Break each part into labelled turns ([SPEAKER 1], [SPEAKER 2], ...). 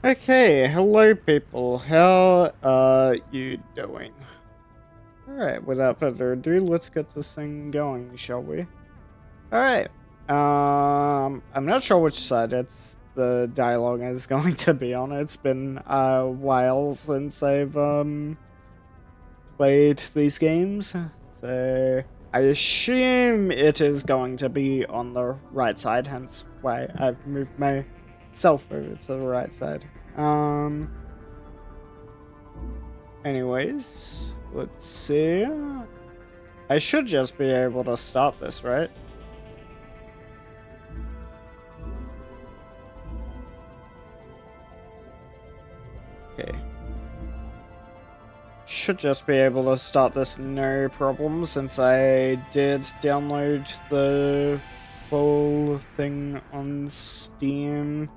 [SPEAKER 1] Okay, hello people. How are you doing? Alright, without further ado, let's get this thing going, shall we? Alright. I'm not sure which side the dialogue is going to be on. It's been a while since I've played these games. So I assume it is going to be on the right side, hence why I've moved myself over to the right side. Anyways, let's see. I should just be able to start this, right? Okay. Should just be able to start this no problem since I did download the full thing on Steam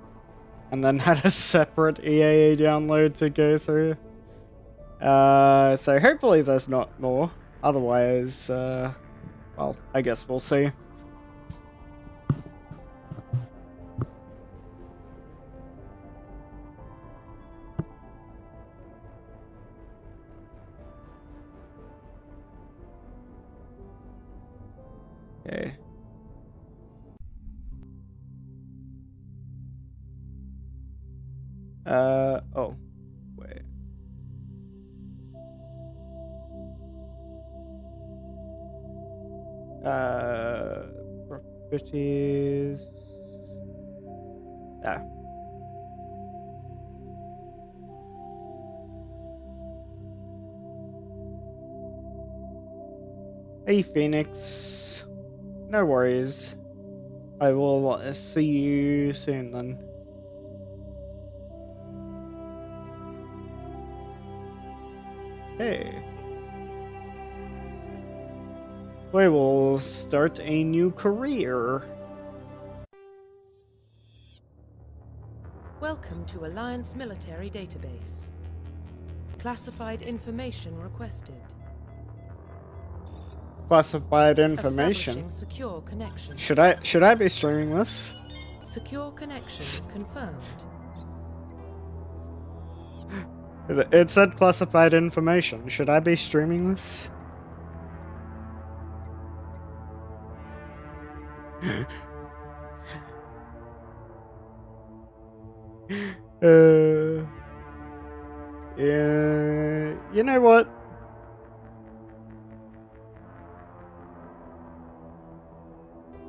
[SPEAKER 1] and then had a separate EAA download to go through. So hopefully there's not more. Otherwise, well, I guess we'll see. Okay. Oh, wait. Properties. Ah. Hey, Phoenix. No worries. I will see you soon then. Hey. We will start a new career.
[SPEAKER 2] Welcome to Alliance Military Database. Classified information requested.
[SPEAKER 1] Classified information.
[SPEAKER 2] Establishing secure connection.
[SPEAKER 1] Should I be streaming this?
[SPEAKER 2] Secure connection confirmed.
[SPEAKER 1] It said classified information. Should I be streaming this? Yeah, you know what?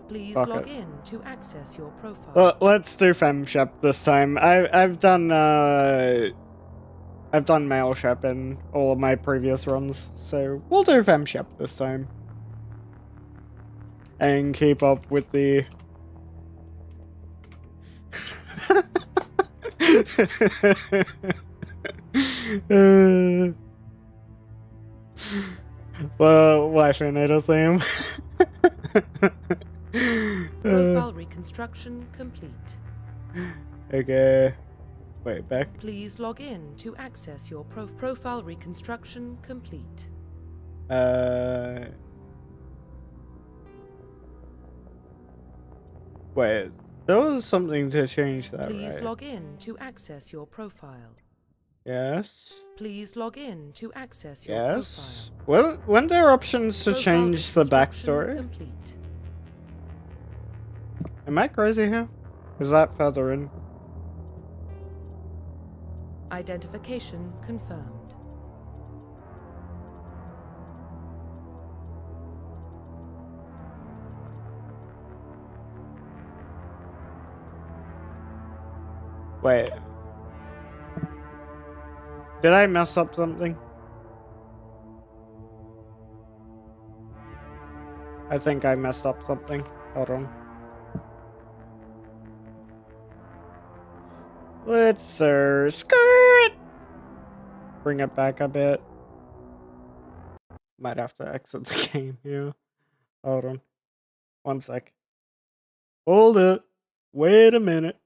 [SPEAKER 2] Please
[SPEAKER 1] Fuck
[SPEAKER 2] log
[SPEAKER 1] it.
[SPEAKER 2] in to access your profile.
[SPEAKER 1] Let's do FemShep this time. I've done MailShep in all of my previous runs, so we'll do FemShep this time. And keep up with the well, wife and it same.
[SPEAKER 2] Profile reconstruction complete.
[SPEAKER 1] Okay. Wait, back.
[SPEAKER 2] Please log in to access your profile reconstruction complete.
[SPEAKER 1] Wait, there was something to change that,
[SPEAKER 2] Please
[SPEAKER 1] right?
[SPEAKER 2] log in to access your profile.
[SPEAKER 1] Yes.
[SPEAKER 2] Please log in to access your
[SPEAKER 1] Yes.
[SPEAKER 2] profile.
[SPEAKER 1] Well, weren't there options to
[SPEAKER 2] Profile
[SPEAKER 1] change the
[SPEAKER 2] reconstruction
[SPEAKER 1] backstory?
[SPEAKER 2] complete.
[SPEAKER 1] Am I crazy here? Is that further in?
[SPEAKER 2] Identification confirmed.
[SPEAKER 1] Wait. Did I mess up something? I think I messed up something. Hold on. Let's skirt. Bring it back a bit. Might have to exit the game here. Hold on. One sec. Hold it. Wait a minute.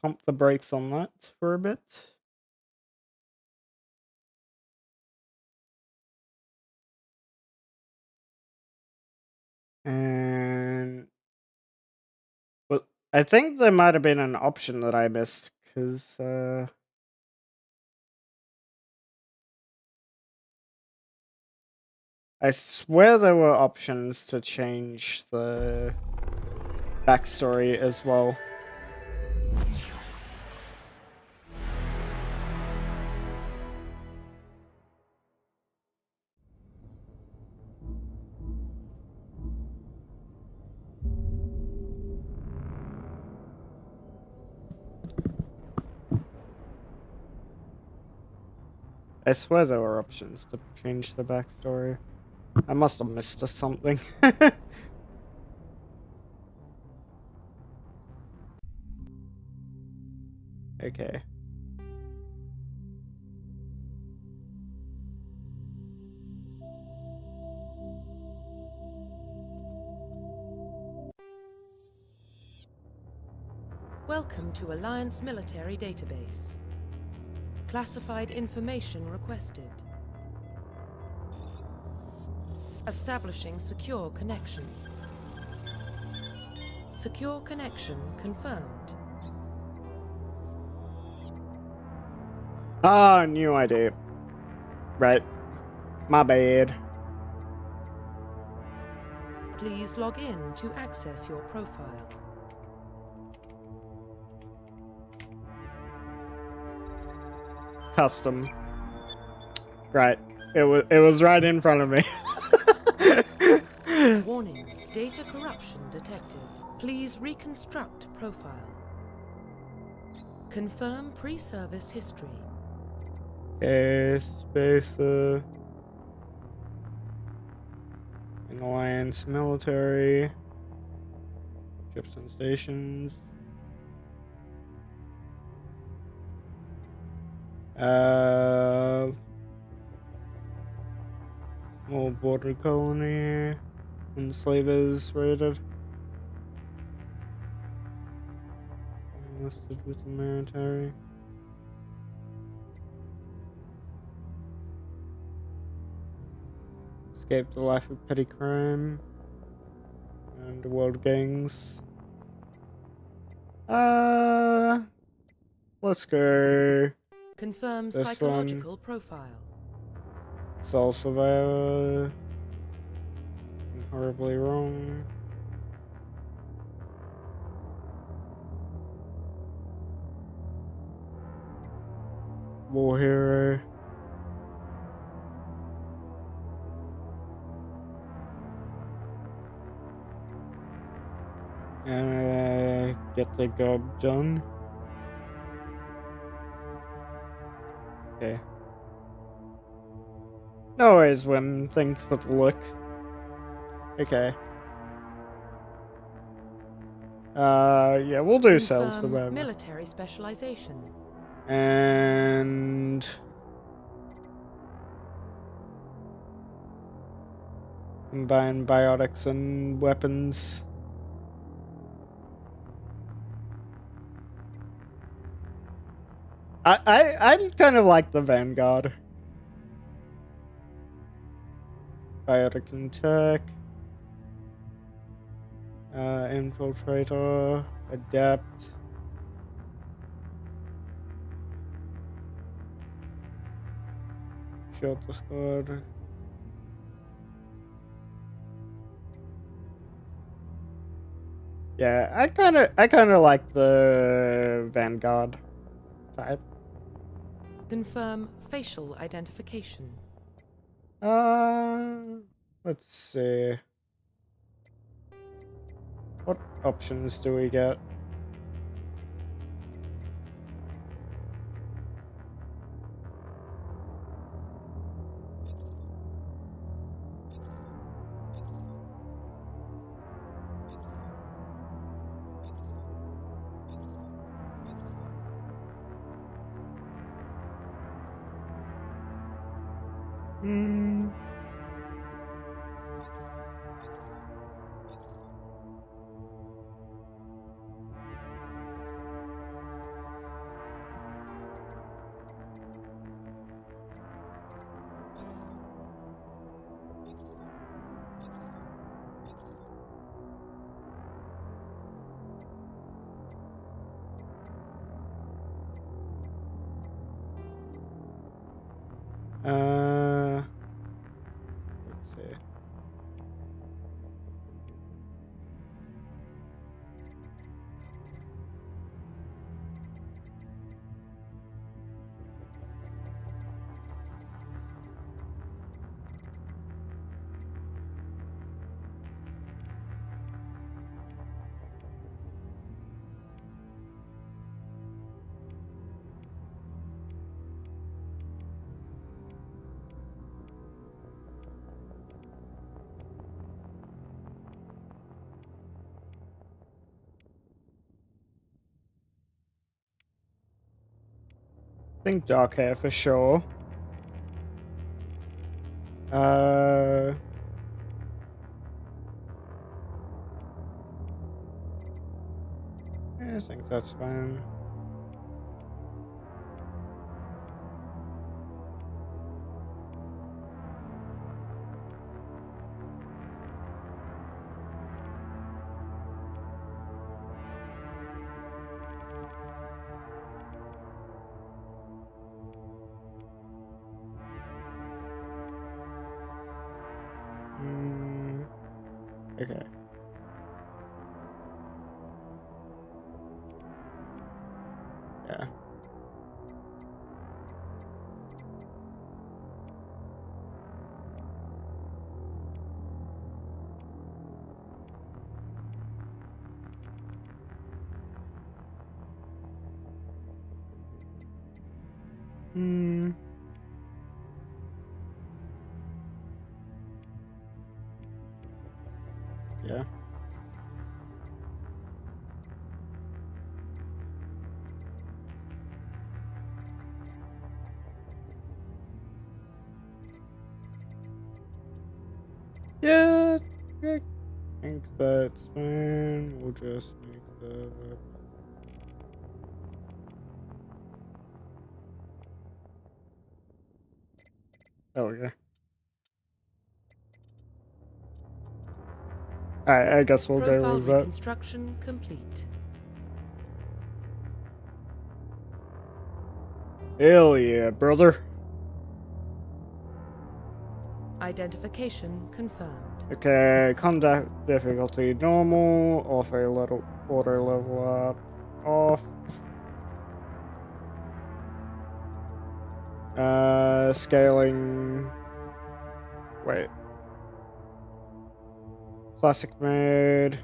[SPEAKER 1] Pump the brakes on that for a bit. And well, I think there might have been an option that I missed because I swear there were options to change the backstory as well. I swear there were options to change the backstory. I must have missed something. Okay.
[SPEAKER 2] Welcome to Alliance Military Database. Classified information requested. Establishing secure connection. Secure connection confirmed.
[SPEAKER 1] Ah, new ID. Right. My bad.
[SPEAKER 2] Please log in to access your profile.
[SPEAKER 1] Custom. Right. It was right in front of me.
[SPEAKER 2] Warning, data corruption detected. Please reconstruct profile. Confirm pre-service history.
[SPEAKER 1] Okay, spacer. Alliance military. Ships and stations. Small border colony. Enslavers raided. Enlisted with the military. Escaped the life of petty crime. Underworld gangs. Let's go.
[SPEAKER 2] Confirm
[SPEAKER 1] This
[SPEAKER 2] psychological profile.
[SPEAKER 1] Sole survivor. Horribly wrong. War hero. Get the job done. Okay. No worries, Wim. Thanks for the look. Okay. Yeah, we'll do sales for
[SPEAKER 2] Confirm
[SPEAKER 1] them.
[SPEAKER 2] military specialization.
[SPEAKER 1] And combine biotics and weapons. I kind of like the Vanguard. Biotic and tech. Infiltrator. Adept. Shelter squad. Yeah, I kind of like the Vanguard type.
[SPEAKER 2] Confirm facial identification.
[SPEAKER 1] Let's see. What options do we get? Hmm. Let's see. I think dark hair for sure. Yeah, I think that's fine. Okay. Yeah. Yeah. Yeah, I think that's fine. We'll just make the... Oh, yeah. Alright, I guess we'll go
[SPEAKER 2] Profile
[SPEAKER 1] with that.
[SPEAKER 2] reconstruction complete.
[SPEAKER 1] Hell yeah, brother.
[SPEAKER 2] Identification confirmed.
[SPEAKER 1] Okay, combat difficulty normal, auto level up, off. Scaling. Wait. Classic mode.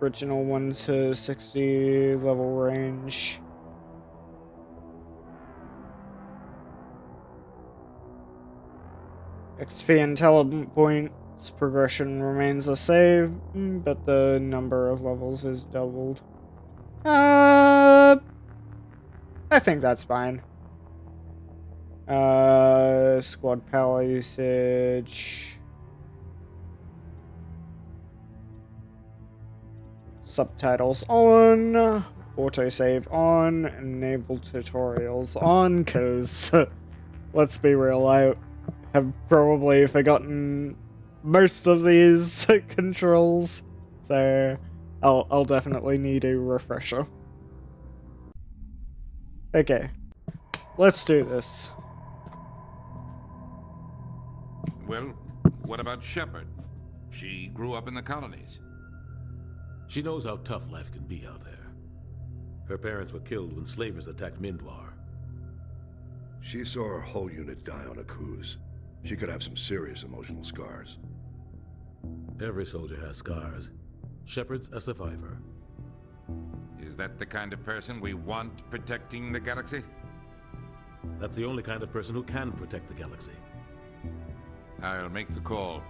[SPEAKER 1] Original 1 to 60 level range. XP and talent points progression remains the same, but the number of levels is doubled. I think that's fine. Squad power usage. Subtitles on. Autosave on. Enable tutorials on, because let's be real, I have probably forgotten most of these controls, so I'll definitely need a refresher. Okay, let's do this.
[SPEAKER 3] Well, what about Shepard? She grew up in the colonies.
[SPEAKER 4] She knows how tough life can be out there. Her parents were killed when slavers attacked Mindwar.
[SPEAKER 5] She saw her whole unit die on a cruise. She could have some serious emotional scars.
[SPEAKER 4] Every soldier has scars. Shepard's a survivor.
[SPEAKER 3] Is that the kind of person we want protecting the galaxy?
[SPEAKER 4] That's the only kind of person who can protect the galaxy.
[SPEAKER 3] I'll make the call.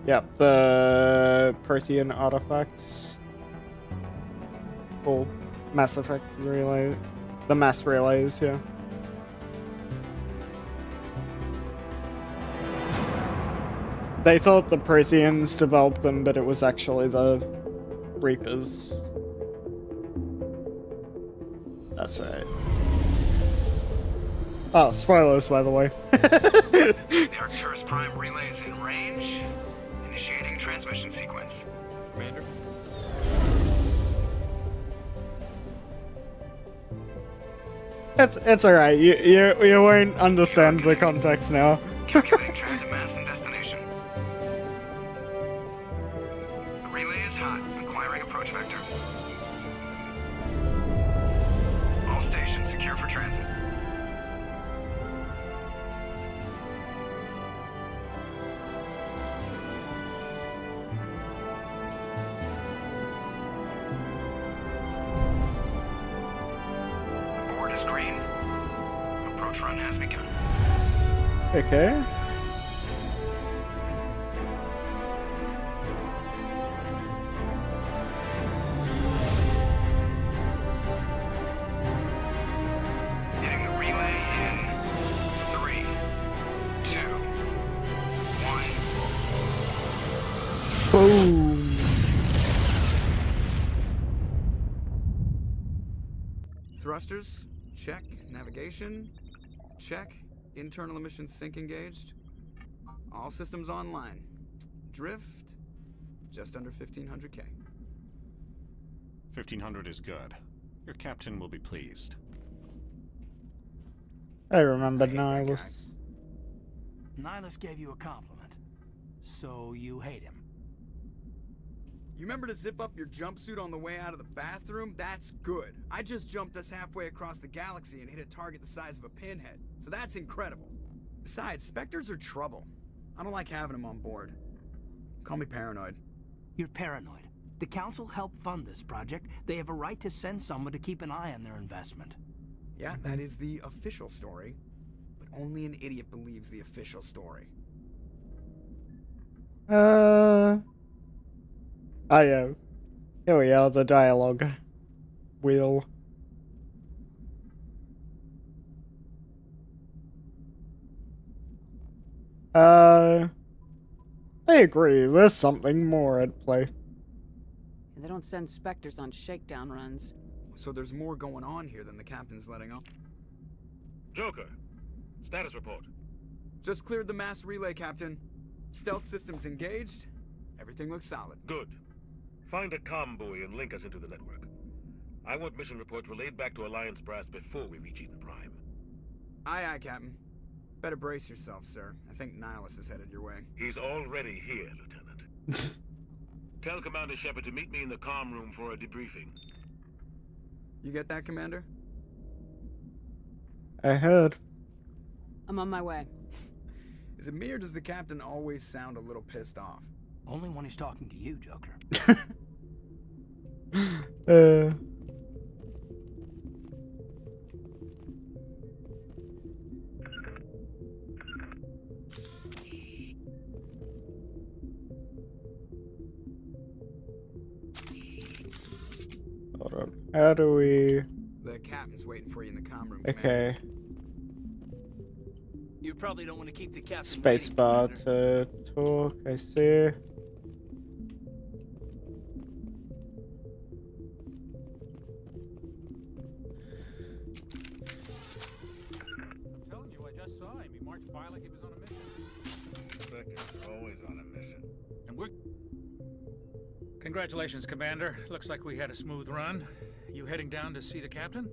[SPEAKER 1] Yep, the Protean artifacts. Or Mass Effect relay. The mass relays, yeah. They thought the Proteans developed them, but it was actually the Reapers. That's right. Oh, spoilers, by the way.
[SPEAKER 6] The Arcturus Prime relay is in range. Initiating transmission sequence.
[SPEAKER 7] Commander?
[SPEAKER 1] It's alright. You won't understand the context now.
[SPEAKER 6] Calculating transit mass and destination. The relay is hot. Acquiring approach vector. All stations secure for transit. Board is green. Approach run has begun.
[SPEAKER 1] Okay.
[SPEAKER 6] Hitting the relay in 3, 2, 1.
[SPEAKER 1] Boom.
[SPEAKER 6] Thrusters, check. Navigation, check. Internal emissions sync engaged. All systems online. Drift, just under 1500K.
[SPEAKER 7] 1500 is good. Your captain will be pleased.
[SPEAKER 1] I remember
[SPEAKER 6] I hate that
[SPEAKER 1] Nihilus.
[SPEAKER 8] Nihilus gave you a compliment, so you hate him.
[SPEAKER 6] You remember to zip up your jumpsuit on the way out of the bathroom? That's good. I just jumped us halfway across the galaxy and hit a target the size of a pinhead, so that's incredible. Besides, Spectres are trouble. I don't like having them on board. Call me paranoid.
[SPEAKER 8] You're paranoid. The Council helped fund this project. They have a right to send someone to keep an eye on their investment.
[SPEAKER 6] Yeah, that is the official story. But only an idiot believes the official story.
[SPEAKER 1] Oh yeah. Here we are, the dialogue wheel. I agree, there's something more at play.
[SPEAKER 9] They don't send Spectres on shakedown runs.
[SPEAKER 6] So there's more going on here than the captain's letting on.
[SPEAKER 4] Joker, status report.
[SPEAKER 6] Just cleared the mass relay, Captain. Stealth systems engaged. Everything looks solid.
[SPEAKER 4] Good. Find a comm buoy and link us into the network. I want mission reports relayed back to Alliance brass before we reach Eden Prime.
[SPEAKER 6] Aye, aye, Captain. Better brace yourself, sir. I think Nihilus is headed your way.
[SPEAKER 4] He's already here, Lieutenant. Tell Commander Shepard to meet me in the comm room for a debriefing.
[SPEAKER 6] You get that, Commander?
[SPEAKER 1] I heard.
[SPEAKER 9] I'm on my way.
[SPEAKER 6] Is it me or does the Captain always sound a little pissed off?
[SPEAKER 8] Only when he's talking to you, Joker.
[SPEAKER 1] Hold on. How do we...
[SPEAKER 6] The Captain's waiting for you in the comm room,
[SPEAKER 1] Okay.
[SPEAKER 6] Commander.
[SPEAKER 8] You probably don't want to keep the captain
[SPEAKER 1] Spacebar
[SPEAKER 8] waiting, Commander.
[SPEAKER 1] to talk, I see.
[SPEAKER 10] I'm telling you, I just saw him. He marched by like he was on a mission.
[SPEAKER 7] Spectre's always on a mission.
[SPEAKER 10] And we're... Congratulations, Commander. Looks like we had a smooth run. You heading down to see the captain?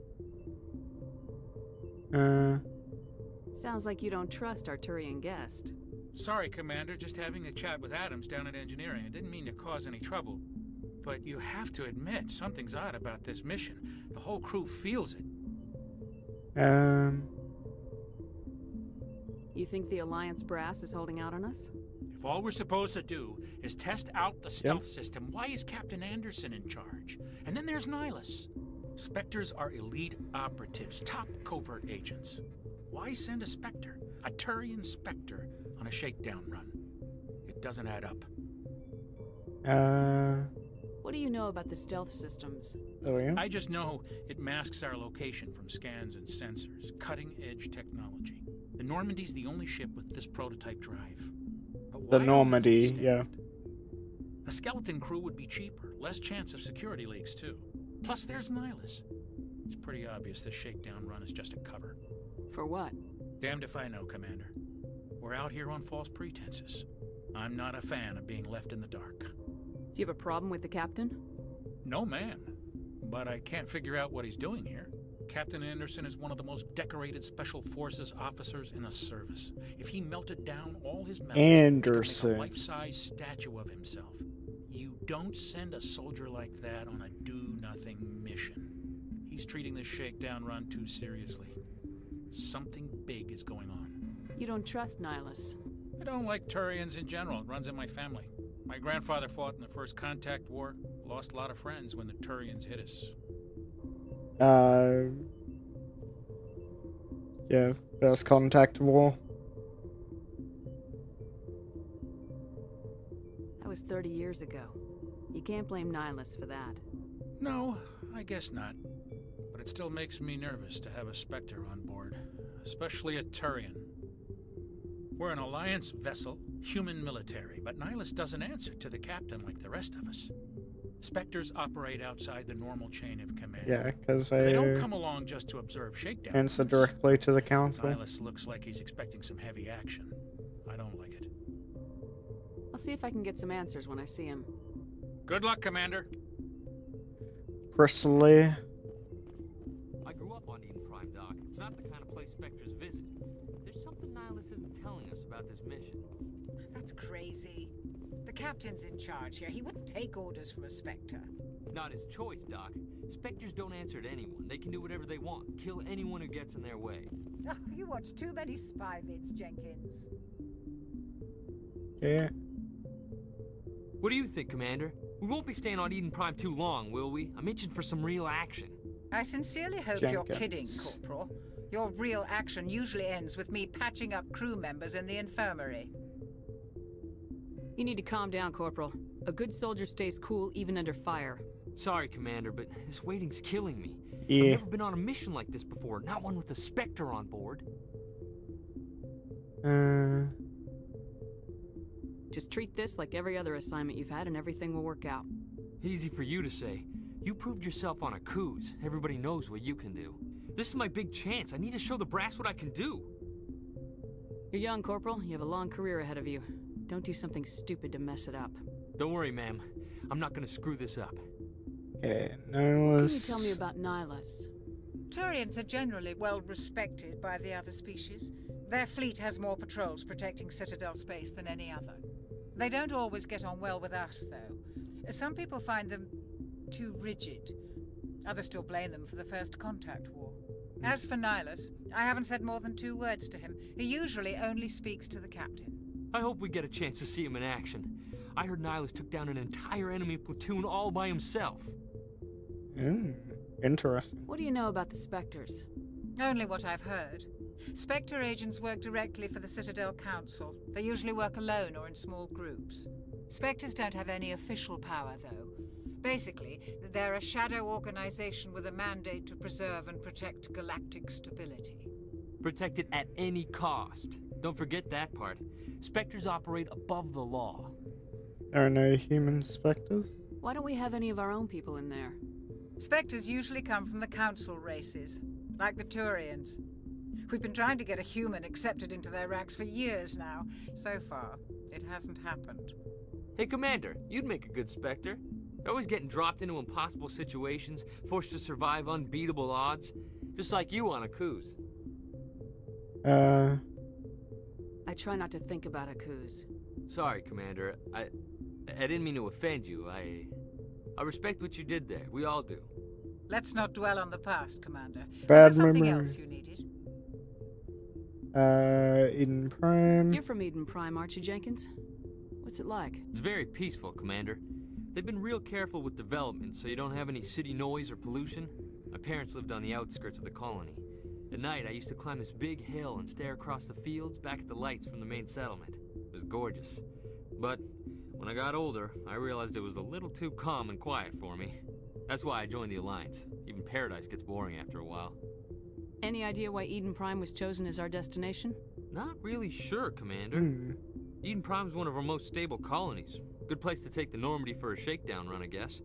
[SPEAKER 9] Sounds like you don't trust Arturian guest.
[SPEAKER 10] Sorry, Commander. Just having a chat with Adams down at engineering. I didn't mean to cause any trouble. But you have to admit, something's odd about this mission. The whole crew feels it.
[SPEAKER 9] You think the Alliance brass is holding out on us?
[SPEAKER 10] If all we're supposed to do is test out the stealth system, why is Captain Anderson in charge? And then there's Nihilus. Spectres are elite operatives, top covert agents. Why send a Spectre, a Turian Spectre, on a shakedown run? It doesn't add up.
[SPEAKER 9] What do you know about the stealth systems?
[SPEAKER 1] Oh yeah?
[SPEAKER 10] I just know it masks our location from scans and sensors. Cutting-edge technology. The Normandy's the only ship with this prototype drive. But
[SPEAKER 1] The
[SPEAKER 10] why
[SPEAKER 1] Normandy,
[SPEAKER 10] only
[SPEAKER 1] yeah.
[SPEAKER 10] A skeleton crew would be cheaper, less chance of security leaks too. Plus there's Nihilus. It's pretty obvious this shakedown run is just a cover.
[SPEAKER 9] For what?
[SPEAKER 10] Damned if I know, Commander. We're out here on false pretenses. I'm not a fan of being left in the dark.
[SPEAKER 9] Do you have a problem with the captain?
[SPEAKER 10] No, man. But I can't figure out what he's doing here. Captain Anderson is one of the most decorated Special Forces officers in the service. If he melted down all his medals,
[SPEAKER 1] Anderson.
[SPEAKER 10] he could make a life-size statue of himself. You don't send a soldier like that on a do-nothing mission. He's treating this shakedown run too seriously. Something big is going on.
[SPEAKER 9] You don't trust Nihilus.
[SPEAKER 10] I don't like Turians in general. It runs in my family. My grandfather fought in the First Contact War. Lost a lot of friends when the Turians hit us.
[SPEAKER 1] Yeah, First Contact War.
[SPEAKER 9] That was 30 years ago. You can't blame Nihilus for that.
[SPEAKER 10] No, I guess not. But it still makes me nervous to have a Spectre on board. Especially a Turian. We're an Alliance vessel, human military, but Nihilus doesn't answer to the captain like the rest of us. Spectres operate outside the normal chain of command.
[SPEAKER 1] Yeah, because
[SPEAKER 10] They don't come along just to observe shakedown.
[SPEAKER 1] answer directly to the council.
[SPEAKER 10] Nihilus looks like he's expecting some heavy action. I don't like it.
[SPEAKER 9] I'll see if I can get some answers when I see him.
[SPEAKER 10] Good luck, Commander.
[SPEAKER 1] Personally,
[SPEAKER 11] I grew up on Eden Prime, Doc. It's not the kind of place Spectres visit. There's something Nihilus isn't telling us about this mission.
[SPEAKER 12] That's crazy. The captain's in charge here. He wouldn't take orders from a Spectre.
[SPEAKER 11] Not his choice, Doc. Spectres don't answer to anyone. They can do whatever they want. Kill anyone who gets in their way.
[SPEAKER 12] Oh, you watch too many spy vids, Jenkins.
[SPEAKER 1] yeah.
[SPEAKER 11] What do you think, Commander? We won't be staying on Eden Prime too long, will we? I'm itching for some real action.
[SPEAKER 12] I sincerely hope you're kidding, Corporal. Your real action usually ends with me patching up crew members in the infirmary.
[SPEAKER 9] You need to calm down, Corporal. A good soldier stays cool even under fire.
[SPEAKER 11] Sorry, Commander, but this waiting's killing me.
[SPEAKER 1] Yeah.
[SPEAKER 11] I've never been on a mission like this before, not one with a Spectre on board.
[SPEAKER 9] Just treat this like every other assignment you've had and everything will work out.
[SPEAKER 11] Easy for you to say. You proved yourself on a cruise. Everybody knows what you can do. This is my big chance. I need to show the brass what I can do.
[SPEAKER 9] You're young, Corporal. You have a long career ahead of you. Don't do something stupid to mess it up.
[SPEAKER 11] Don't worry, ma'am. I'm not gonna screw this up.
[SPEAKER 1] Okay,
[SPEAKER 9] What can you tell me about Nihilus?
[SPEAKER 12] Turians are generally well respected by the other species. Their fleet has more patrols protecting Citadel space than any other. They don't always get on well with us, though. Some people find them too rigid. Others still blame them for the First Contact War. As for Nihilus, I haven't said more than 2 words to him. He usually only speaks to the captain.
[SPEAKER 11] I hope we get a chance to see him in action. I heard Nihilus took down an entire enemy platoon all by himself.
[SPEAKER 1] Interesting.
[SPEAKER 9] What do you know about the Spectres?
[SPEAKER 12] Only what I've heard. Spectre agents work directly for the Citadel Council. They usually work alone or in small groups. Spectres don't have any official power, though. Basically, they're a shadow organization with a mandate to preserve and protect galactic stability.
[SPEAKER 11] Protect it at any cost. Don't forget that part. Spectres operate above the law.
[SPEAKER 1] There are no human specters?
[SPEAKER 9] Why don't we have any of our own people in there?
[SPEAKER 12] Spectres usually come from the Council races, like the Turians. We've been trying to get a human accepted into their ranks for years now. So far, it hasn't happened.
[SPEAKER 11] Hey, Commander, you'd make a good Spectre. You're always getting dropped into impossible situations, forced to survive unbeatable odds. Just like you on a cruise.
[SPEAKER 9] I try not to think about Akuz.
[SPEAKER 11] Sorry, Commander. I didn't mean to offend you. I respect what you did there. We all do.
[SPEAKER 12] Let's not dwell on the past, Commander.
[SPEAKER 1] Bad
[SPEAKER 12] Was there something
[SPEAKER 1] memory.
[SPEAKER 12] else you needed?
[SPEAKER 1] Eden Prime.
[SPEAKER 9] You're from Eden Prime, aren't you, Jenkins? What's it like?
[SPEAKER 11] It's very peaceful, Commander. They've been real careful with development so you don't have any city noise or pollution. My parents lived on the outskirts of the colony. At night, I used to climb this big hill and stare across the fields back at the lights from the main settlement. It was gorgeous. But when I got older, I realized it was a little too calm and quiet for me. That's why I joined the Alliance. Even Paradise gets boring after a while.
[SPEAKER 9] Any idea why Eden Prime was chosen as our destination?
[SPEAKER 11] Not really sure, Commander. Eden Prime's one of our most stable colonies. Good place to take the Normandy for a shakedown run, I guess.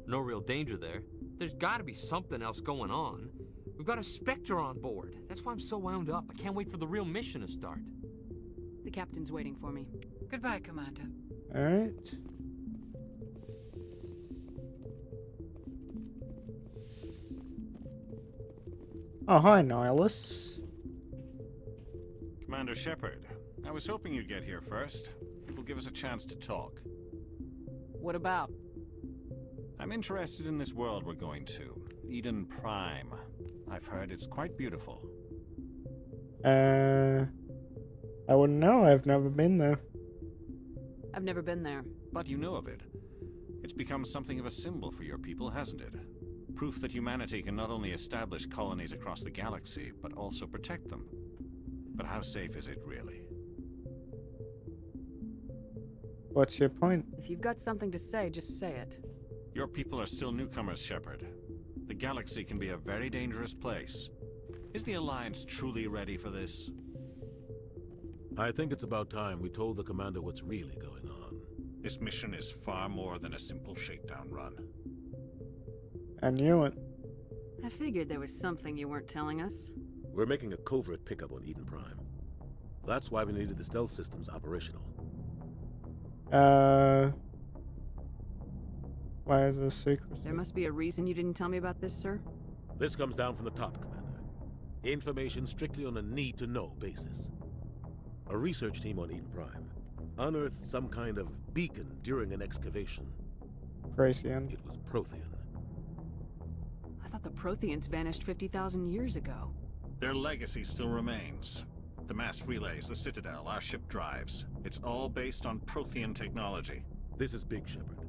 [SPEAKER 11] No real danger there. There's gotta be something else going on. We've got a Spectre on board. That's why I'm so wound up. I can't wait for the real mission to start.
[SPEAKER 9] The captain's waiting for me.
[SPEAKER 12] Goodbye, Commander.
[SPEAKER 1] Alright. Oh, hi, Nihilus.
[SPEAKER 7] Commander Shepard, I was hoping you'd get here first. It will give us a chance to talk.
[SPEAKER 9] What about?
[SPEAKER 7] I'm interested in this world we're going to, Eden Prime. I've heard it's quite beautiful.
[SPEAKER 1] I wouldn't know. I've never been there.
[SPEAKER 9] I've never been there.
[SPEAKER 7] But you know of it. It's become something of a symbol for your people, hasn't it? Proof that humanity can not only establish colonies across the galaxy, but also protect them. But how safe is it, really?
[SPEAKER 1] What's your point?
[SPEAKER 9] If you've got something to say, just say it.
[SPEAKER 7] Your people are still newcomers, Shepard. The galaxy can be a very dangerous place. Is the Alliance truly ready for this?
[SPEAKER 13] I think it's about time we told the commander what's really going on.
[SPEAKER 7] This mission is far more than a simple shakedown run.
[SPEAKER 1] I knew it.
[SPEAKER 9] I figured there was something you weren't telling us.
[SPEAKER 13] We're making a covert pickup on Eden Prime. That's why we needed the stealth systems operational.
[SPEAKER 1] Why is this secret?
[SPEAKER 9] There must be a reason you didn't tell me about this, sir.
[SPEAKER 13] This comes down from the top, Commander. Information strictly on a need-to-know basis. A research team on Eden Prime unearthed some kind of beacon during an excavation.
[SPEAKER 1] Prothean.
[SPEAKER 13] It was Prothean.
[SPEAKER 9] I thought the Protheans vanished 50,000 years ago.
[SPEAKER 7] Their legacy still remains. The mass relays, the Citadel, our ship drives. It's all based on Prothean technology.
[SPEAKER 13] This is big, Shepard.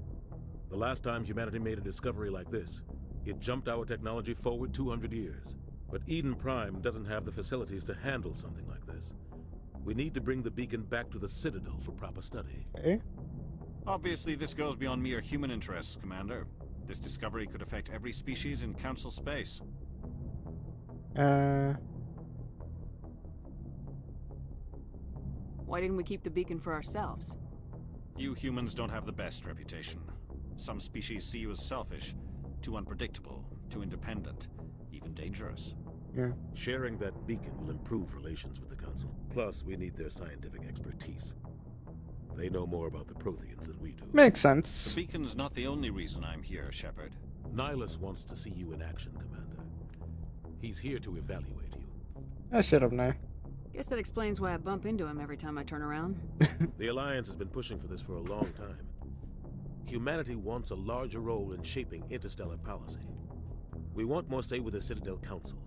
[SPEAKER 13] The last time humanity made a discovery like this, it jumped our technology forward 200 years. But Eden Prime doesn't have the facilities to handle something like this. We need to bring the beacon back to the Citadel for proper study.
[SPEAKER 1] Okay.
[SPEAKER 7] Obviously, this goes beyond mere human interests, Commander. This discovery could affect every species in Council space.
[SPEAKER 9] Why didn't we keep the beacon for ourselves?
[SPEAKER 7] You humans don't have the best reputation. Some species see you as selfish, too unpredictable, too independent, even dangerous.
[SPEAKER 1] Yeah.
[SPEAKER 13] Sharing that beacon will improve relations with the Council. Plus, we need their scientific expertise. They know more about the Protheans than we do.
[SPEAKER 1] Makes sense.
[SPEAKER 7] The beacon's not the only reason I'm here, Shepard.
[SPEAKER 13] Nihilus wants to see you in action, Commander. He's here to evaluate you.
[SPEAKER 1] I should have known.
[SPEAKER 9] Guess that explains why I bump into him every time I turn around.
[SPEAKER 13] The Alliance has been pushing for this for a long time. Humanity wants a larger role in shaping interstellar policy. We want more say with the Citadel Council.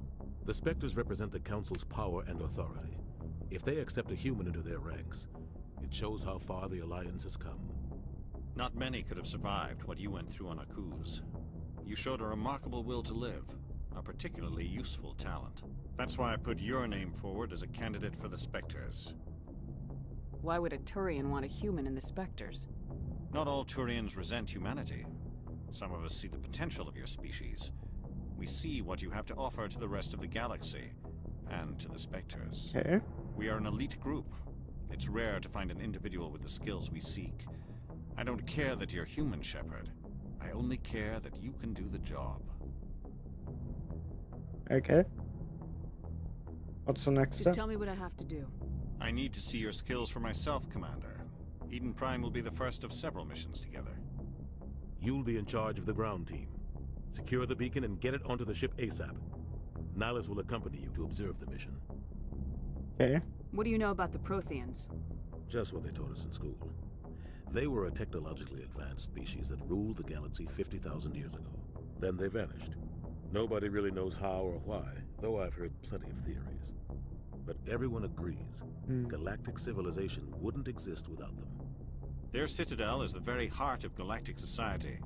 [SPEAKER 13] The Spectres represent the Council's power and authority. If they accept a human into their ranks, it shows how far the Alliance has come.
[SPEAKER 7] Not many could have survived what you went through on Akuz. You showed a remarkable will to live, a particularly useful talent. That's why I put your name forward as a candidate for the Spectres.
[SPEAKER 9] Why would a Turian want a human in the Spectres?
[SPEAKER 7] Not all Turians resent humanity. Some of us see the potential of your species. We see what you have to offer to the rest of the galaxy, and to the Spectres.
[SPEAKER 1] Okay.
[SPEAKER 7] We are an elite group. It's rare to find an individual with the skills we seek. I don't care that you're human, Shepard. I only care that you can do the job.
[SPEAKER 1] Okay. What's the next
[SPEAKER 9] Just
[SPEAKER 1] step?
[SPEAKER 9] tell me what I have to do.
[SPEAKER 7] I need to see your skills for myself, Commander. Eden Prime will be the first of several missions together.
[SPEAKER 13] You'll be in charge of the ground team. Secure the beacon and get it onto the ship ASAP. Nihilus will accompany you to observe the mission.
[SPEAKER 1] Okay.
[SPEAKER 9] What do you know about the Protheans?
[SPEAKER 13] Just what they taught us in school. They were a technologically advanced species that ruled the galaxy 50,000 years ago. Then they vanished. Nobody really knows how or why, though I've heard plenty of theories. But everyone agrees, galactic civilization wouldn't exist without them.
[SPEAKER 7] Their citadel is the very heart of galactic society,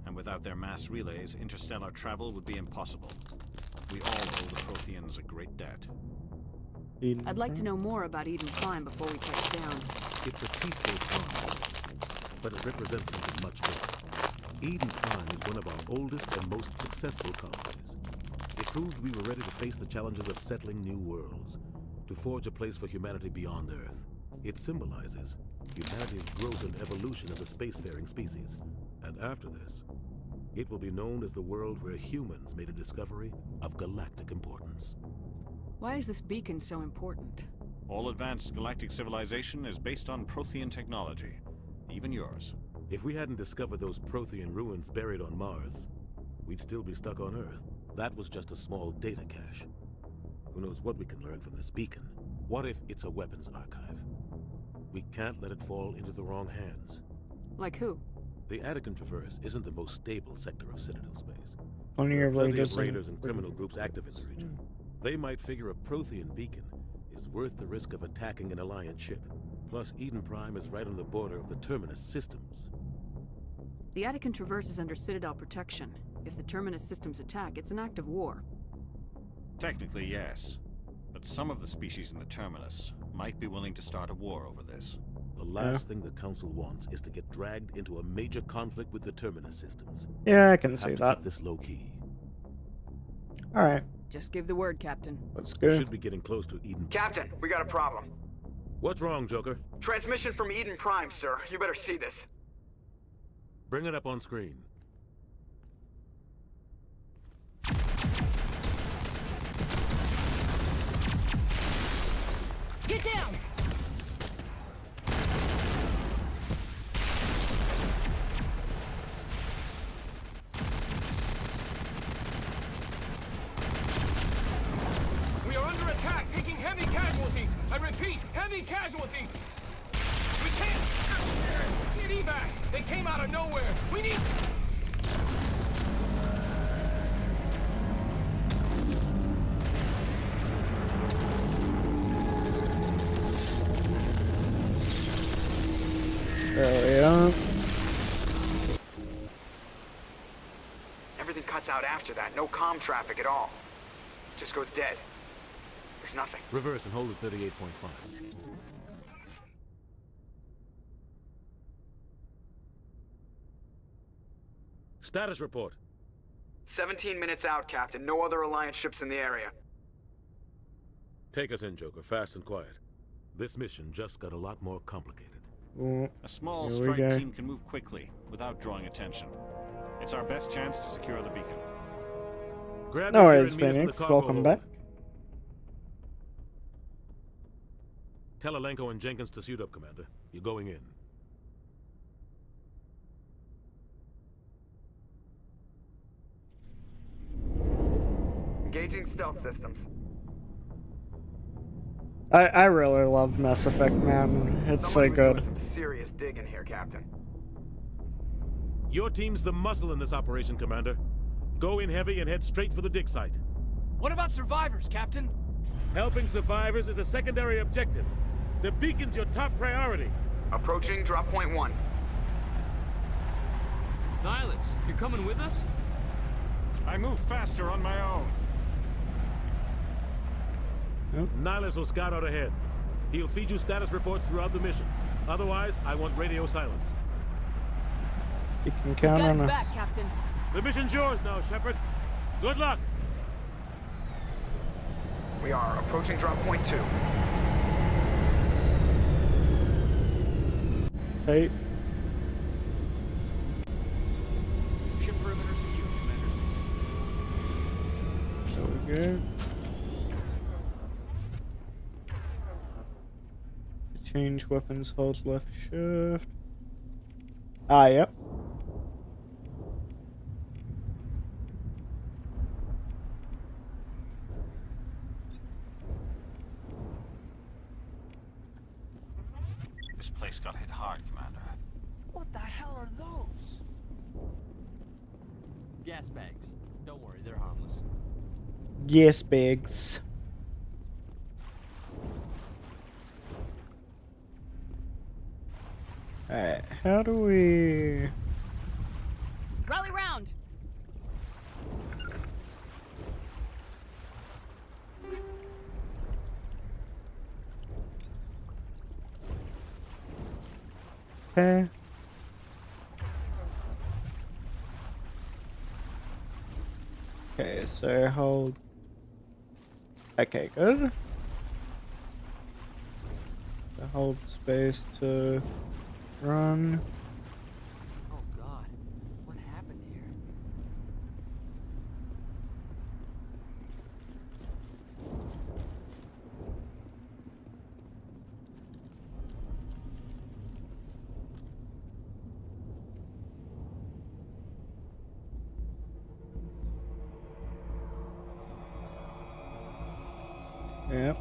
[SPEAKER 7] and without their mass relays, interstellar travel would be impossible. We all owe the Protheans a great debt.
[SPEAKER 9] I'd like to know more about Eden Prime before we touch down.
[SPEAKER 13] It's a peaceful farm, but it represents something much bigger. Eden Prime is one of our oldest and most successful colonies. It proved we were ready to face the challenges of settling new worlds, to forge a place for humanity beyond Earth. It symbolizes humanity's growth and evolution as a spacefaring species. And after this, It will be known as the world where humans made a discovery of galactic importance.
[SPEAKER 9] Why is this beacon so important?
[SPEAKER 7] All advanced galactic civilization is based on Prothean technology. Even yours.
[SPEAKER 13] If we hadn't discovered those Prothean ruins buried on Mars, we'd still be stuck on Earth. That was just a small data cache. Who knows what we can learn from this beacon? What if it's a weapons archive? We can't let it fall into the wrong hands.
[SPEAKER 9] Like who?
[SPEAKER 13] The Attican Traverse isn't the most stable sector of Citadel space.
[SPEAKER 1] Plenty
[SPEAKER 13] There are
[SPEAKER 1] of
[SPEAKER 13] plenty
[SPEAKER 1] raiders
[SPEAKER 13] of raiders and criminal groups active in the region. They might figure a Prothean beacon is worth the risk of attacking an Alliance ship. Plus, Eden Prime is right on the border of the Terminus systems.
[SPEAKER 9] The Attican Traverse is under Citadel protection. If the Terminus systems attack, it's an act of war.
[SPEAKER 7] Technically, yes. But some of the species in the Terminus might be willing to start a war over this.
[SPEAKER 13] The last thing the Council wants is to get dragged into a major conflict with the Terminus systems.
[SPEAKER 1] Yeah, I can see
[SPEAKER 13] Have to
[SPEAKER 1] that.
[SPEAKER 13] keep this low-key.
[SPEAKER 1] Alright,
[SPEAKER 9] Just give the word, Captain.
[SPEAKER 1] let's
[SPEAKER 13] We
[SPEAKER 1] go.
[SPEAKER 13] should be getting close to Eden.
[SPEAKER 6] Captain, we got a problem.
[SPEAKER 13] What's wrong, Joker?
[SPEAKER 6] Transmission from Eden Prime, sir. You better see this.
[SPEAKER 13] Bring it up on screen.
[SPEAKER 9] Get down!
[SPEAKER 14] We are under attack, taking heavy casualties. I repeat, heavy casualties. We can't get evac. They came out of nowhere. We need.
[SPEAKER 1] There we are.
[SPEAKER 6] Everything cuts out after that. No comm traffic at all. Just goes dead. There's nothing.
[SPEAKER 13] Reverse and hold at 38.5. Status report.
[SPEAKER 6] 17 minutes out, Captain. No other Alliance ships in the area.
[SPEAKER 13] Take us in, Joker, fast and quiet. This mission just got a lot more complicated.
[SPEAKER 1] Oh,
[SPEAKER 7] A small
[SPEAKER 1] here we
[SPEAKER 7] strike
[SPEAKER 1] go.
[SPEAKER 7] team can move quickly, without drawing attention. It's our best chance to secure the beacon.
[SPEAKER 13] Grab
[SPEAKER 1] No
[SPEAKER 13] your gear
[SPEAKER 1] worries,
[SPEAKER 13] and meet us in the
[SPEAKER 1] Phoenix.
[SPEAKER 13] cargo
[SPEAKER 1] Welcome
[SPEAKER 13] hold.
[SPEAKER 1] back.
[SPEAKER 13] Tell Alenko and Jenkins to suit up, Commander. You're going in.
[SPEAKER 6] Engaging stealth systems.
[SPEAKER 1] I really love Mass Effect, man. It's so
[SPEAKER 6] Someone was doing
[SPEAKER 1] good.
[SPEAKER 6] some serious digging here, Captain.
[SPEAKER 13] Your team's the muscle in this operation, Commander. Go in heavy and head straight for the dig site.
[SPEAKER 14] What about survivors, Captain?
[SPEAKER 13] Helping survivors is a secondary objective. The beacon's your top priority.
[SPEAKER 6] Approaching drop point 1.
[SPEAKER 11] Nihilus, you're coming with us?
[SPEAKER 7] I move faster on my own.
[SPEAKER 13] Nihilus will scout out ahead. He'll feed you status reports throughout the mission. Otherwise, I want radio silence.
[SPEAKER 1] You can count
[SPEAKER 9] Got
[SPEAKER 1] on
[SPEAKER 9] us
[SPEAKER 1] us.
[SPEAKER 9] back, Captain.
[SPEAKER 13] The mission's yours now, Shepard. Good luck.
[SPEAKER 6] We are approaching drop point 2.
[SPEAKER 1] Hey,
[SPEAKER 14] Ship perimeter secure, Commander.
[SPEAKER 1] there we go. To change weapons, hold left shift. Ah, yep.
[SPEAKER 7] This place got hit hard, Commander.
[SPEAKER 14] What the hell are those?
[SPEAKER 11] Gas bags. Don't worry, they're harmless.
[SPEAKER 1] Yes, Biggs. Alright, how do we...
[SPEAKER 9] Rally round!
[SPEAKER 1] Okay. Okay, so hold... Okay, good. So hold space to run.
[SPEAKER 11] Oh god, what happened here?
[SPEAKER 1] Yep.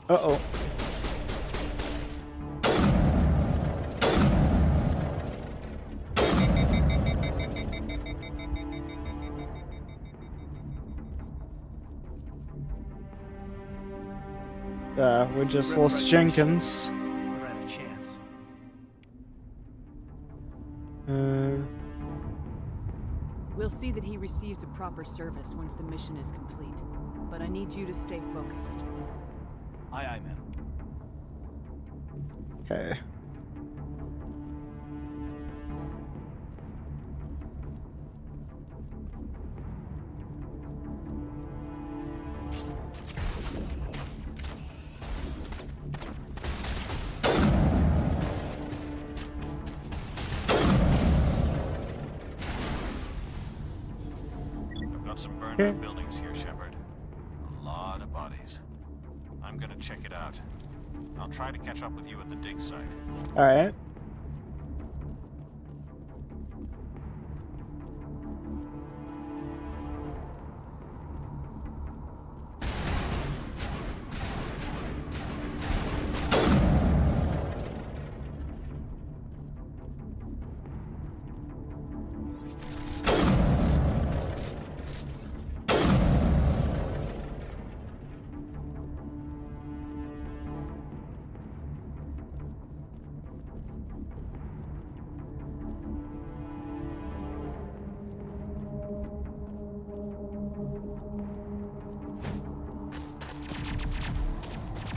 [SPEAKER 1] Uh-oh. We just lost Jenkins.
[SPEAKER 8] Never had a chance.
[SPEAKER 9] We'll see that he receives a proper service once the mission is complete. But I need you to stay focused.
[SPEAKER 8] Aye, aye, ma'am.
[SPEAKER 1] Okay.
[SPEAKER 7] I've got some burned up buildings here, Shepard. A lot of bodies. I'm gonna check it out. I'll try to catch up with you at the dig site.
[SPEAKER 1] Alright.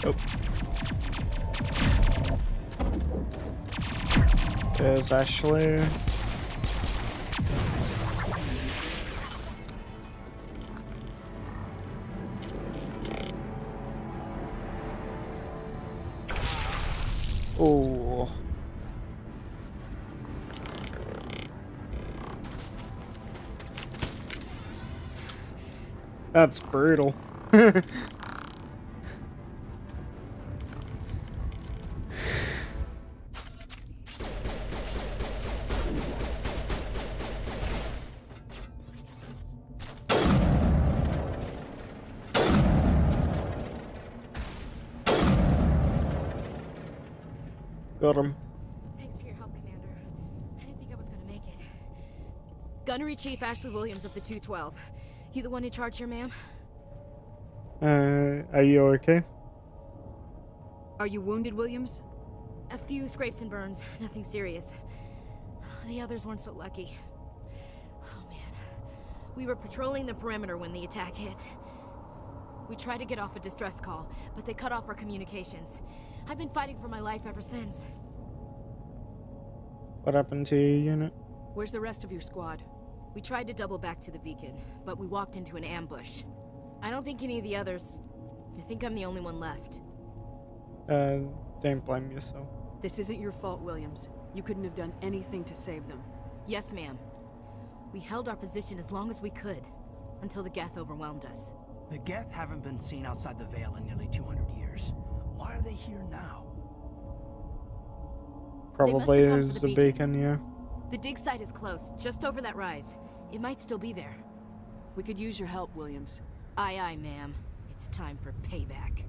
[SPEAKER 1] Oh. There's Ashley. Oh. That's brutal. Got him.
[SPEAKER 15] Thanks for your help, Commander. I didn't think I was gonna make it. Gunnery Chief Ashley Williams of the 212. You the one in charge here, ma'am?
[SPEAKER 1] Are you okay?
[SPEAKER 9] Are you wounded, Williams?
[SPEAKER 15] A few scrapes and burns, nothing serious. The others weren't so lucky. Oh man. We were patrolling the perimeter when the attack hit. We tried to get off a distress call, but they cut off our communications. I've been fighting for my life ever since.
[SPEAKER 1] What happened to your unit?
[SPEAKER 9] Where's the rest of your squad?
[SPEAKER 15] We tried to double back to the beacon, but we walked into an ambush. I don't think any of the others... I think I'm the only one left.
[SPEAKER 1] Don't blame yourself.
[SPEAKER 9] This isn't your fault, Williams. You couldn't have done anything to save them.
[SPEAKER 15] Yes, ma'am. We held our position as long as we could, until the Geth overwhelmed us.
[SPEAKER 8] The Geth haven't been seen outside the Veil in nearly 200 years. Why are they here now?
[SPEAKER 1] Probably the beacon, yeah.
[SPEAKER 15] The dig site is close, just over that rise. It might still be there.
[SPEAKER 9] We could use your help, Williams.
[SPEAKER 15] Aye, aye, ma'am. It's time for payback.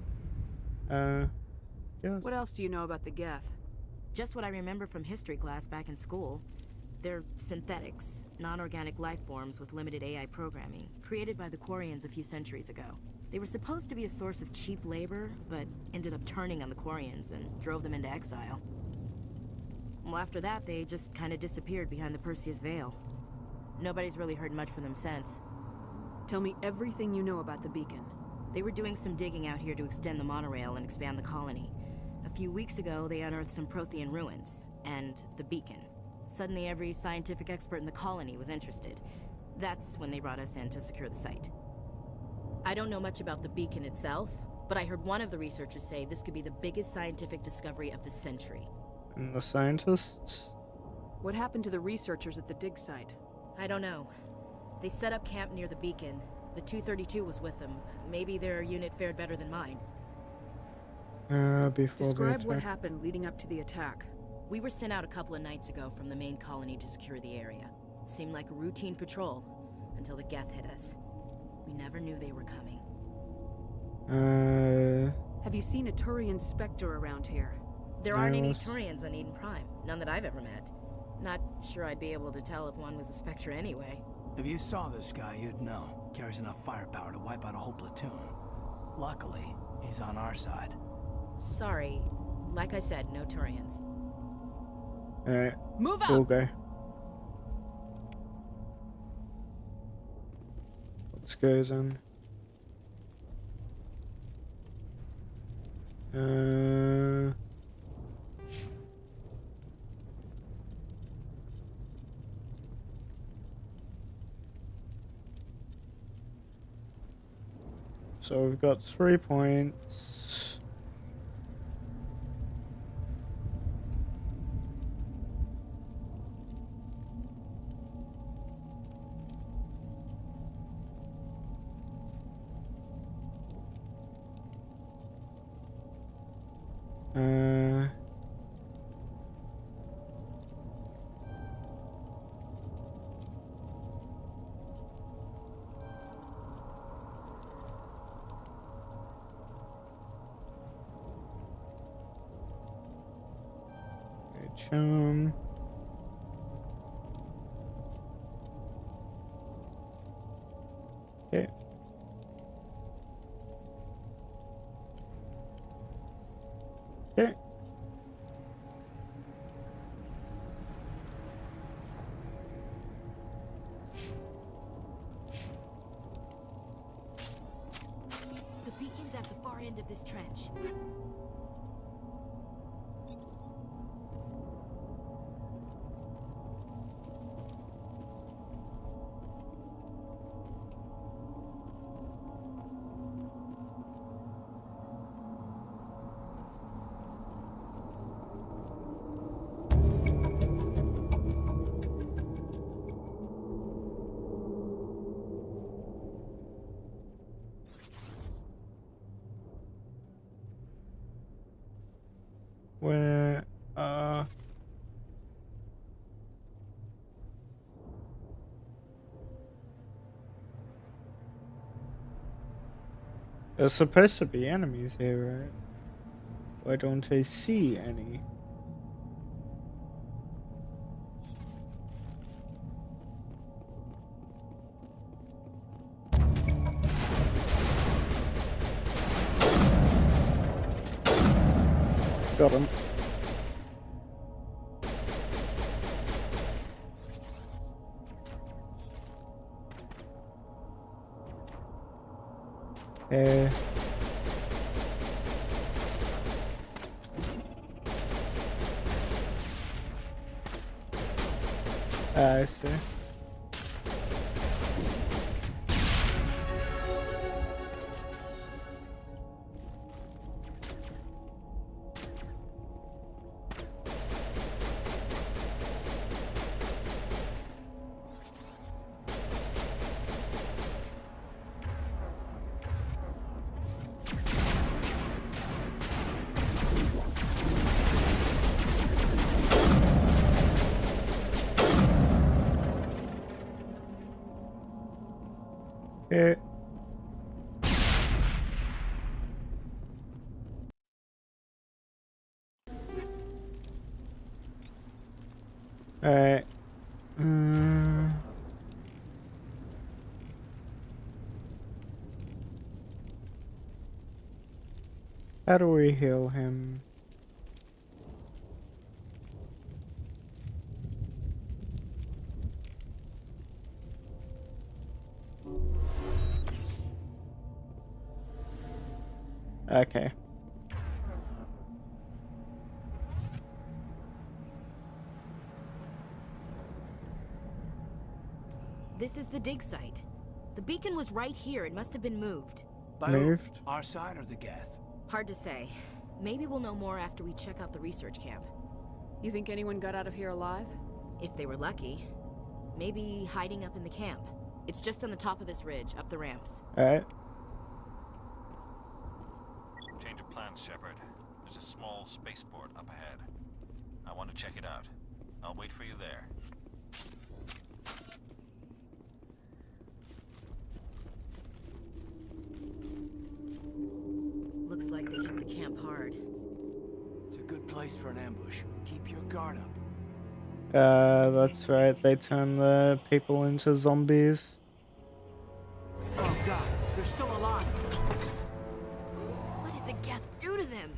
[SPEAKER 1] Yeah.
[SPEAKER 9] What else do you know about the Geth?
[SPEAKER 15] Just what I remember from history class back in school. They're synthetics, non-organic life forms with limited AI programming, created by the Quarians a few centuries ago. They were supposed to be a source of cheap labor, but ended up turning on the Quarians and drove them into exile. Well, after that, they just kind of disappeared behind the Perseus Veil. Nobody's really heard much from them since.
[SPEAKER 9] Tell me everything you know about the beacon.
[SPEAKER 15] They were doing some digging out here to extend the monorail and expand the colony. A few weeks ago, they unearthed some Prothean ruins, and the beacon. Suddenly, every scientific expert in the colony was interested. That's when they brought us in to secure the site. I don't know much about the beacon itself, but I heard one of the researchers say this could be the biggest scientific discovery of the century.
[SPEAKER 1] And the scientists?
[SPEAKER 9] What happened to the researchers at the dig site?
[SPEAKER 15] I don't know. They set up camp near the beacon. The 232 was with them. Maybe their unit fared better than mine.
[SPEAKER 1] Before
[SPEAKER 9] Describe
[SPEAKER 1] the
[SPEAKER 9] what
[SPEAKER 1] attack.
[SPEAKER 9] happened leading up to the attack.
[SPEAKER 15] We were sent out a couple of nights ago from the main colony to secure the area. Seemed like a routine patrol, until the Geth hit us. We never knew they were coming.
[SPEAKER 9] Have you seen a Turian Spectre around here?
[SPEAKER 15] There aren't any Turians on Eden Prime. None that I've ever met. Not sure I'd be able to tell if one was a Spectre anyway.
[SPEAKER 8] If you saw this guy, you'd know. Carries enough firepower to wipe out a whole platoon. Luckily, he's on our side.
[SPEAKER 15] Sorry. Like I said, no Turians.
[SPEAKER 1] Alright.
[SPEAKER 9] Move out!
[SPEAKER 1] Okay. Let's go then. So we've got 3 points. Okay. Okay.
[SPEAKER 15] The beacon's at the far end of this trench.
[SPEAKER 1] Where, there's supposed to be enemies here, right? Why don't I see any? Got him. I see. Okay. Alright. How do we heal him? Okay.
[SPEAKER 15] This is the dig site. The beacon was right here. It must have been moved.
[SPEAKER 8] By who? Our side or the Geth?
[SPEAKER 15] Hard to say. Maybe we'll know more after we check out the research camp.
[SPEAKER 9] You think anyone got out of here alive?
[SPEAKER 15] If they were lucky. Maybe hiding up in the camp. It's just on the top of this ridge, up the ramps.
[SPEAKER 1] Alright.
[SPEAKER 7] Change of plans, Shepard. There's a small spaceport up ahead. I want to check it out. I'll wait for you there.
[SPEAKER 15] Looks like they hit the camp hard.
[SPEAKER 8] It's a good place for an ambush. Keep your guard up.
[SPEAKER 1] That's right. They turn the people into zombies.
[SPEAKER 8] Oh god, they're still alive.
[SPEAKER 15] What did the Geth do to them?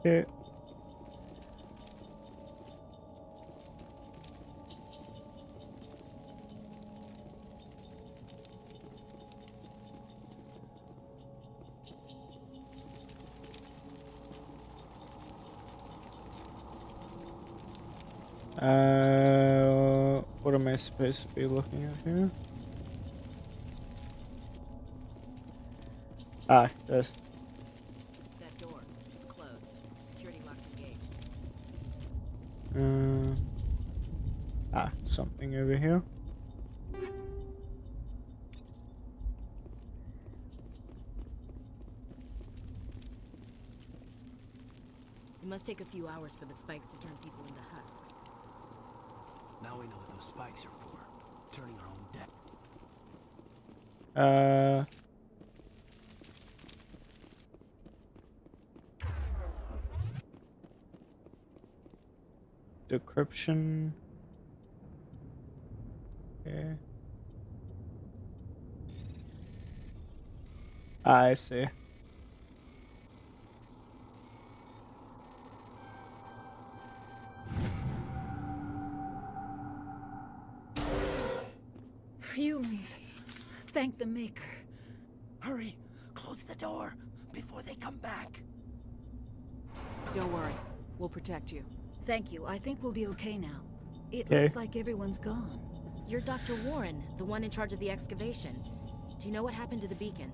[SPEAKER 1] Okay. What am I supposed to be looking at here? Ah, yes.
[SPEAKER 15] That door. It's closed. Security lock's engaged.
[SPEAKER 1] Something over here.
[SPEAKER 15] It must take a few hours for the spikes to turn people into husks.
[SPEAKER 8] Now we know what those spikes are for. Turning our own dead.
[SPEAKER 1] Decryption. Okay. I see.
[SPEAKER 16] Humans. Thank the Maker.
[SPEAKER 8] Hurry! Close the door before they come back.
[SPEAKER 9] Don't worry. We'll protect you.
[SPEAKER 16] Thank you. I think we'll be okay now. It
[SPEAKER 1] Okay.
[SPEAKER 16] looks like everyone's gone.
[SPEAKER 15] You're Dr. Warren, the one in charge of the excavation. Do you know what happened to the beacon?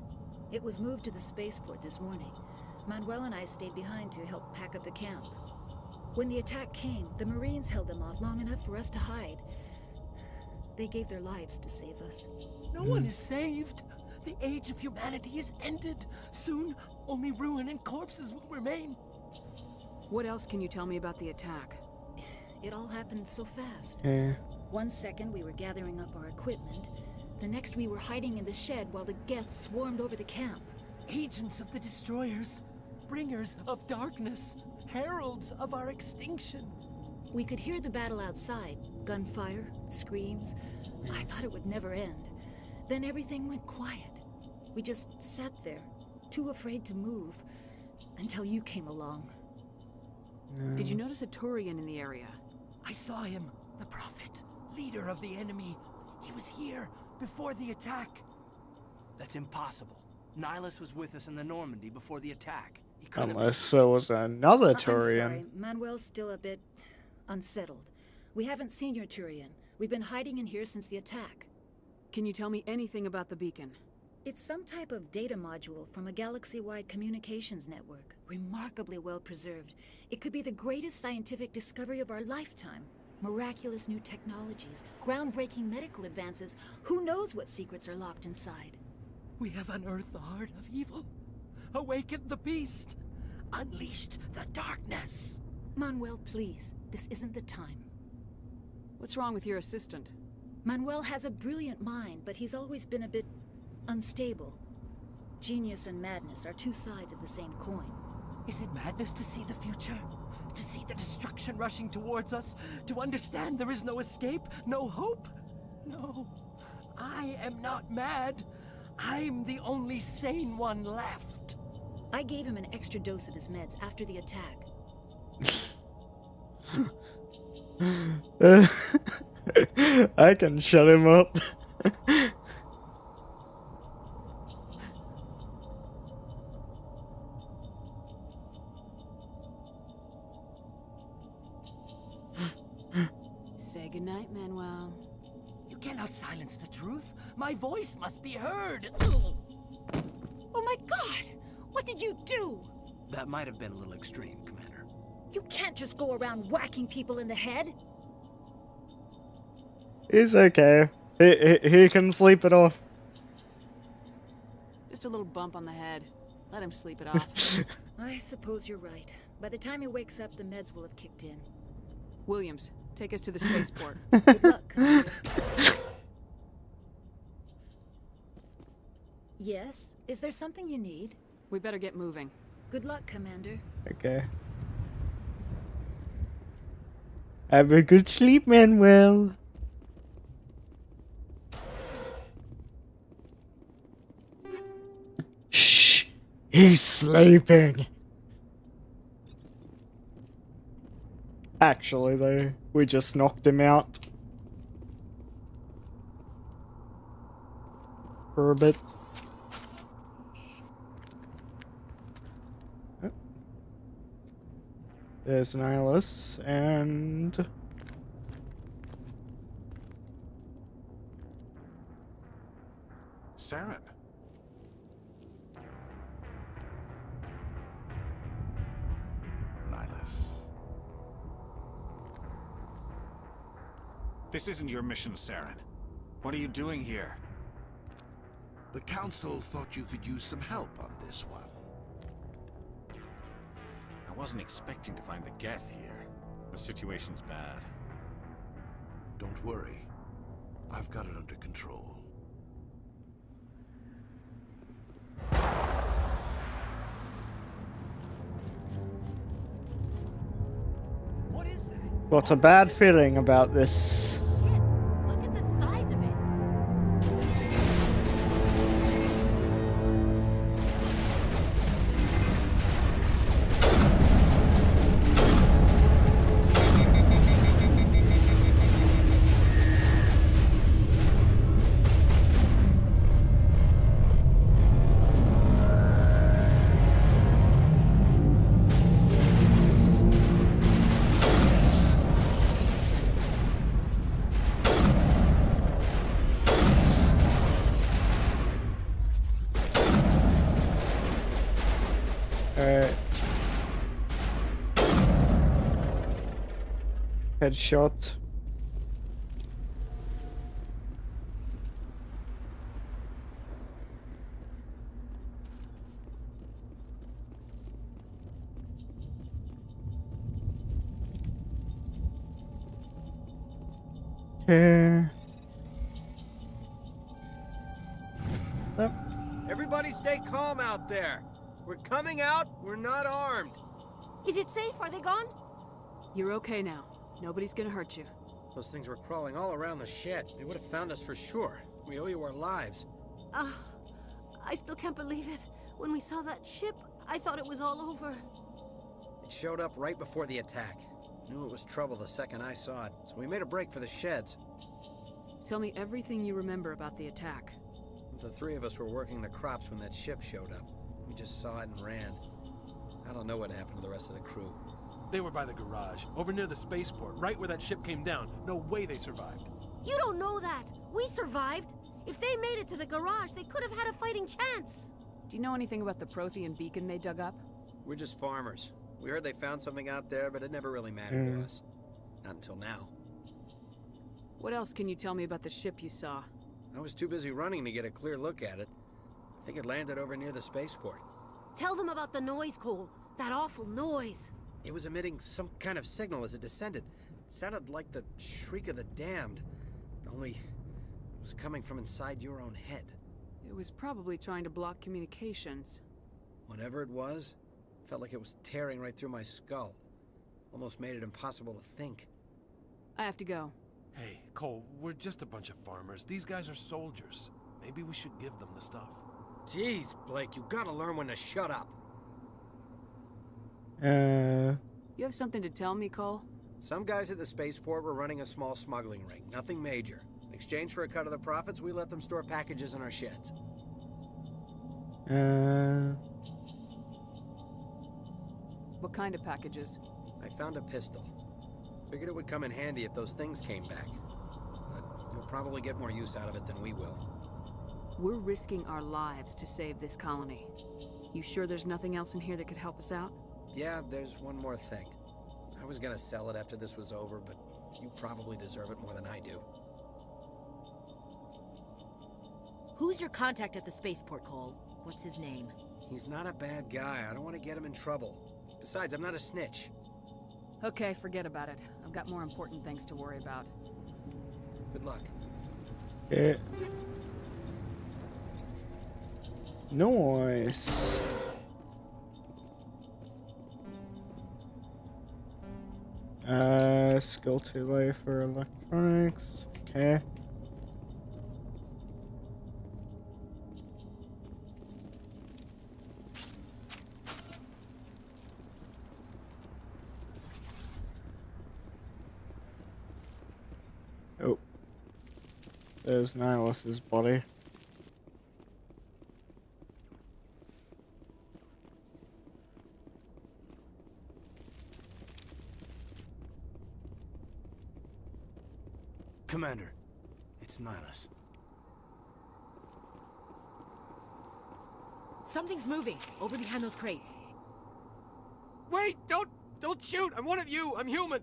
[SPEAKER 16] It was moved to the spaceport this morning. Manuel and I stayed behind to help pack up the camp. When the attack came, the Marines held them off long enough for us to hide. They gave their lives to save us.
[SPEAKER 8] No one is saved. The age of humanity is ended. Soon, only ruin and corpses will remain.
[SPEAKER 9] What else can you tell me about the attack?
[SPEAKER 16] It all happened so fast.
[SPEAKER 1] Okay.
[SPEAKER 16] 1 second we were gathering up our equipment. The next we were hiding in the shed while the Geth swarmed over the camp.
[SPEAKER 8] Agents of the destroyers, bringers of darkness, heralds of our extinction.
[SPEAKER 16] We could hear the battle outside. Gunfire, screams. I thought it would never end. Then everything went quiet. We just sat there, too afraid to move, until you came along.
[SPEAKER 9] Did you notice a Turian in the area?
[SPEAKER 8] I saw him, the Prophet, leader of the enemy. He was here before the attack. That's impossible. Nihilus was with us in the Normandy before the attack. He couldn't have
[SPEAKER 1] Unless there was another
[SPEAKER 16] I'm
[SPEAKER 1] Turian.
[SPEAKER 16] sorry, Manuel's still a bit unsettled. We haven't seen your Turian. We've been hiding in here since the attack.
[SPEAKER 9] Can you tell me anything about the beacon?
[SPEAKER 16] It's some type of data module from a galaxy-wide communications network. Remarkably well preserved. It could be the greatest scientific discovery of our lifetime. Miraculous new technologies, groundbreaking medical advances. Who knows what secrets are locked inside?
[SPEAKER 8] We have unearthed the heart of evil, awakened the beast, unleashed the darkness.
[SPEAKER 16] Manuel, please. This isn't the time.
[SPEAKER 9] What's wrong with your assistant?
[SPEAKER 16] Manuel has a brilliant mind, but he's always been a bit unstable. Genius and madness are two sides of the same coin.
[SPEAKER 8] Is it madness to see the future? To see the destruction rushing towards us? To understand there is no escape? No hope? No. I am not mad. I'm the only sane one left.
[SPEAKER 16] I gave him an extra dose of his meds after the attack.
[SPEAKER 1] I can shut him up.
[SPEAKER 9] Say goodnight, Manuel.
[SPEAKER 8] You cannot silence the truth. My voice must be heard.
[SPEAKER 16] Oh my god! What did you do?
[SPEAKER 8] That might have been a little extreme, Commander.
[SPEAKER 16] You can't just go around whacking people in the head.
[SPEAKER 1] He's okay. He can sleep it off.
[SPEAKER 9] Just a little bump on the head. Let him sleep it off.
[SPEAKER 16] I suppose you're right. By the time he wakes up, the meds will have kicked in.
[SPEAKER 9] Williams, take us to the spaceport.
[SPEAKER 16] Good luck, Commander. Yes? Is there something you need?
[SPEAKER 9] We better get moving.
[SPEAKER 16] Good luck, Commander.
[SPEAKER 1] Okay. Have a good sleep, Manuel. Shh! He's sleeping. Actually, though, we just knocked him out for a bit. Oh. There's Nihilus and
[SPEAKER 10] Saren.
[SPEAKER 17] Nihilus.
[SPEAKER 7] This isn't your mission, Saren. What are you doing here?
[SPEAKER 17] The Council thought you could use some help on this one.
[SPEAKER 7] I wasn't expecting to find the Geth here. The situation's bad.
[SPEAKER 17] Don't worry. I've got it under control.
[SPEAKER 8] What is that?
[SPEAKER 1] got a bad feeling about this.
[SPEAKER 15] Look at the size of it.
[SPEAKER 1] Alright. Headshot. Okay. Yep.
[SPEAKER 6] Everybody stay calm out there. We're coming out, we're not armed.
[SPEAKER 15] Is it safe? Are they gone?
[SPEAKER 9] You're okay now. Nobody's gonna hurt you.
[SPEAKER 6] Those things were crawling all around the shed. They would have found us for sure. We owe you our lives.
[SPEAKER 15] I still can't believe it. When we saw that ship, I thought it was all over.
[SPEAKER 6] It showed up right before the attack. Knew it was trouble the second I saw it, so we made a break for the sheds.
[SPEAKER 9] Tell me everything you remember about the attack.
[SPEAKER 6] The three of us were working the crops when that ship showed up. We just saw it and ran. I don't know what happened to the rest of the crew.
[SPEAKER 14] They were by the garage, over near the spaceport, right where that ship came down. No way they survived.
[SPEAKER 15] You don't know that. We survived. If they made it to the garage, they could have had a fighting chance.
[SPEAKER 9] Do you know anything about the Prothean beacon they dug up?
[SPEAKER 6] We're just farmers. We heard they found something out there, but it never really mattered to us. Not until now.
[SPEAKER 9] What else can you tell me about the ship you saw?
[SPEAKER 6] I was too busy running to get a clear look at it. I think it landed over near the spaceport.
[SPEAKER 15] Tell them about the noise, Cole. That awful noise.
[SPEAKER 6] It was emitting some kind of signal as it descended. It sounded like the shriek of the damned. Only it was coming from inside your own head.
[SPEAKER 9] It was probably trying to block communications.
[SPEAKER 6] Whatever it was, felt like it was tearing right through my skull. Almost made it impossible to think.
[SPEAKER 9] I have to go.
[SPEAKER 14] Hey, Cole, we're just a bunch of farmers. These guys are soldiers. Maybe we should give them the stuff.
[SPEAKER 6] Jeez, Blake, you gotta learn when to shut up.
[SPEAKER 9] You have something to tell me, Cole?
[SPEAKER 6] Some guys at the spaceport were running a small smuggling ring. Nothing major. They
[SPEAKER 18] exchange for a cut of the profits, we let them store packages in our sheds.
[SPEAKER 9] What kind of packages?
[SPEAKER 18] I found a pistol. Figured it would come in handy if those things came back. But you'll probably get more use out of it than we will.
[SPEAKER 9] We're risking our lives to save this colony. You sure there's nothing else in here that could help us out?
[SPEAKER 18] Yeah, there's one more thing. I was gonna sell it after this was over, but you probably deserve it more than I do.
[SPEAKER 15] Who's your contact at the spaceport, Cole? What's his name?
[SPEAKER 18] He's not a bad guy. I don't want to get him in trouble. Besides, I'm not a snitch.
[SPEAKER 9] Okay, forget about it. I've got more important things to worry about.
[SPEAKER 18] Good luck.
[SPEAKER 1] Yeah. Nice. Skill 2 life for electronics. Okay. Oh. There's Nihilus's body.
[SPEAKER 18] Commander, it's Nihilus.
[SPEAKER 15] Something's moving over behind those crates.
[SPEAKER 8] Wait! Don't shoot! I'm one of you! I'm human!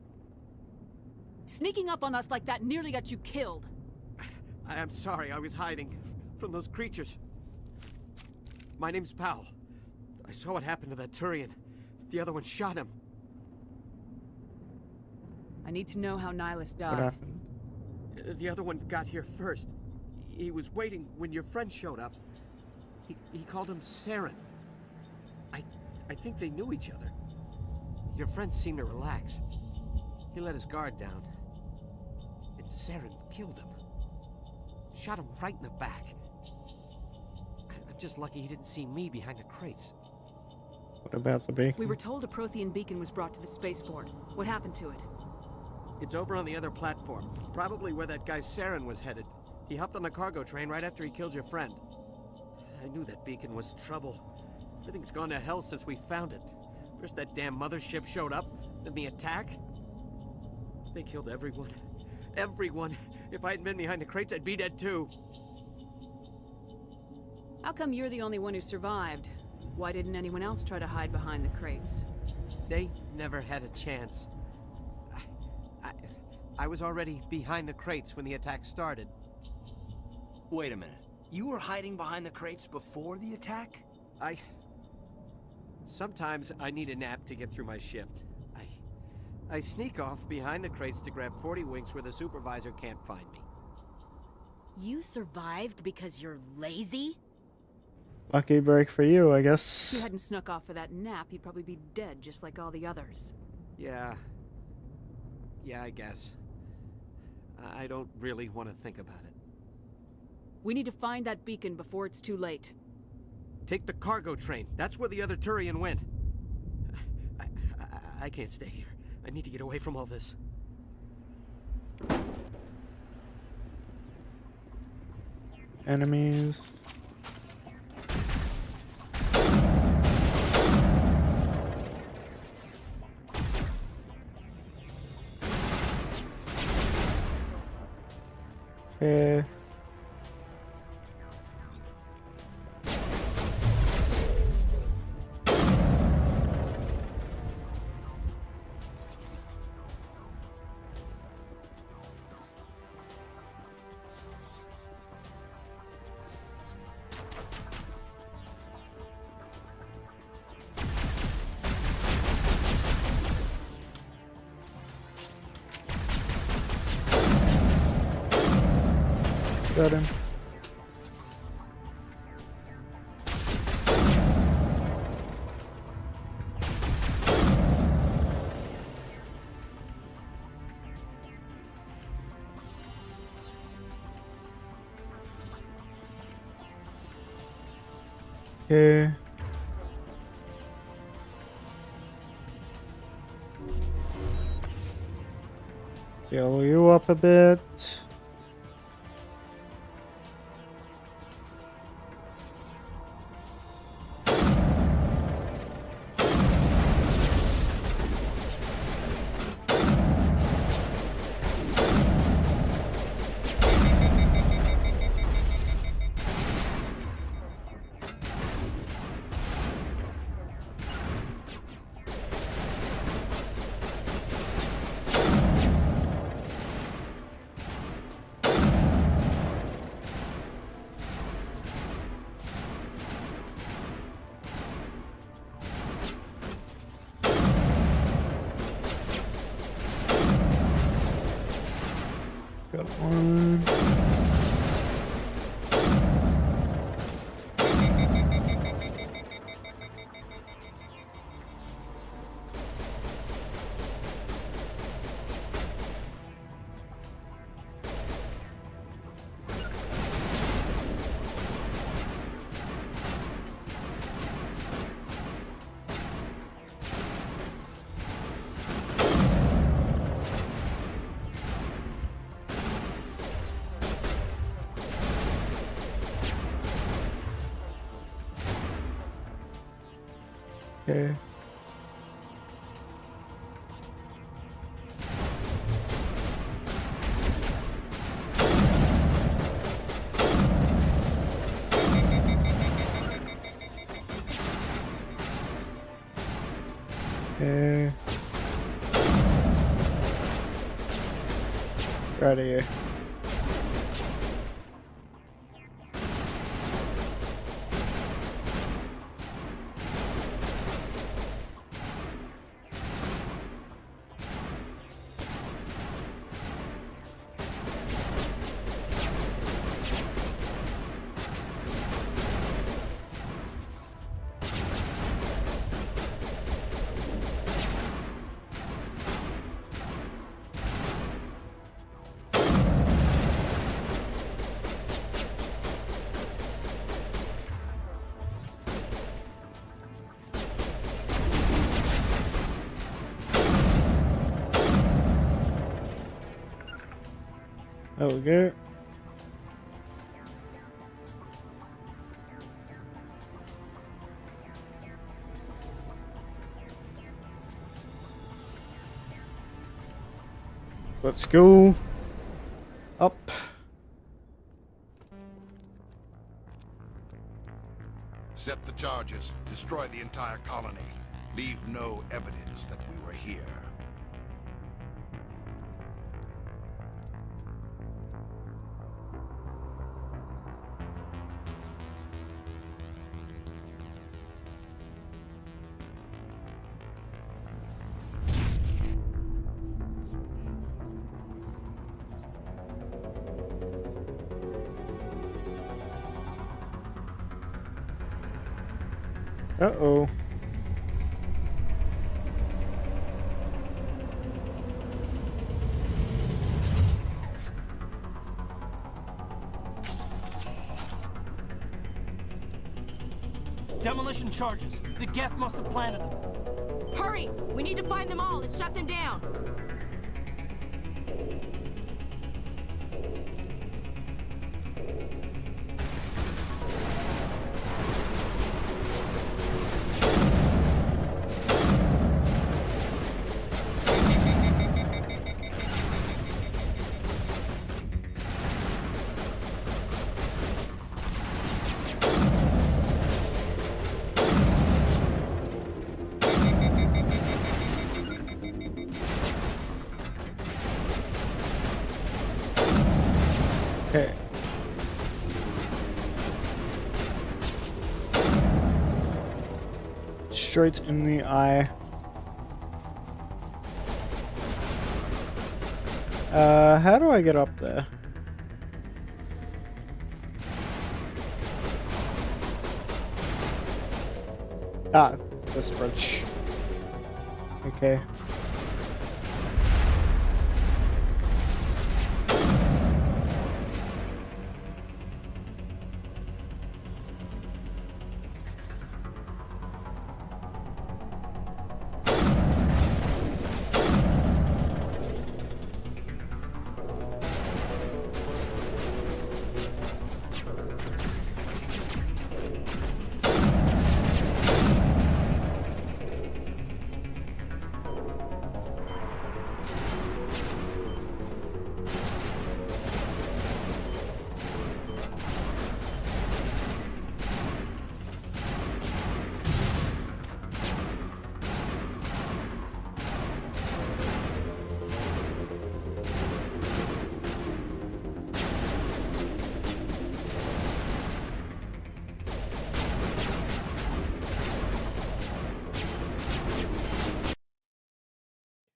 [SPEAKER 9] Sneaking up on us like that nearly got you killed.
[SPEAKER 8] I'm sorry, I was hiding from those creatures. My name's Powell. I saw what happened to that Turian. The other one shot him.
[SPEAKER 9] I need to know how Nihilus died.
[SPEAKER 1] What happened?
[SPEAKER 8] The other one got here first. He was waiting when your friend showed up. He called him Saren. I think they knew each other. Your friend seemed to relax. He let his guard down. And Saren killed him. Shot him right in the back. I'm just lucky he didn't see me behind the crates.
[SPEAKER 1] What about the beacon?
[SPEAKER 9] We were told a Prothean beacon was brought to the spaceport. What happened to it?
[SPEAKER 8] It's over on the other platform. Probably where that guy Saren was headed. He hopped on the cargo train right after he killed your friend. I knew that beacon was trouble. Everything's gone to hell since we found it. First that damn mothership showed up, then the attack. They killed everyone. Everyone. If I hadn't been behind the crates, I'd be dead too.
[SPEAKER 9] How come you're the only one who survived? Why didn't anyone else try to hide behind the crates?
[SPEAKER 8] They never had a chance. I was already behind the crates when the attack started.
[SPEAKER 18] Wait a minute. You were hiding behind the crates before the attack?
[SPEAKER 8] Sometimes I need a nap to get through my shift. I sneak off behind the crates to grab 40 winks where the supervisor can't find me.
[SPEAKER 15] You survived because you're lazy?
[SPEAKER 1] Lucky break for you, I
[SPEAKER 9] If
[SPEAKER 1] guess.
[SPEAKER 9] you hadn't snuck off for that nap, you'd probably be dead just like all the others.
[SPEAKER 8] Yeah, I guess. I don't really want to think about it.
[SPEAKER 9] We need to find that beacon before it's too late.
[SPEAKER 8] Take the cargo train. That's where the other Turian went. I can't stay here. I need to get away from all this.
[SPEAKER 1] Enemies. Okay. Got him. Okay. Heal you up a bit. Okay. Okay. Right here. There we go. Let's go up.
[SPEAKER 17] Set the charges. Destroy the entire colony. Leave no evidence that we were here.
[SPEAKER 1] Uh-oh.
[SPEAKER 8] Demolition charges. The Geth must have planted them.
[SPEAKER 15] Hurry! We need to find them all and shut them down.
[SPEAKER 1] Okay. Straight in the eye. How do I get up there? Ah, this bridge. Okay.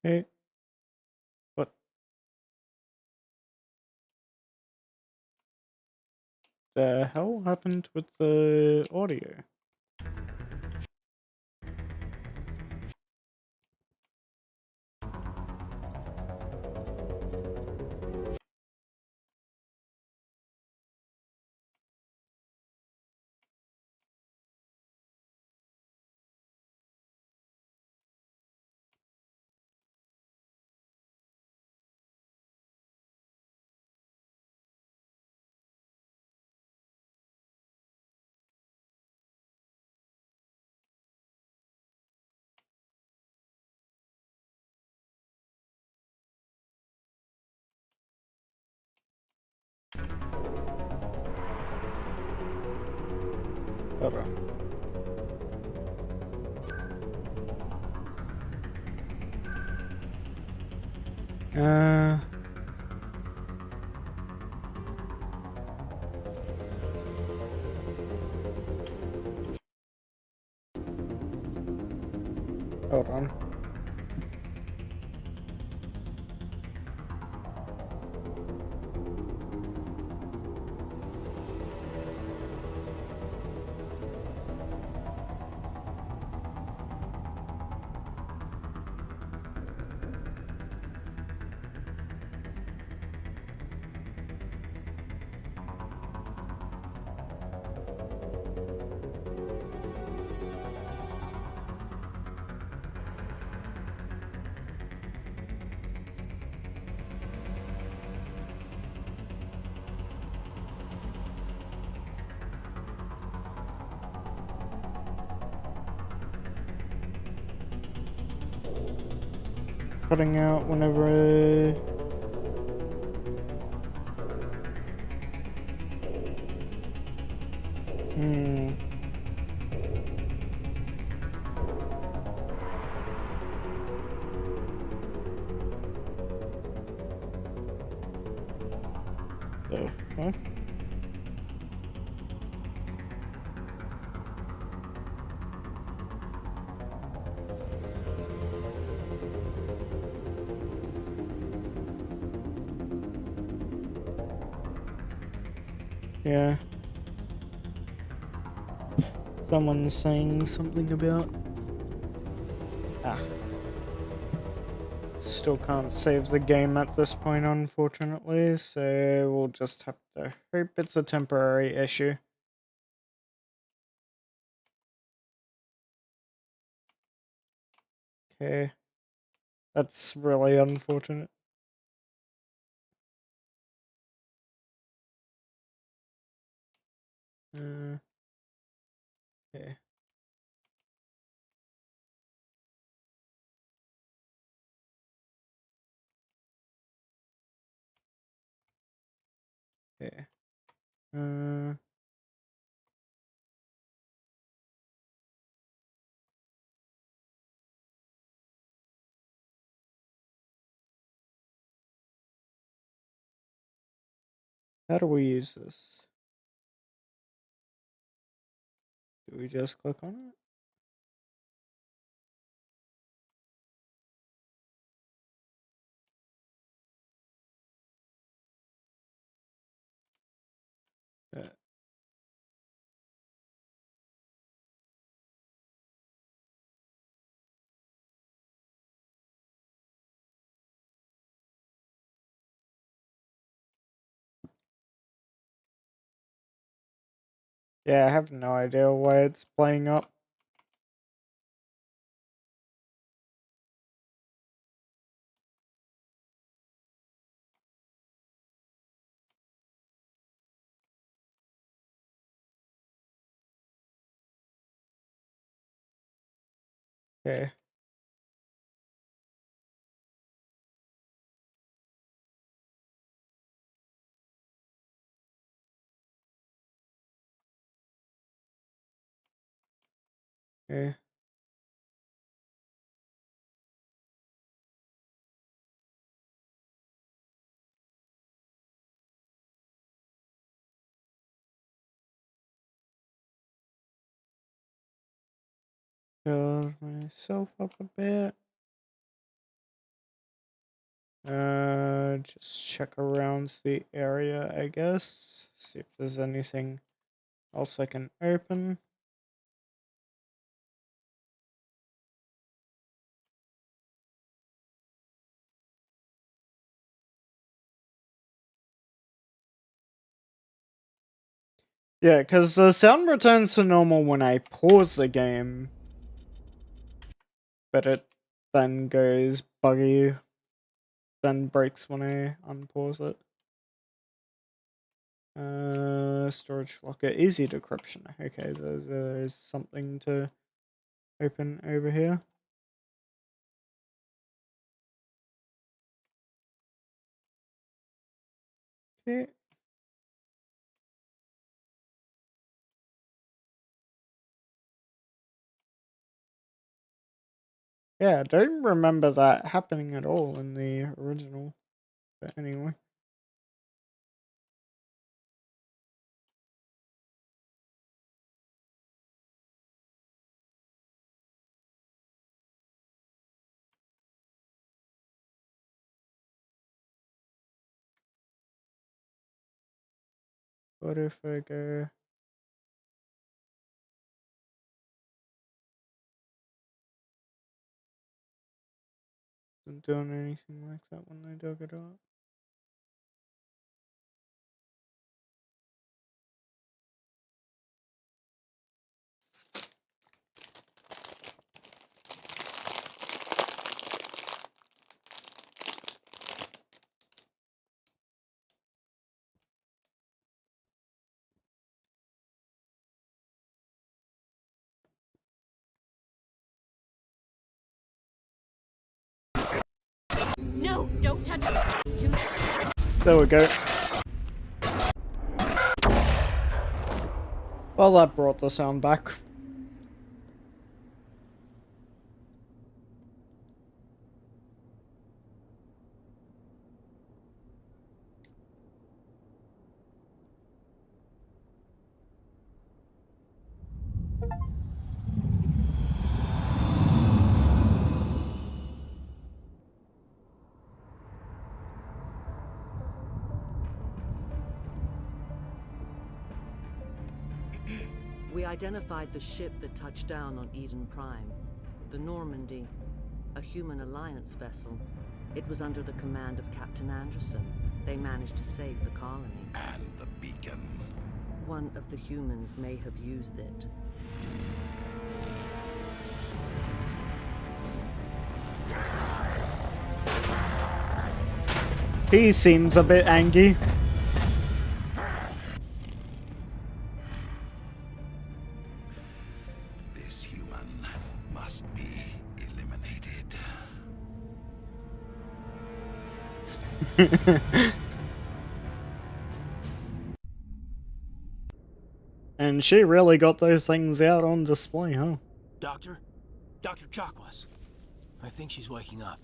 [SPEAKER 1] Okay. What the hell happened with the audio? Hold on. Hold on. Cutting out whenever huh? Yeah. Someone's saying something about... Still can't save the game at this point, unfortunately, so we'll just have to hope it's a temporary issue. Okay. That's really unfortunate. Okay. Okay. How do we use this? Do we just click on it? Yeah. Yeah, I have no idea why it's playing up. Okay. Okay. Build myself up a bit. Just check around the area, I guess. See if there's anything else I can open. Yeah, because the sound returns to normal when I pause the game, but it then goes buggy, then breaks when I unpause it. Storage locker, easy decryption. Okay, there's something to open over here. Okay. Yeah, I don't remember that happening at all in the original. But anyway. What if I go... Isn't doing anything like that when they dug it up?
[SPEAKER 15] No, don't touch it. It's too...
[SPEAKER 1] There we go. Well, that brought the sound back.
[SPEAKER 2] We identified the ship that touched down on Eden Prime. The Normandy, a human alliance vessel. It was under the command of Captain Anderson. They managed to save the colony.
[SPEAKER 17] And the beacon.
[SPEAKER 2] One of the humans may have used it.
[SPEAKER 1] He seems a bit angry.
[SPEAKER 17] This human must be eliminated.
[SPEAKER 1] And she really got those things out on display, huh?
[SPEAKER 8] Doctor? Dr. Chakwas. I think she's waking up.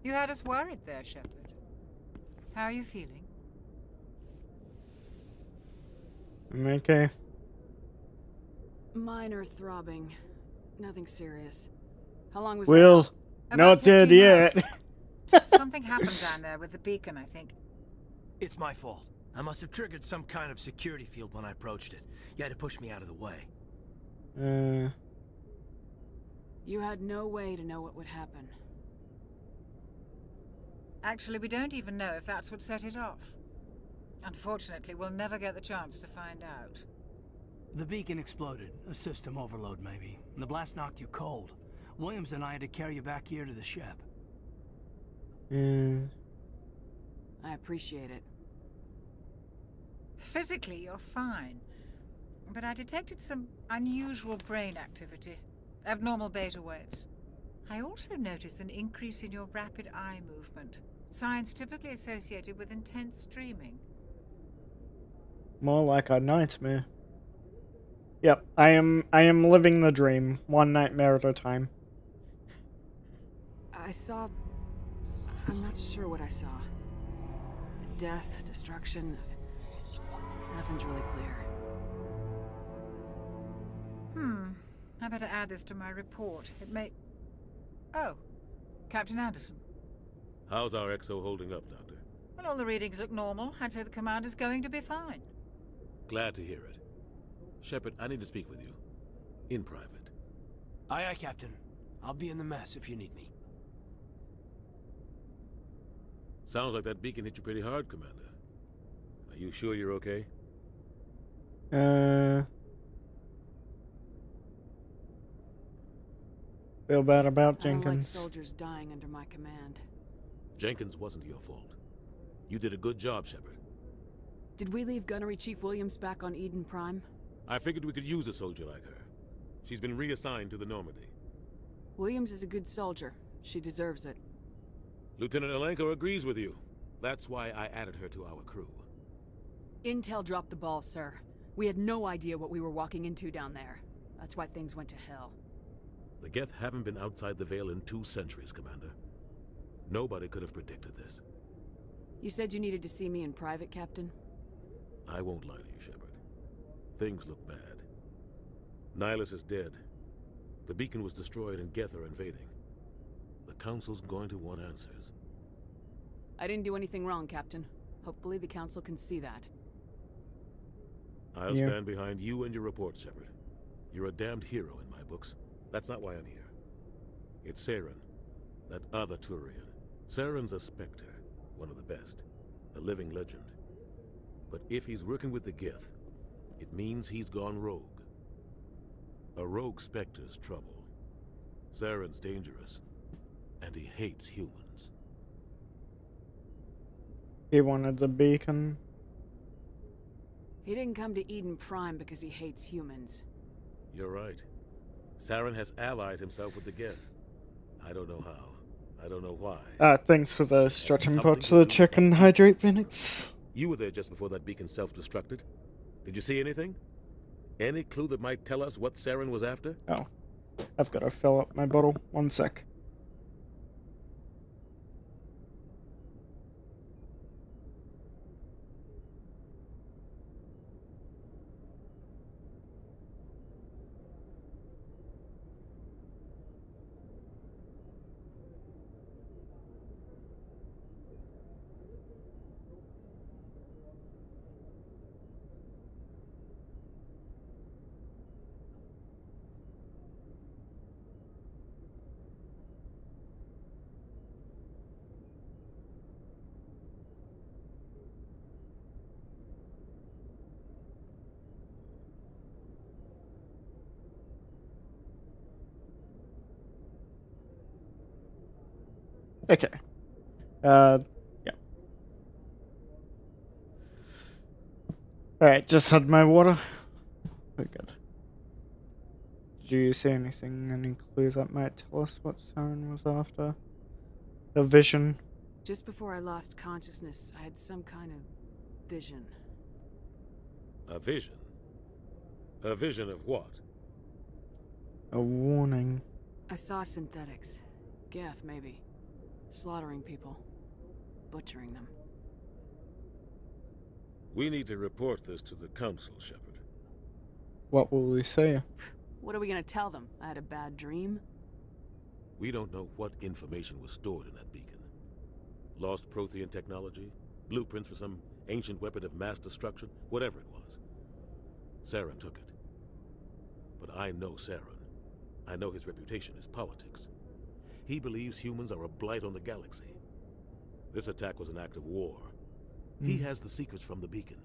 [SPEAKER 12] You had us worried there, Shepard. How are you feeling?
[SPEAKER 1] I'm okay.
[SPEAKER 9] Minor throbbing. Nothing serious. How long was
[SPEAKER 1] Well,
[SPEAKER 9] that?
[SPEAKER 1] not dead yet.
[SPEAKER 12] Something happened down there with the beacon, I think.
[SPEAKER 8] It's my fault. I must have triggered some kind of security field when I approached it. You had to push me out of the way.
[SPEAKER 9] You had no way to know what would happen.
[SPEAKER 12] Actually, we don't even know if that's what set it off. Unfortunately, we'll never get the chance to find out.
[SPEAKER 19] The beacon exploded. A system overload, maybe. The blast knocked you cold. Williams and I had to carry you back here to the ship.
[SPEAKER 9] I appreciate it.
[SPEAKER 12] Physically, you're fine. But I detected some unusual brain activity. Abnormal beta waves. I also noticed an increase in your rapid eye movement. Signs typically associated with intense dreaming.
[SPEAKER 1] More like a nightmare. Yep, I am living the dream, one nightmare at a time.
[SPEAKER 9] I saw... I'm not sure what I saw. Death, destruction... Nothing's really clear.
[SPEAKER 12] I better add this to my report. It may... Oh, Captain Anderson.
[SPEAKER 13] How's our XO holding up, Doctor?
[SPEAKER 12] Well, all the readings look normal. I'd say the commander's going to be fine.
[SPEAKER 13] Glad to hear it. Shepard, I need to speak with you. In private.
[SPEAKER 19] Aye, aye, Captain. I'll be in the mess if you need me.
[SPEAKER 13] Sounds like that beacon hit you pretty hard, Commander. Are you sure you're okay?
[SPEAKER 1] Feel bad about
[SPEAKER 9] I don't like
[SPEAKER 1] Jenkins.
[SPEAKER 9] soldiers dying under my command.
[SPEAKER 13] Jenkins wasn't your fault. You did a good job, Shepard.
[SPEAKER 9] Did we leave Gunnery Chief Williams back on Eden Prime?
[SPEAKER 13] I figured we could use a soldier like her. She's been reassigned to the Normandy.
[SPEAKER 9] Williams is a good soldier. She deserves it.
[SPEAKER 13] Lieutenant Alenko agrees with you. That's why I added her to our crew.
[SPEAKER 9] Intel dropped the ball, sir. We had no idea what we were walking into down there. That's why things went to hell.
[SPEAKER 13] The Geth haven't been outside the Veil in 2 centuries, Commander. Nobody could have predicted this.
[SPEAKER 9] You said you needed to see me in private, Captain?
[SPEAKER 13] I won't lie to you, Shepard. Things look bad. Nihilus is dead. The beacon was destroyed and Geth are invading. The Council's going to want answers.
[SPEAKER 9] I didn't do anything wrong, Captain. Hopefully the Council can see that.
[SPEAKER 13] I'll stand behind you and your report, Shepard. You're a damned hero in my books. That's not why I'm here. It's Saren, that other Turian. Saren's a Spectre, one of the best, a living legend. But if he's working with the Geth, it means he's gone rogue. A rogue Spectre's trouble. Saren's dangerous, and he hates humans.
[SPEAKER 1] He wanted the beacon.
[SPEAKER 9] He didn't come to Eden Prime because he hates humans.
[SPEAKER 13] You're right. Saren has allied himself with the Geth. I don't know how. I don't know why.
[SPEAKER 1] Thanks for the stretching parts of the chicken hydrate minutes.
[SPEAKER 13] You were there just before that beacon self-destructed. Did you see anything? Any clue that might tell us what Saren was after?
[SPEAKER 1] Oh. I've got to fill up my bottle. 1 sec. Okay. Yeah. Alright, just had my water. Very good. Did you see anything, any clue that might tell us what Saren was after? The vision?
[SPEAKER 9] Just before I lost consciousness, I had some kind of vision.
[SPEAKER 13] A vision? A vision of what?
[SPEAKER 1] A warning.
[SPEAKER 9] I saw synthetics. Geth, maybe. Slaughtering people. Butchering them.
[SPEAKER 13] We need to report this to the Council, Shepard.
[SPEAKER 1] What will we say?
[SPEAKER 9] What are we gonna tell them? I had a bad dream?
[SPEAKER 13] We don't know what information was stored in that beacon. Lost Prothean technology? Blueprints for some ancient weapon of mass destruction? Whatever it was. Saren took it. But I know Saren. I know his reputation is politics. He believes humans are a blight on the galaxy. This attack was an act of war. He has the secrets from the beacon.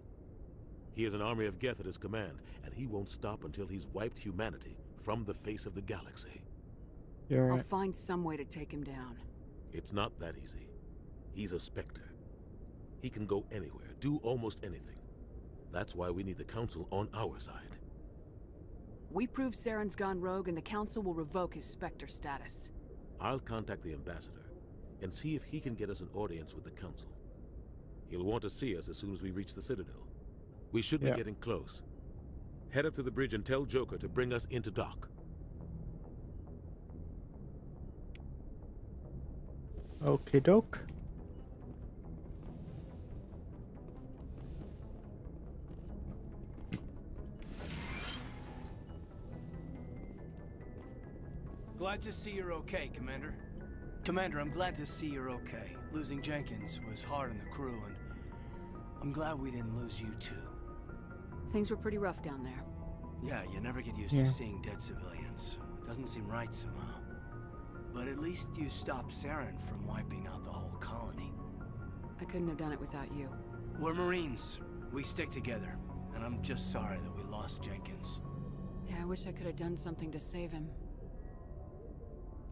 [SPEAKER 13] He has an army of Geth at his command, and he won't stop until he's wiped humanity from the face of the galaxy.
[SPEAKER 1] You're right.
[SPEAKER 9] I'll find some way to take him down.
[SPEAKER 13] It's not that easy. He's a Spectre. He can go anywhere, do almost anything. That's why we need the Council on our side.
[SPEAKER 9] We prove Saren's gone rogue and the Council will revoke his Spectre status.
[SPEAKER 13] I'll contact the Ambassador and see if he can get us an audience with the Council. He'll want to see us as soon as we reach the Citadel. We should be getting close. Head up to the bridge and tell Joker to bring us into dock.
[SPEAKER 1] Okie doke.
[SPEAKER 19] Glad to see you're okay, Commander. Commander, I'm glad to see you're okay. Losing Jenkins was hard on the crew, and I'm glad we didn't lose you too.
[SPEAKER 9] Things were pretty rough down there.
[SPEAKER 19] Yeah, you never get used to seeing dead civilians. It doesn't seem right somehow. But at least you stopped Saren from wiping out the whole colony.
[SPEAKER 9] I couldn't have done it without you.
[SPEAKER 19] We're Marines. We stick together. And I'm just sorry that we lost Jenkins.
[SPEAKER 9] Yeah, I wish I could have done something to save him.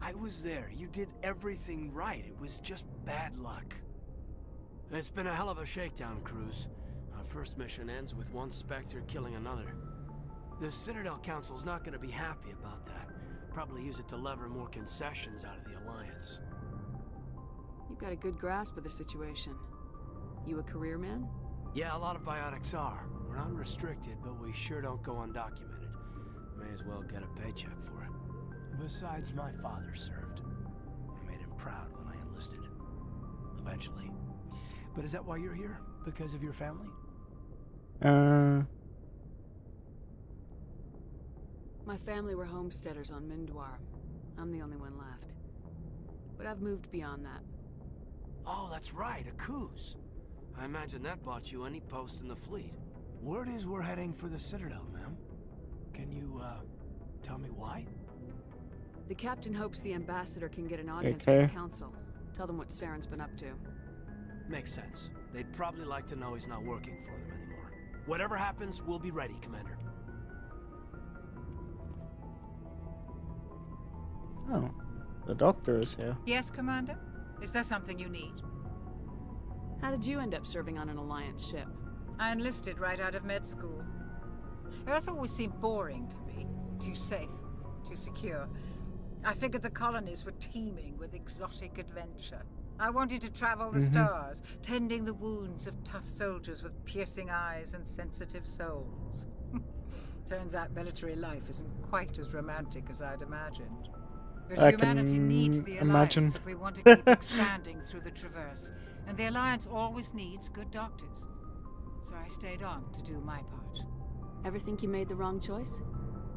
[SPEAKER 19] I was there. You did everything right. It was just bad luck. It's been a hell of a shakedown, Cruz. Our first mission ends with one Spectre killing another. The Citadel Council's not going to be happy about that. Probably use it to lever more concessions out of the Alliance.
[SPEAKER 9] You've got a good grasp of the situation. You a career man?
[SPEAKER 19] Yeah, a lot of biotics are. We're not restricted, but we sure don't go undocumented. May as well get a paycheck for it. Besides, my father served. I made him proud when I enlisted. Eventually. But is that why you're here? Because of your family?
[SPEAKER 9] My family were homesteaders on Mindwar. I'm the only one left. But I've moved beyond that.
[SPEAKER 19] Oh, that's right, a cruise. I imagine that bought you any post in the fleet. Word is we're heading for the Citadel, ma'am. Can you, tell me why?
[SPEAKER 9] The captain hopes the ambassador can get an audience with the council. Tell them what Saren's been up to.
[SPEAKER 19] Makes sense. They'd probably like to know he's not working for them anymore. Whatever happens, we'll be ready, Commander.
[SPEAKER 1] Oh, the doctor is here.
[SPEAKER 12] Yes, Commander? Is there something you need?
[SPEAKER 9] How did you end up serving on an Alliance ship?
[SPEAKER 12] I enlisted right out of med school. Earth always seemed boring to me. Too safe, too secure. I figured the colonies were teeming with exotic adventure. I wanted to travel the stars, tending the wounds of tough soldiers with piercing eyes and sensitive souls. Turns out military life isn't quite as romantic as I'd imagined. But humanity needs the Alliance if we want to keep expanding through the Traverse. And the Alliance always needs good doctors. So I stayed on to do my part.
[SPEAKER 9] Ever think you made the wrong choice?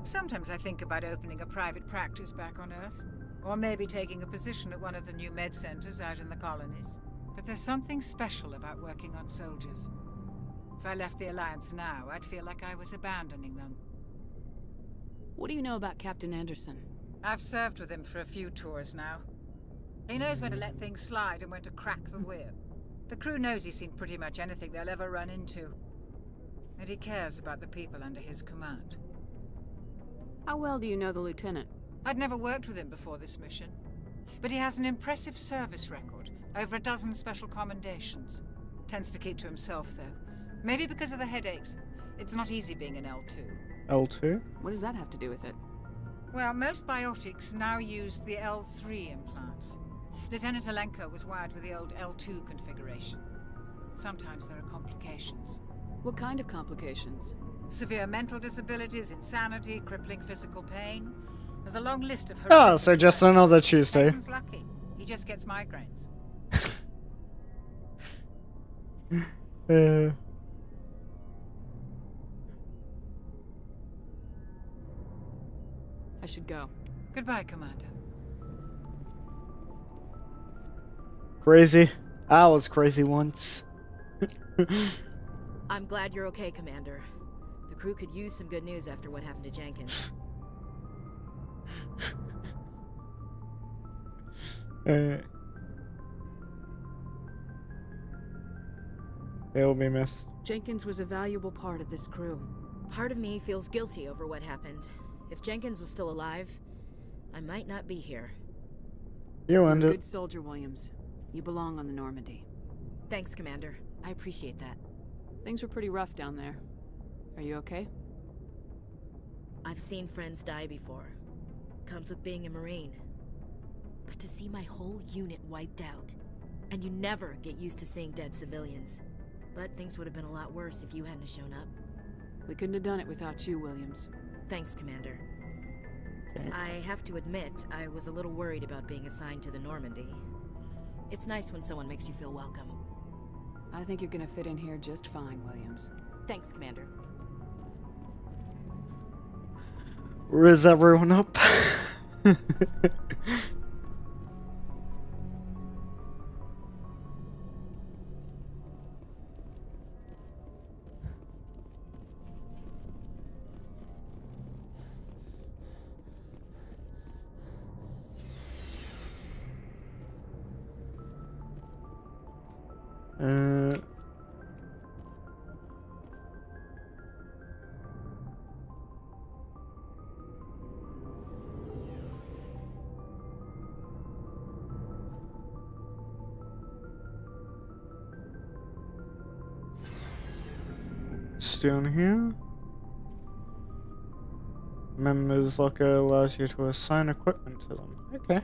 [SPEAKER 12] Sometimes I think about opening a private practice back on Earth. Or maybe taking a position at one of the new med centers out in the colonies. But there's something special about working on soldiers. If I left the Alliance now, I'd feel like I was abandoning them.
[SPEAKER 9] What do you know about Captain Anderson?
[SPEAKER 12] I've served with him for a few tours now. He knows when to let things slide and when to crack the whip. The crew knows he's seen pretty much anything they'll ever run into. And he cares about the people under his command.
[SPEAKER 9] How well do you know the lieutenant?
[SPEAKER 12] I'd never worked with him before this mission. But he has an impressive service record. Over a dozen special commendations. Tends to keep to himself, though. Maybe because of the headaches. It's not easy being an L2.
[SPEAKER 1] L2?
[SPEAKER 9] What does that have to do with it?
[SPEAKER 12] Well, most biotics now use the L3 implants. Lieutenant Alenko was wired with the old L2 configuration. Sometimes there are complications.
[SPEAKER 9] What kind of complications?
[SPEAKER 12] Severe mental disabilities, insanity, crippling physical pain. There's a long list of
[SPEAKER 1] Oh, so just another Tuesday.
[SPEAKER 12] Nathan's lucky. He just gets migraines.
[SPEAKER 9] I should go.
[SPEAKER 12] Goodbye, Commander.
[SPEAKER 1] Crazy. I was crazy once.
[SPEAKER 15] I'm glad you're okay, Commander. The crew could use some good news after what happened to Jenkins.
[SPEAKER 1] They'll be missed.
[SPEAKER 9] Jenkins was a valuable part of this crew.
[SPEAKER 15] Part of me feels guilty over what happened. If Jenkins was still alive, I might not be here.
[SPEAKER 1] You're
[SPEAKER 9] a good soldier, Williams. You belong on the Normandy.
[SPEAKER 15] Thanks, Commander. I appreciate that.
[SPEAKER 9] Things were pretty rough down there. Are you okay?
[SPEAKER 15] I've seen friends die before. Comes with being a Marine. But to see my whole unit wiped out, and you never get used to seeing dead civilians. But things would have been a lot worse if you hadn't shown up.
[SPEAKER 9] We couldn't have done it without you, Williams.
[SPEAKER 15] Thanks, Commander. I have to admit, I was a little worried about being assigned to the Normandy. It's nice when someone makes you feel welcome.
[SPEAKER 9] I think you're gonna fit in here just fine, Williams.
[SPEAKER 15] Thanks, Commander.
[SPEAKER 1] Riz everyone up. Down here. Members locker allows you to assign equipment to them. Okay.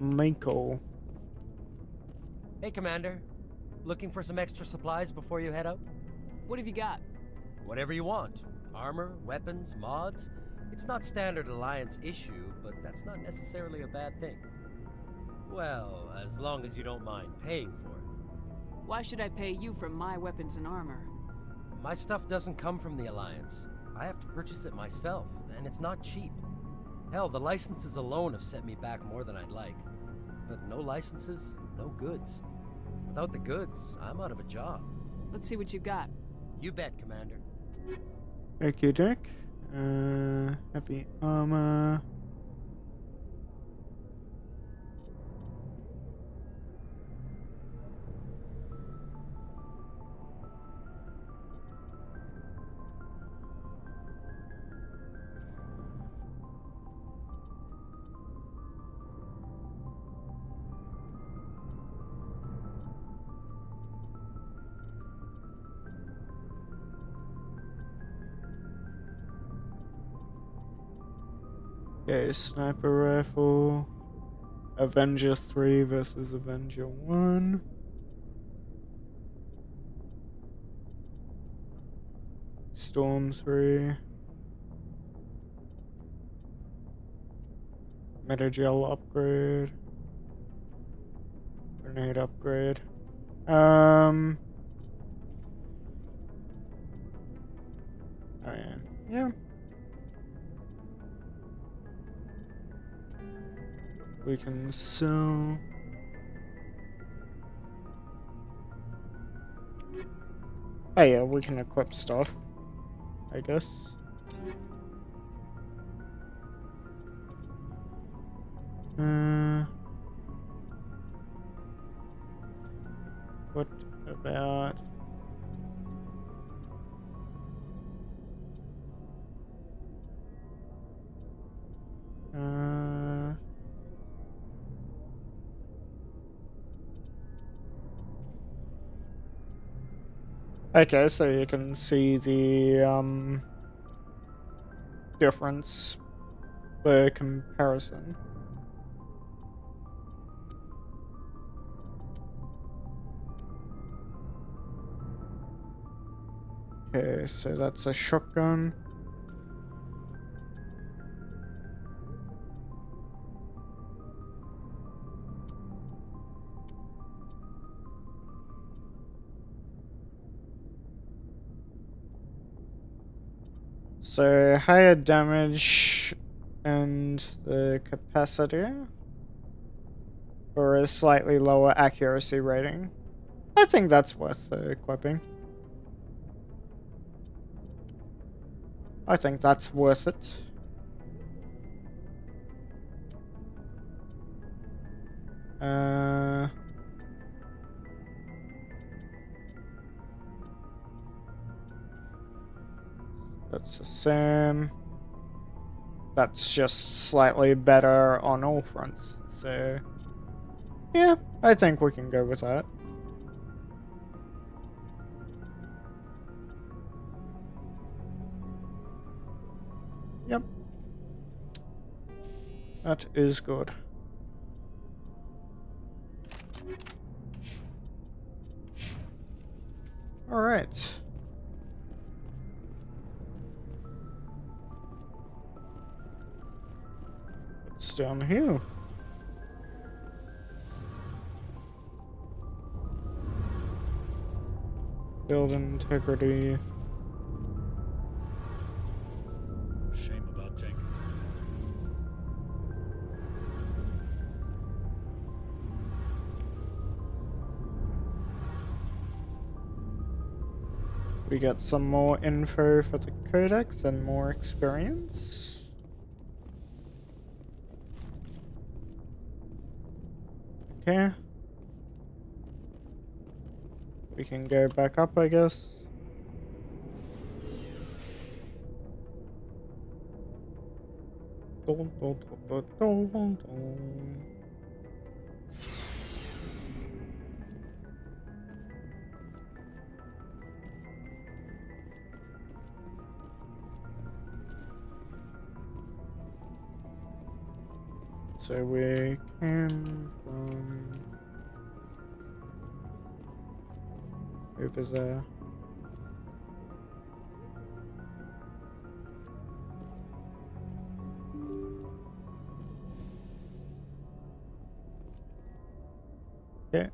[SPEAKER 1] Mako.
[SPEAKER 8] Hey, Commander. Looking for some extra supplies before you head out?
[SPEAKER 9] What have you got?
[SPEAKER 8] Whatever you want. Armor, weapons, mods. It's not standard Alliance issue, but that's not necessarily a bad thing. Well, as long as you don't mind paying for it.
[SPEAKER 9] Why should I pay you for my weapons and armor?
[SPEAKER 8] My stuff doesn't come from the Alliance. I have to purchase it myself, and it's not cheap. Hell, the licenses alone have set me back more than I'd like. But no licenses, no goods. Without the goods, I'm out of a job.
[SPEAKER 9] Let's see what you got.
[SPEAKER 8] You bet, Commander.
[SPEAKER 1] Okay, Jack. Heavy armor. Okay, sniper rifle. Avenger 3 versus Avenger 1. Storm 3. Metagel upgrade. Grenade upgrade. Oh yeah. Yeah. We can sell. Oh yeah, we can equip stuff, I guess. What about... Okay, so you can see the difference, the comparison. Okay, so that's a shotgun. So higher damage and the capacity for a slightly lower accuracy rating. I think that's worth equipping. I think that's worth it. That's the same. That's just slightly better on all fronts. So, yeah, I think we can go with that. Yep. That is good. Alright. What's down here? Build integrity.
[SPEAKER 10] Shame about Jenkins.
[SPEAKER 1] We get some more info for the codex and more experience. Okay. We can go back up, I guess. Dun, dun, dun, dun, dun, dun. So we came from over there. Okay.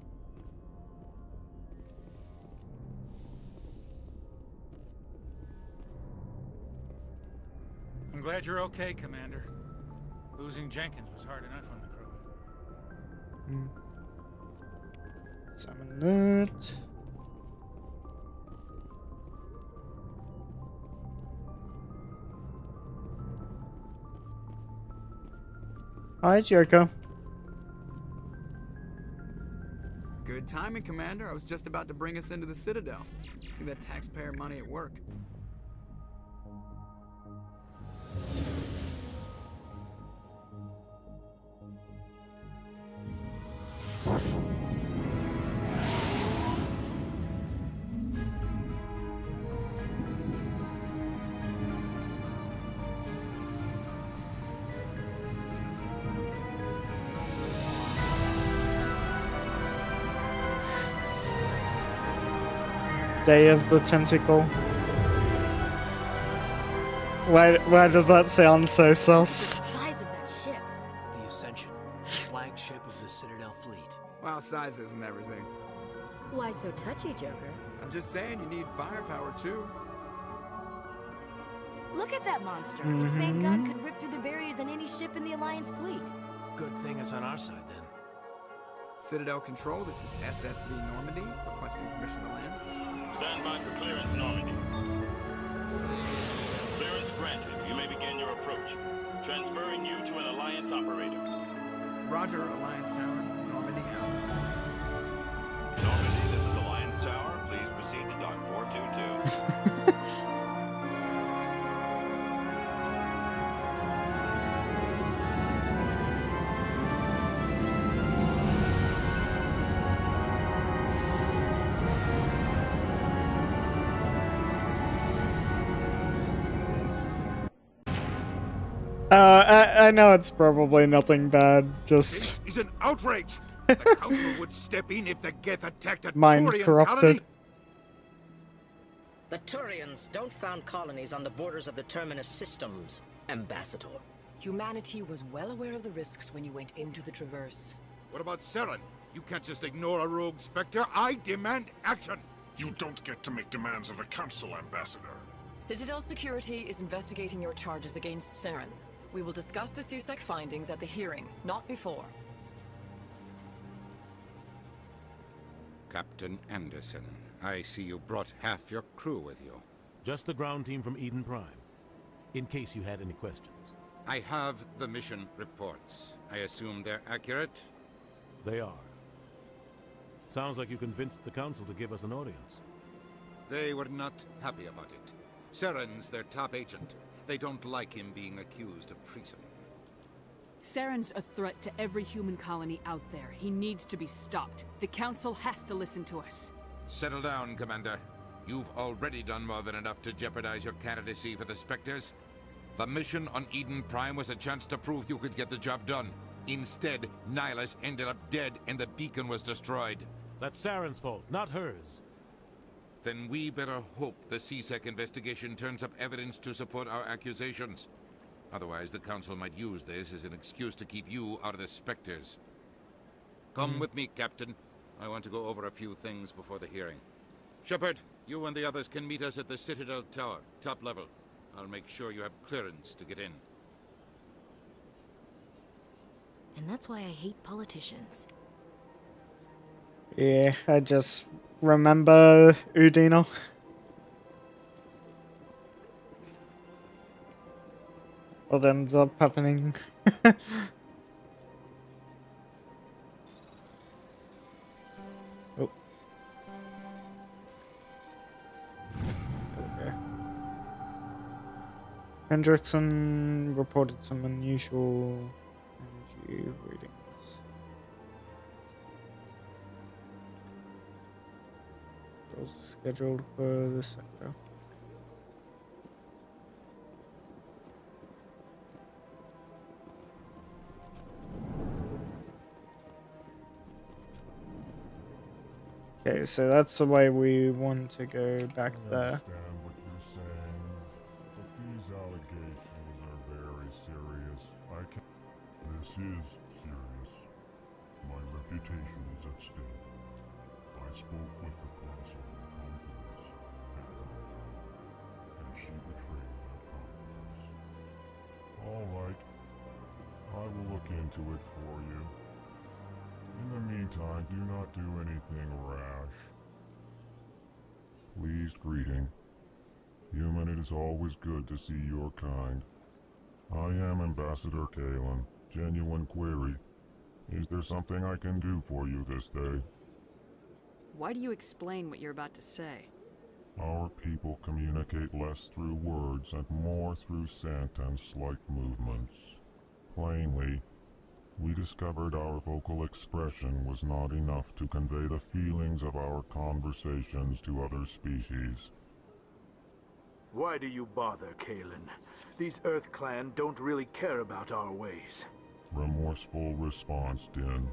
[SPEAKER 10] I'm glad you're okay, Commander. Losing Jenkins was hard enough on the crew.
[SPEAKER 1] Summon that. Hi, Jericho.
[SPEAKER 6] Good timing, Commander. I was just about to bring us into the Citadel. See that taxpayer money at work.
[SPEAKER 1] Day of the Tentacle. Why does that sound so sus?
[SPEAKER 15] The size of that ship.
[SPEAKER 19] The Ascension, flagship of the Citadel fleet.
[SPEAKER 6] Well, size isn't everything.
[SPEAKER 15] Why so touchy, Joker?
[SPEAKER 6] I'm just saying you need firepower too.
[SPEAKER 15] Look at that monster. Its main gun could rip through the barriers in any ship in the Alliance fleet.
[SPEAKER 19] Good thing it's on our side then.
[SPEAKER 6] Citadel Control, this is SSV Normandy, requesting permission to land.
[SPEAKER 20] Stand by for clearance, Normandy. Clearance granted. You may begin your approach. Transferring you to an Alliance operator.
[SPEAKER 6] Roger, Alliance Tower. Normandy out.
[SPEAKER 20] Normandy, this is Alliance Tower. Please proceed to Dock 422.
[SPEAKER 1] I know it's probably nothing bad, just...
[SPEAKER 17] This is an outrage! The Council would step in if the Geth attacked a
[SPEAKER 1] mind
[SPEAKER 17] Turian
[SPEAKER 1] corrupted.
[SPEAKER 17] colony!
[SPEAKER 21] The Turians don't found colonies on the borders of the Terminus systems, Ambassador.
[SPEAKER 22] Humanity was well aware of the risks when you went into the Traverse.
[SPEAKER 17] What about Saren? You can't just ignore a rogue Spectre. I demand action!
[SPEAKER 23] You don't get to make demands of the Council, Ambassador.
[SPEAKER 22] Citadel Security is investigating your charges against Saren. We will discuss the CSEC findings at the hearing, not before.
[SPEAKER 17] Captain Anderson, I see you brought half your crew with you.
[SPEAKER 13] Just the ground team from Eden Prime, in case you had any questions.
[SPEAKER 17] I have the mission reports. I assume they're accurate?
[SPEAKER 13] They are. Sounds like you convinced the Council to give us an audience.
[SPEAKER 17] They were not happy about it. Saren's their top agent. They don't like him being accused of treason.
[SPEAKER 24] Saren's a threat to every human colony out there. He needs to be stopped. The Council has to listen to us.
[SPEAKER 17] Settle down, Commander. You've already done more than enough to jeopardize your candidacy for the Spectres. The mission on Eden Prime was a chance to prove you could get the job done. Instead, Nihilus ended up dead and the beacon was destroyed.
[SPEAKER 13] That's Saren's fault, not hers.
[SPEAKER 17] Then we better hope the CSEC investigation turns up evidence to support our accusations. Otherwise, the Council might use this as an excuse to keep you out of the Spectres. Come with me, Captain. I want to go over a few things before the hearing. Shepard, you and the others can meet us at the Citadel Tower, top level. I'll make sure you have clearance to get in.
[SPEAKER 15] And that's why I hate politicians.
[SPEAKER 1] Yeah, I just remember Udino. What ends up happening? Oh. Okay. Hendrickson reported some unusual energy readings. Was scheduled for this sector. Okay, so that's the way we want to go back
[SPEAKER 3] I
[SPEAKER 1] there.
[SPEAKER 3] understand what you're saying, but these allegations are very serious. This is serious. My reputation is at stake. I spoke with the council in confidence and she betrayed that confidence. All right. I will look into it for you. In the meantime, do not do anything rash. Pleased greeting. Human, it is always good to see your kind. I am Ambassador Kalen. Genuine query. Is there something I can do for you this day?
[SPEAKER 24] Why do you explain what you're about to say?
[SPEAKER 3] Our people communicate less through words and more through scent and slight movements. Plainly, we discovered our vocal expression was not enough to convey the feelings of our conversations to other species.
[SPEAKER 4] Why do you bother, Kalen? These Earth Clan don't really care about our ways.
[SPEAKER 3] Remorseful response, Din.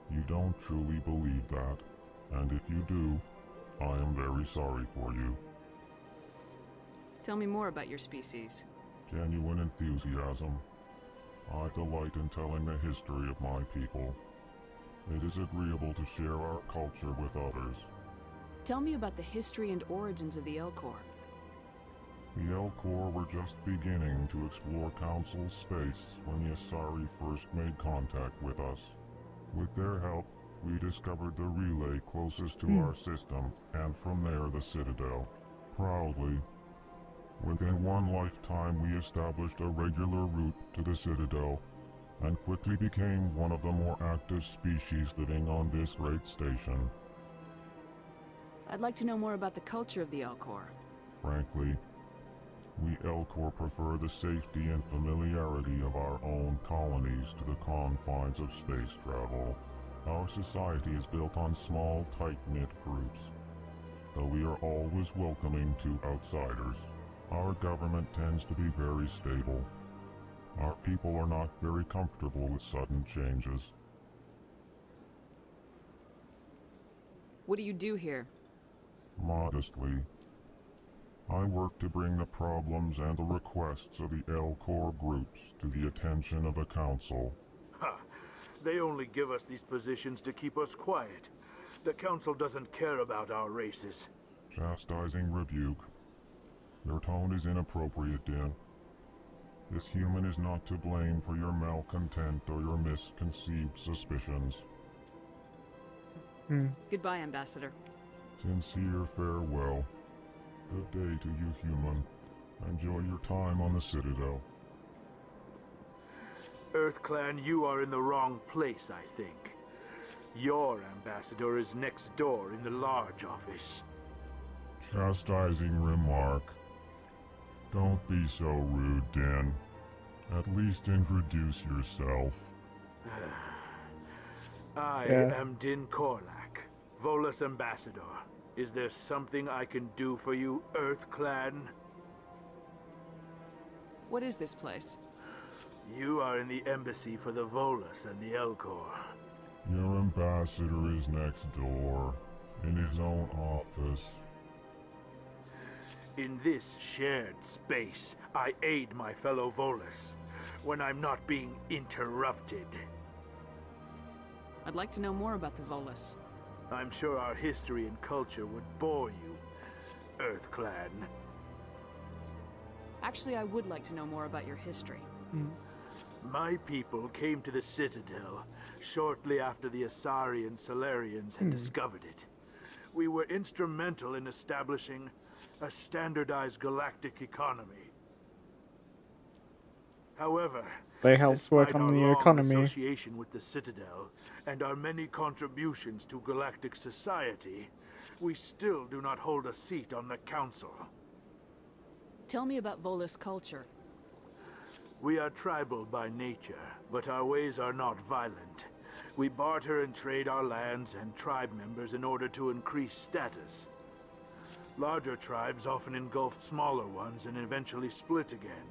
[SPEAKER 3] You don't truly believe that, and if you do, I am very sorry for you.
[SPEAKER 24] Tell me more about your species.
[SPEAKER 3] Genuine enthusiasm. I delight in telling the history of my people. It is agreeable to share our culture with others.
[SPEAKER 24] Tell me about the history and origins of the Elcor.
[SPEAKER 3] The Elcor were just beginning to explore Council space when the Asari first made contact with us. With their help, we discovered the relay closest to our system, and from there the Citadel. Proudly, within one lifetime we established a regular route to the Citadel, and quickly became one of the more active species living on this great station.
[SPEAKER 24] I'd like to know more about the culture of the Elcor.
[SPEAKER 3] Frankly, we Elcor prefer the safety and familiarity of our own colonies to the confines of space travel. Our society is built on small, tight-knit groups. Though we are always welcoming to outsiders, our government tends to be very stable. Our people are not very comfortable with sudden changes.
[SPEAKER 24] What do you do here?
[SPEAKER 3] Modestly, I work to bring the problems and the requests of the Elcor groups to the attention of the Council.
[SPEAKER 4] Ha! They only give us these positions to keep us quiet. The Council doesn't care about our races.
[SPEAKER 3] Chastising rebuke. Your tone is inappropriate, Din. This human is not to blame for your malcontent or your misconceived suspicions.
[SPEAKER 24] Goodbye, Ambassador.
[SPEAKER 3] Sincere farewell. Good day to you, human. Enjoy your time on the Citadel.
[SPEAKER 4] Earth Clan, you are in the wrong place, I think. Your ambassador is next door in the large office.
[SPEAKER 3] Chastising remark. Don't be so rude, Din. At least introduce yourself.
[SPEAKER 4] I am Din Korlak, Volus ambassador. Is there something I can do for you, Earth Clan?
[SPEAKER 24] What is this place?
[SPEAKER 4] You are in the embassy for the Volus and the Elcor.
[SPEAKER 3] Your ambassador is next door, in his own office.
[SPEAKER 4] In this shared space, I aid my fellow Volus when I'm not being interrupted.
[SPEAKER 24] I'd like to know more about the Volus.
[SPEAKER 4] I'm sure our history and culture would bore you, Earth Clan.
[SPEAKER 24] Actually, I would like to know more about your history.
[SPEAKER 4] My people came to the Citadel shortly after the Asari and Solarians had discovered it. We were instrumental in establishing a standardized galactic economy. However,
[SPEAKER 1] they helped work
[SPEAKER 4] despite
[SPEAKER 1] on
[SPEAKER 4] our
[SPEAKER 1] the
[SPEAKER 4] long
[SPEAKER 1] economy.
[SPEAKER 4] association with the Citadel and our many contributions to galactic society, we still do not hold a seat on the Council.
[SPEAKER 24] Tell me about Volus culture.
[SPEAKER 4] We are tribal by nature, but our ways are not violent. We barter and trade our lands and tribe members in order to increase status. Larger tribes often engulf smaller ones and eventually split again.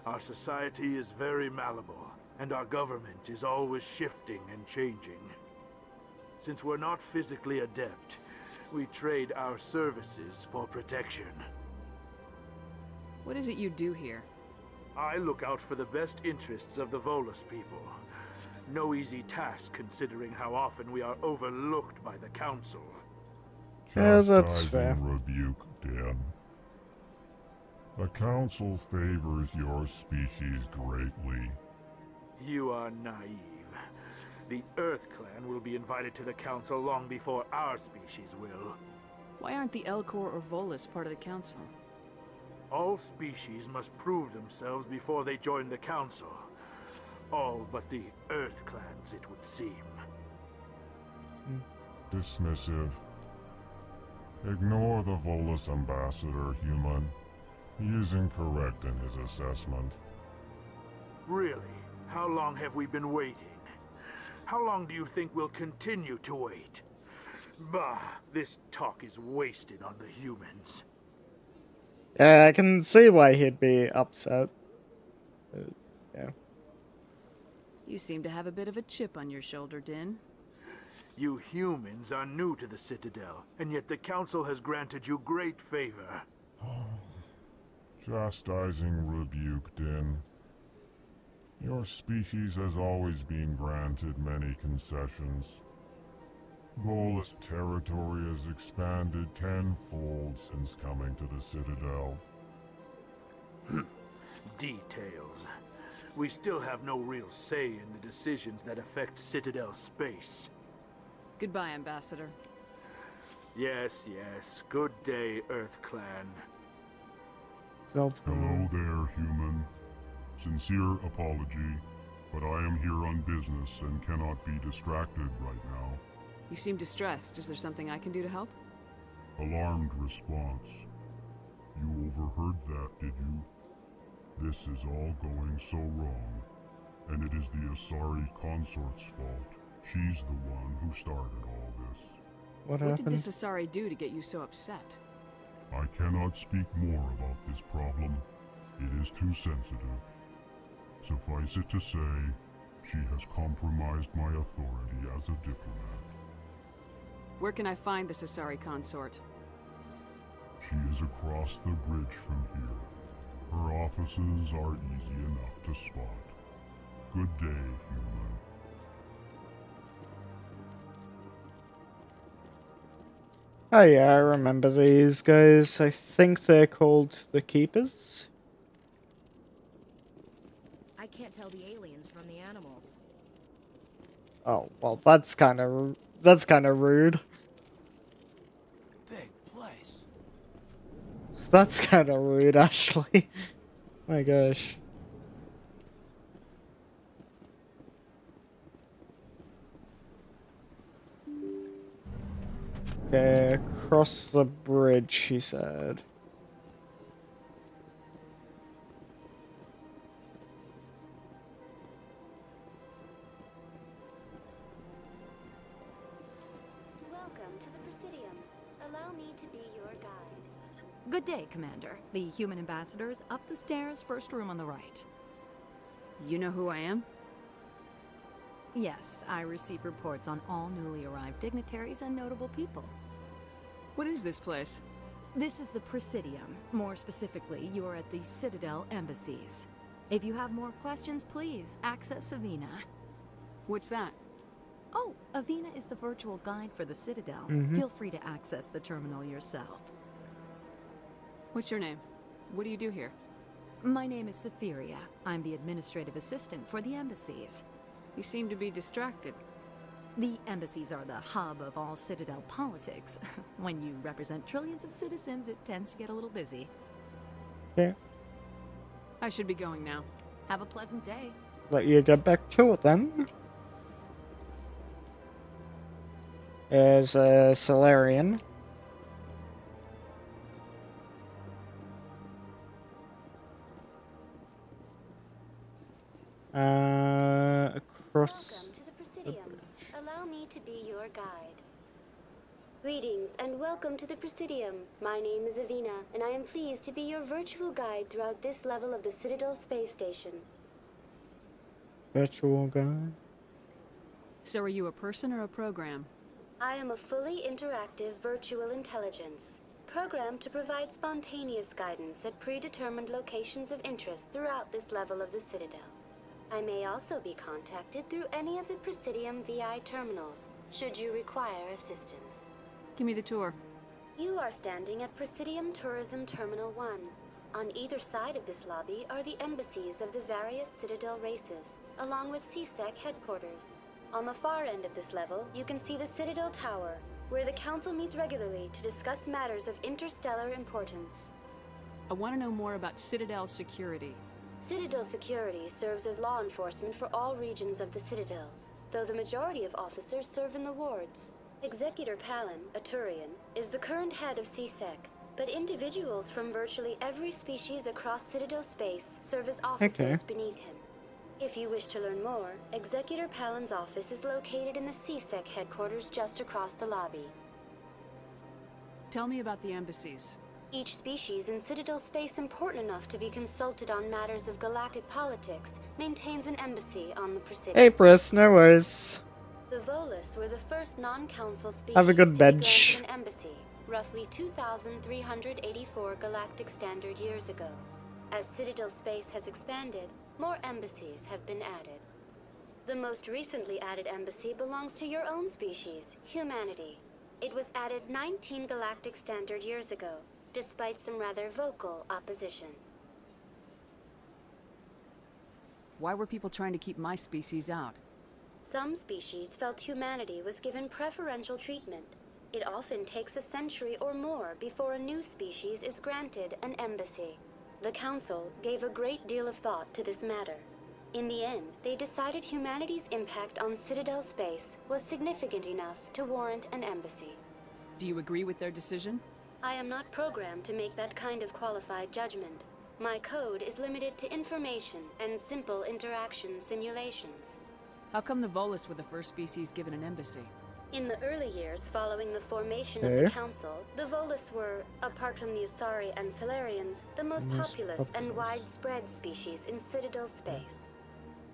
[SPEAKER 4] Our society is very malleable, and our government is always shifting and changing. Since we're not physically adept, we trade our services for protection.
[SPEAKER 24] What is it you do here?
[SPEAKER 4] I look out for the best interests of the Volus people. No easy task considering how often we are overlooked by the Council.
[SPEAKER 1] Yeah, that's fair.
[SPEAKER 3] Chastising rebuke, Dan. The Council favors your species greatly.
[SPEAKER 4] You are naive. The Earth Clan will be invited to the Council long before our species will.
[SPEAKER 24] Why aren't the Elcor or Volus part of the Council?
[SPEAKER 4] All species must prove themselves before they join the Council. All but the Earth Clans, it would seem.
[SPEAKER 3] Dismissive. Ignore the Volus ambassador, human. He is incorrect in his assessment.
[SPEAKER 4] Really? How long have we been waiting? How long do you think we'll continue to wait? Bah, this talk is wasted on the humans.
[SPEAKER 1] Yeah, I can see why he'd be upset. Yeah.
[SPEAKER 24] You seem to have a bit of a chip on your shoulder, Din.
[SPEAKER 4] You humans are new to the Citadel, and yet the Council has granted you great favor.
[SPEAKER 3] Chastising rebuke, Din. Your species has always been granted many concessions. Volus territory has expanded tenfold since coming to the Citadel.
[SPEAKER 4] Details. We still have no real say in the decisions that affect Citadel space.
[SPEAKER 24] Goodbye, Ambassador.
[SPEAKER 4] Yes, yes. Good day, Earth Clan.
[SPEAKER 3] Hello there, human. Sincere apology, but I am here on business and cannot be distracted right now.
[SPEAKER 24] You seem distressed. Is there something I can do to help?
[SPEAKER 3] Alarmed response. You overheard that, did you? This is all going so wrong, and it is the Asari consort's fault. She's the one who started all this.
[SPEAKER 1] What
[SPEAKER 24] did this Asari do to get you so upset?
[SPEAKER 3] I cannot speak more about this problem. It is too sensitive. Suffice it to say, she has compromised my authority as a diplomat.
[SPEAKER 24] Where can I find this Asari consort?
[SPEAKER 3] She is across the bridge from here. Her offices are easy enough to spot. Good day, human.
[SPEAKER 1] Oh yeah, I remember these guys. I think they're called the Keepers.
[SPEAKER 15] I can't tell the aliens from the animals.
[SPEAKER 1] Oh, well, that's kind of rude.
[SPEAKER 19] Big place.
[SPEAKER 1] That's kind of rude, actually. My gosh. Okay, across the bridge, he said.
[SPEAKER 5] Welcome to the Presidium. Allow me to be your guide.
[SPEAKER 7] Good day, Commander. The human ambassador is up the stairs, first room on the right.
[SPEAKER 24] You know who I am?
[SPEAKER 7] Yes, I receive reports on all newly arrived dignitaries and notable people.
[SPEAKER 24] What is this place?
[SPEAKER 7] This is the Presidium. More specifically, you are at the Citadel embassies. If you have more questions, please access Avina.
[SPEAKER 24] What's that?
[SPEAKER 7] Oh, Avina is the virtual guide for the Citadel. Feel free to access the terminal yourself.
[SPEAKER 24] What's your name? What do you do here?
[SPEAKER 7] My name is Safiria. I'm the administrative assistant for the embassies.
[SPEAKER 24] You seem to be distracted.
[SPEAKER 7] The embassies are the hub of all Citadel politics. When you represent trillions of citizens, it tends to get a little busy.
[SPEAKER 1] Yeah.
[SPEAKER 24] I should be going now.
[SPEAKER 7] Have a pleasant day.
[SPEAKER 1] Let you get back to it then. There's a Solarian. Across.
[SPEAKER 5] Welcome to the Presidium. Allow me to be your guide. Greetings and welcome to the Presidium. My name is Avina, and I am pleased to be your virtual guide throughout this level of the Citadel space station.
[SPEAKER 1] Virtual guy.
[SPEAKER 24] So are you a person or a program?
[SPEAKER 5] I am a fully interactive virtual intelligence, programmed to provide spontaneous guidance at predetermined locations of interest throughout this level of the Citadel. I may also be contacted through any of the Presidium VI terminals, should you require assistance.
[SPEAKER 24] Give me the tour.
[SPEAKER 5] You are standing at Presidium Tourism Terminal 1. On either side of this lobby are the embassies of the various Citadel races, along with CSEC headquarters. On the far end of this level, you can see the Citadel Tower, where the Council meets regularly to discuss matters of interstellar importance.
[SPEAKER 24] I want to know more about Citadel security.
[SPEAKER 5] Citadel security serves as law enforcement for all regions of the Citadel, though the majority of officers serve in the wards. Executor Palin, a Turian, is the current head of CSEC, but individuals from virtually every species across Citadel space serve as officers beneath him. If you wish to learn more, Executor Palin's office is located in the CSEC headquarters just across the lobby.
[SPEAKER 24] Tell me about the embassies.
[SPEAKER 5] Each species in Citadel space important enough to be consulted on matters of galactic politics maintains an embassy on the Presidium.
[SPEAKER 1] Hey, Briss, no worries.
[SPEAKER 5] The Volus were the first non-council species
[SPEAKER 1] Have a good
[SPEAKER 5] to be
[SPEAKER 1] bench.
[SPEAKER 5] granted an embassy, roughly 2,384 galactic standard years ago. As Citadel space has expanded, more embassies have been added. The most recently added embassy belongs to your own species, humanity. It was added 19 galactic standard years ago, despite some rather vocal opposition.
[SPEAKER 24] Why were people trying to keep my species out?
[SPEAKER 5] Some species felt humanity was given preferential treatment. It often takes a century or more before a new species is granted an embassy. The Council gave a great deal of thought to this matter. In the end, they decided humanity's impact on Citadel space was significant enough to warrant an embassy.
[SPEAKER 24] Do you agree with their decision?
[SPEAKER 5] I am not programmed to make that kind of qualified judgment. My code is limited to information and simple interaction simulations.
[SPEAKER 24] How come the Volus were the first species given an embassy?
[SPEAKER 5] In the early years following the formation of the Council, the Volus were, apart from the Asari and Solarians, the most populous and widespread species in Citadel space.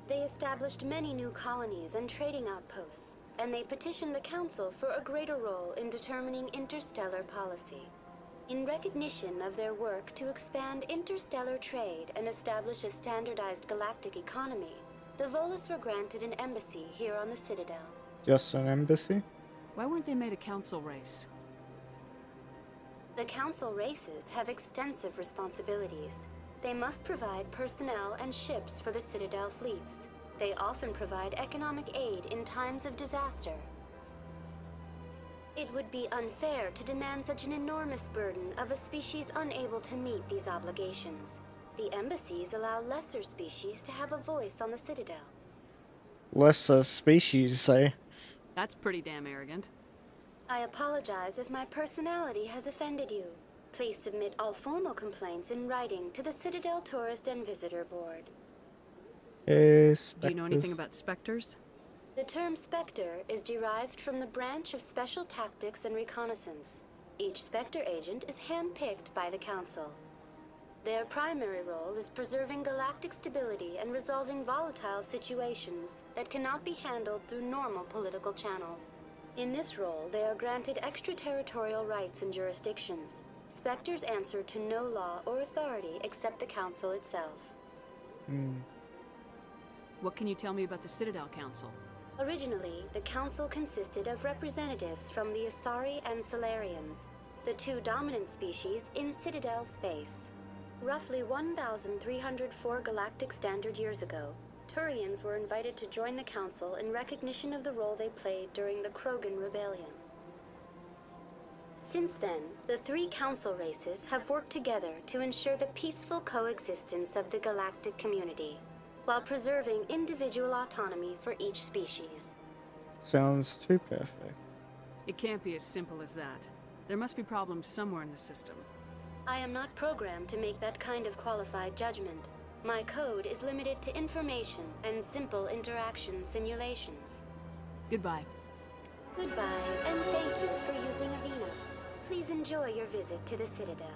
[SPEAKER 5] They established many new colonies and trading outposts, and they petitioned the Council for a greater role in determining interstellar policy. In recognition of their work to expand interstellar trade and establish a standardized galactic economy, the Volus were granted an embassy here on the Citadel.
[SPEAKER 1] Just an embassy?
[SPEAKER 24] Why weren't they made a council race?
[SPEAKER 5] The Council races have extensive responsibilities. They must provide personnel and ships for the Citadel fleets. They often provide economic aid in times of disaster. It would be unfair to demand such an enormous burden of a species unable to meet these obligations. The embassies allow lesser species to have a voice on the Citadel.
[SPEAKER 1] Lesser species, say.
[SPEAKER 24] That's pretty damn arrogant.
[SPEAKER 5] I apologize if my personality has offended you. Please submit all formal complaints in writing to the Citadel Tourist and Visitor Board.
[SPEAKER 24] Do you know anything about specters?
[SPEAKER 5] The term Spectre is derived from the branch of Special Tactics and Reconnaissance. Each Spectre agent is handpicked by the Council. Their primary role is preserving galactic stability and resolving volatile situations that cannot be handled through normal political channels. In this role, they are granted extraterritorial rights and jurisdictions. Spectres answer to no law or authority except the Council itself.
[SPEAKER 24] What can you tell me about the Citadel Council?
[SPEAKER 5] Originally, the Council consisted of representatives from the Asari and Solarians, the two dominant species in Citadel space. Roughly 1,304 galactic standard years ago, Turians were invited to join the Council in recognition of the role they played during the Krogan Rebellion. Since then, the three Council races have worked together to ensure the peaceful coexistence of the galactic community, while preserving individual autonomy for each species.
[SPEAKER 1] Sounds too perfect.
[SPEAKER 24] It can't be as simple as that. There must be problems somewhere in the system.
[SPEAKER 5] I am not programmed to make that kind of qualified judgment. My code is limited to information and simple interaction simulations.
[SPEAKER 24] Goodbye.
[SPEAKER 5] Goodbye, and thank you for using Avina. Please enjoy your visit to the Citadel.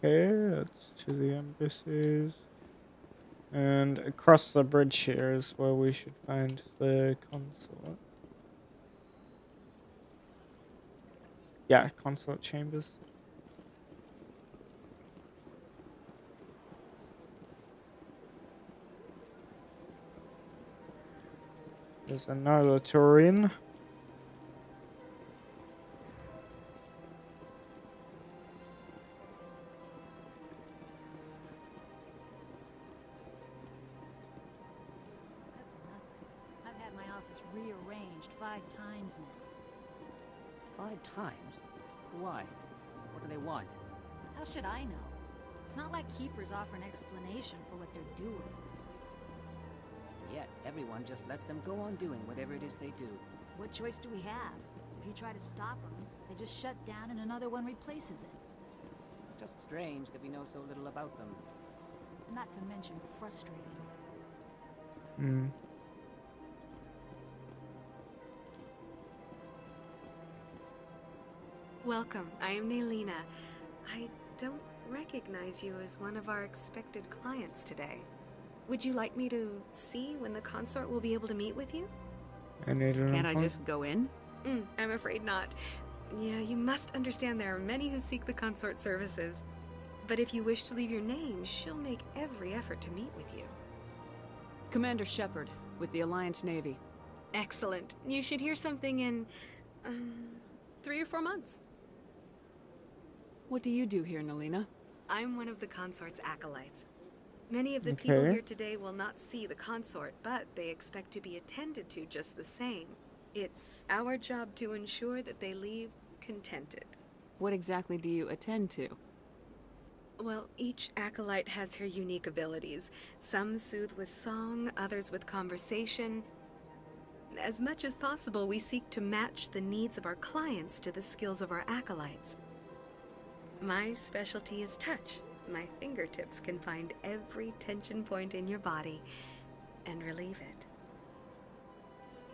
[SPEAKER 1] Okay, that's to the embassies. And across the bridge here is where we should find the consulate. Yeah, consulate chambers. There's another Turian.
[SPEAKER 11] That's nothing. I've had my office rearranged 5 times now.
[SPEAKER 14] 5 times? Why? What do they want?
[SPEAKER 11] How should I know? It's not like keepers offer an explanation for what they're doing.
[SPEAKER 14] Yet, everyone just lets them go on doing whatever it is they do.
[SPEAKER 11] What choice do we have? If you try to stop them, they just shut down and another one replaces it.
[SPEAKER 14] Just strange that we know so little about them.
[SPEAKER 11] Not to mention frustrating.
[SPEAKER 1] Hmm.
[SPEAKER 16] Welcome. I am Naylina. I don't recognize you as one of our expected clients today. Would you like me to see when the consort will be able to meet with you?
[SPEAKER 9] Can't I just go in?
[SPEAKER 16] I'm afraid not. Yeah, you must understand there are many who seek the consort services. But if you wish to leave your name, she'll make every effort to meet with you.
[SPEAKER 9] Commander Shepard, with the Alliance Navy.
[SPEAKER 16] Excellent. You should hear something in 3 or 4 months.
[SPEAKER 9] What do you do here, Naylina?
[SPEAKER 16] I'm one of the consort's acolytes. Many of the people here today will not see the consort, but they expect to be attended to just the same. It's our job to ensure that they leave contented.
[SPEAKER 9] What exactly do you attend to?
[SPEAKER 16] Well, each acolyte has her unique abilities. Some soothe with song, others with conversation. As much as possible, we seek to match the needs of our clients to the skills of our acolytes. My specialty is touch. My fingertips can find every tension point in your body and relieve it.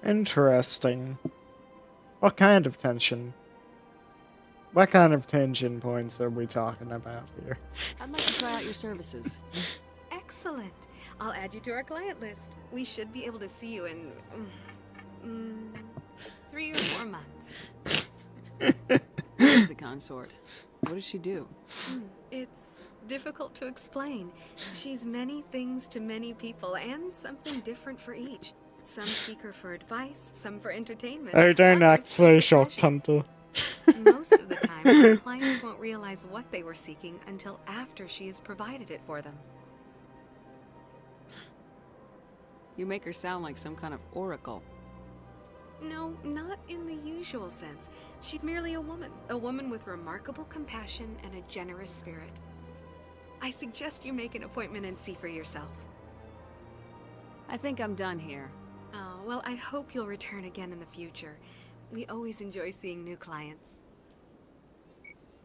[SPEAKER 1] Interesting. What kind of tension? What kind of tension points are we talking about here?
[SPEAKER 9] I'd like to try out your services.
[SPEAKER 16] Excellent. I'll add you to our client list. We should be able to see you in 3 or 4 months.
[SPEAKER 9] Who is the consort? What does she do?
[SPEAKER 16] It's difficult to explain. She's many things to many people, and something different for each. Some seek her for advice, some for entertainment.
[SPEAKER 1] I don't
[SPEAKER 16] others
[SPEAKER 1] actually
[SPEAKER 16] for
[SPEAKER 1] short
[SPEAKER 16] pleasure.
[SPEAKER 1] hunter.
[SPEAKER 16] Most of the time, our clients won't realize what they were seeking until after she has provided it for them.
[SPEAKER 9] You make her sound like some kind of oracle.
[SPEAKER 16] No, not in the usual sense. She's merely a woman with remarkable compassion and a generous spirit. I suggest you make an appointment and see for yourself.
[SPEAKER 9] I think I'm done here.
[SPEAKER 16] Oh, well, I hope you'll return again in the future. We always enjoy seeing new clients.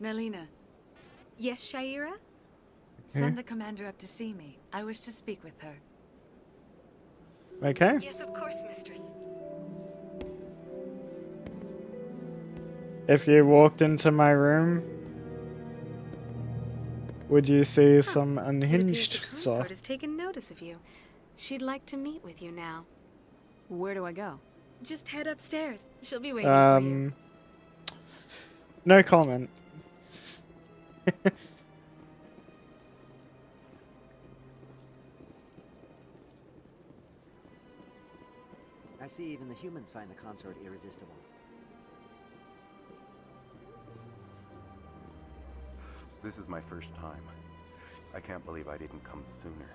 [SPEAKER 18] Naylina,
[SPEAKER 16] Yes, Shaira?
[SPEAKER 18] send the commander up to see me. I wish to speak with her.
[SPEAKER 1] Okay.
[SPEAKER 16] Yes, of course, mistress.
[SPEAKER 1] If you walked into my room, would you see some
[SPEAKER 16] It appears
[SPEAKER 1] unhinged
[SPEAKER 16] the
[SPEAKER 1] stuff?
[SPEAKER 16] consort has taken notice of you. She'd like to meet with you now.
[SPEAKER 9] Where do I go?
[SPEAKER 16] Just head upstairs. She'll be waiting for you.
[SPEAKER 1] No comment.
[SPEAKER 25] I see even the humans find the consort irresistible.
[SPEAKER 26] This is my first time. I can't believe I didn't come sooner.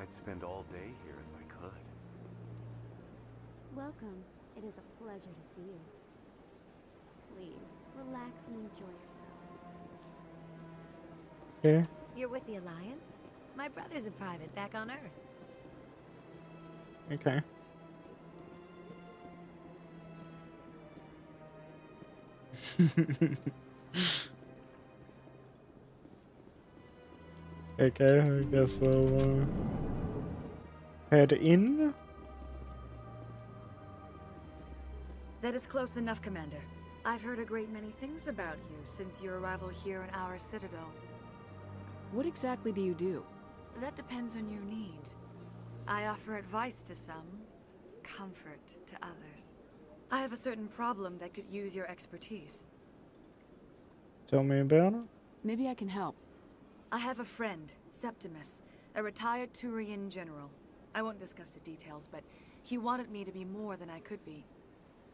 [SPEAKER 26] I'd spend all day here if I could.
[SPEAKER 5] Welcome. It is a pleasure to see you. Please, relax and enjoy yourself.
[SPEAKER 1] Okay.
[SPEAKER 11] You're with the Alliance? My brother's a private back on Earth.
[SPEAKER 1] Okay. Okay, I guess I'll head in.
[SPEAKER 18] That is close enough, Commander. I've heard a great many things about you since your arrival here in our citadel.
[SPEAKER 24] What exactly do you do?
[SPEAKER 18] That depends on your needs. I offer advice to some, comfort to others. I have a certain problem that could use your expertise.
[SPEAKER 1] Tell me about it.
[SPEAKER 24] Maybe I can help.
[SPEAKER 18] I have a friend, Septimus, a retired Turian general. I won't discuss the details, but he wanted me to be more than I could be.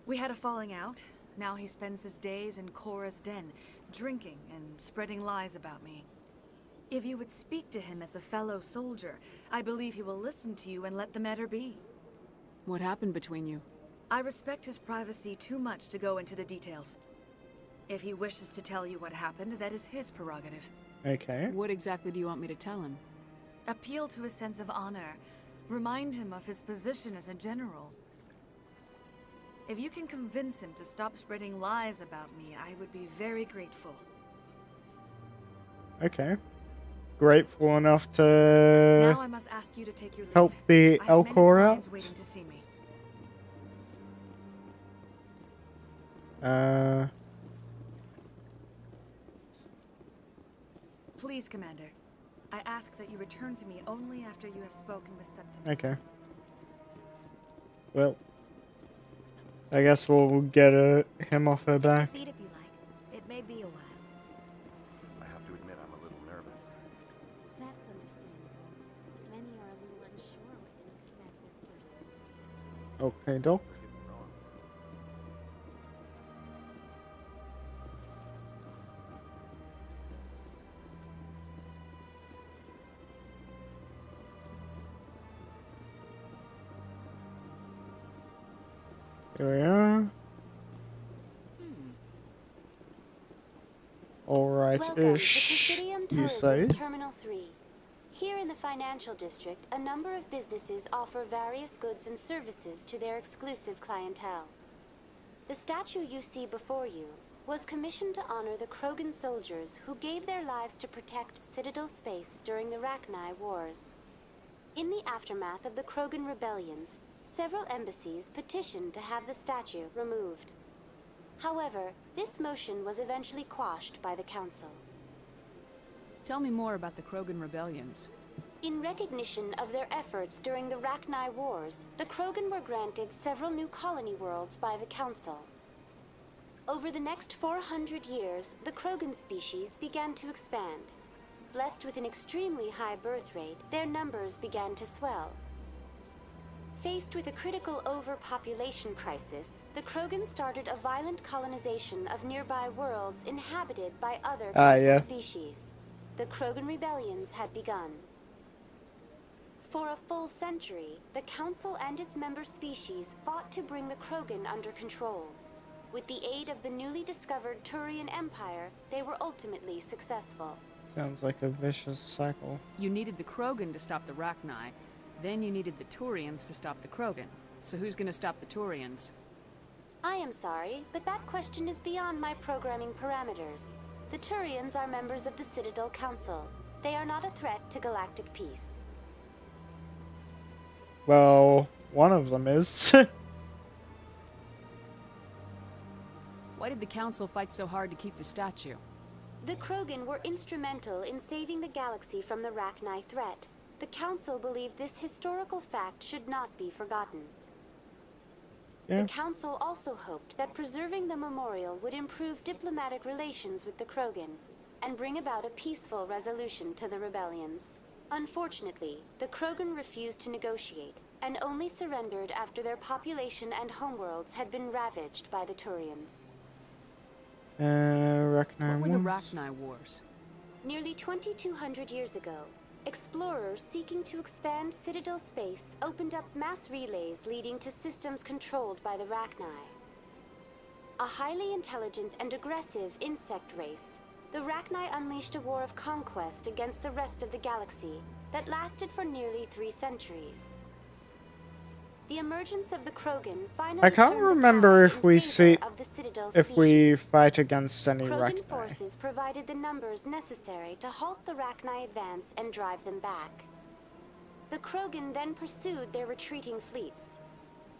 [SPEAKER 18] We had a falling out. Now he spends his days in Cora's den, drinking and spreading lies about me. If you would speak to him as a fellow soldier, I believe he will listen to you and let the matter be.
[SPEAKER 24] What happened between you?
[SPEAKER 18] I respect his privacy too much to go into the details. If he wishes to tell you what happened, that is his prerogative.
[SPEAKER 1] Okay.
[SPEAKER 24] What exactly do you want me to tell him?
[SPEAKER 18] Appeal to his sense of honor. Remind him of his position as a general. If you can convince him to stop spreading lies about me, I would be very grateful.
[SPEAKER 1] Okay. Grateful enough to
[SPEAKER 18] Now I must ask you to take your leave.
[SPEAKER 1] help the
[SPEAKER 18] I have many
[SPEAKER 1] Elcor out.
[SPEAKER 18] clients waiting to see me. Please, Commander. I ask that you return to me only after you have spoken with Septimus.
[SPEAKER 1] Okay. Well, I guess we'll get him off her back.
[SPEAKER 2] Seat if you like. It may be a while.
[SPEAKER 26] I have to admit I'm a little nervous.
[SPEAKER 5] That's understandable. Many are a little unsure what to expect their first time.
[SPEAKER 1] Okay, Doc. Here we are. Alright-ish, you say?
[SPEAKER 5] Terminal 3. Here in the financial district, a number of businesses offer various goods and services to their exclusive clientele. The statue you see before you was commissioned to honor the Krogan soldiers who gave their lives to protect Citadel space during the Rachni Wars. In the aftermath of the Krogan rebellions, several embassies petitioned to have the statue removed. However, this motion was eventually quashed by the Council.
[SPEAKER 24] Tell me more about the Krogan rebellions.
[SPEAKER 5] In recognition of their efforts during the Rachni Wars, the Krogan were granted several new colony worlds by the Council. Over the next 400 years, the Krogan species began to expand. Blessed with an extremely high birth rate, their numbers began to swell. Faced with a critical overpopulation crisis, the Krogan started a violent colonization of nearby worlds inhabited by other Council species. The Krogan rebellions had begun. For a full century, the Council and its member species fought to bring the Krogan under control. With the aid of the newly discovered Turian Empire, they were ultimately successful.
[SPEAKER 1] Sounds like a vicious cycle.
[SPEAKER 24] You needed the Krogan to stop the Rachni. Then you needed the Turians to stop the Krogan. So who's gonna stop the Turians?
[SPEAKER 5] I am sorry, but that question is beyond my programming parameters. The Turians are members of the Citadel Council. They are not a threat to galactic peace.
[SPEAKER 1] Well, one of them is.
[SPEAKER 24] Why did the Council fight so hard to keep the statue?
[SPEAKER 5] The Krogan were instrumental in saving the galaxy from the Rachni threat. The Council believed this historical fact should not be forgotten.
[SPEAKER 1] Yeah.
[SPEAKER 5] The Council also hoped that preserving the memorial would improve diplomatic relations with the Krogan and bring about a peaceful resolution to the rebellions. Unfortunately, the Krogan refused to negotiate and only surrendered after their population and homeworlds had been ravaged by the Turians.
[SPEAKER 1] Rachni
[SPEAKER 24] What were the Rachni Wars?
[SPEAKER 5] Nearly 2,200 years ago, explorers seeking to expand Citadel space opened up mass relays leading to systems controlled by the Rachni. A highly intelligent and aggressive insect race, the Rachni unleashed a war of conquest against the rest of the galaxy that lasted for nearly 3 centuries. The emergence of the Krogan finally
[SPEAKER 1] I can't remember if we see if we fight against any
[SPEAKER 5] Krogan
[SPEAKER 1] Rachni.
[SPEAKER 5] forces provided the numbers necessary to halt the Rachni advance and drive them back. The Krogan then pursued their retreating fleets.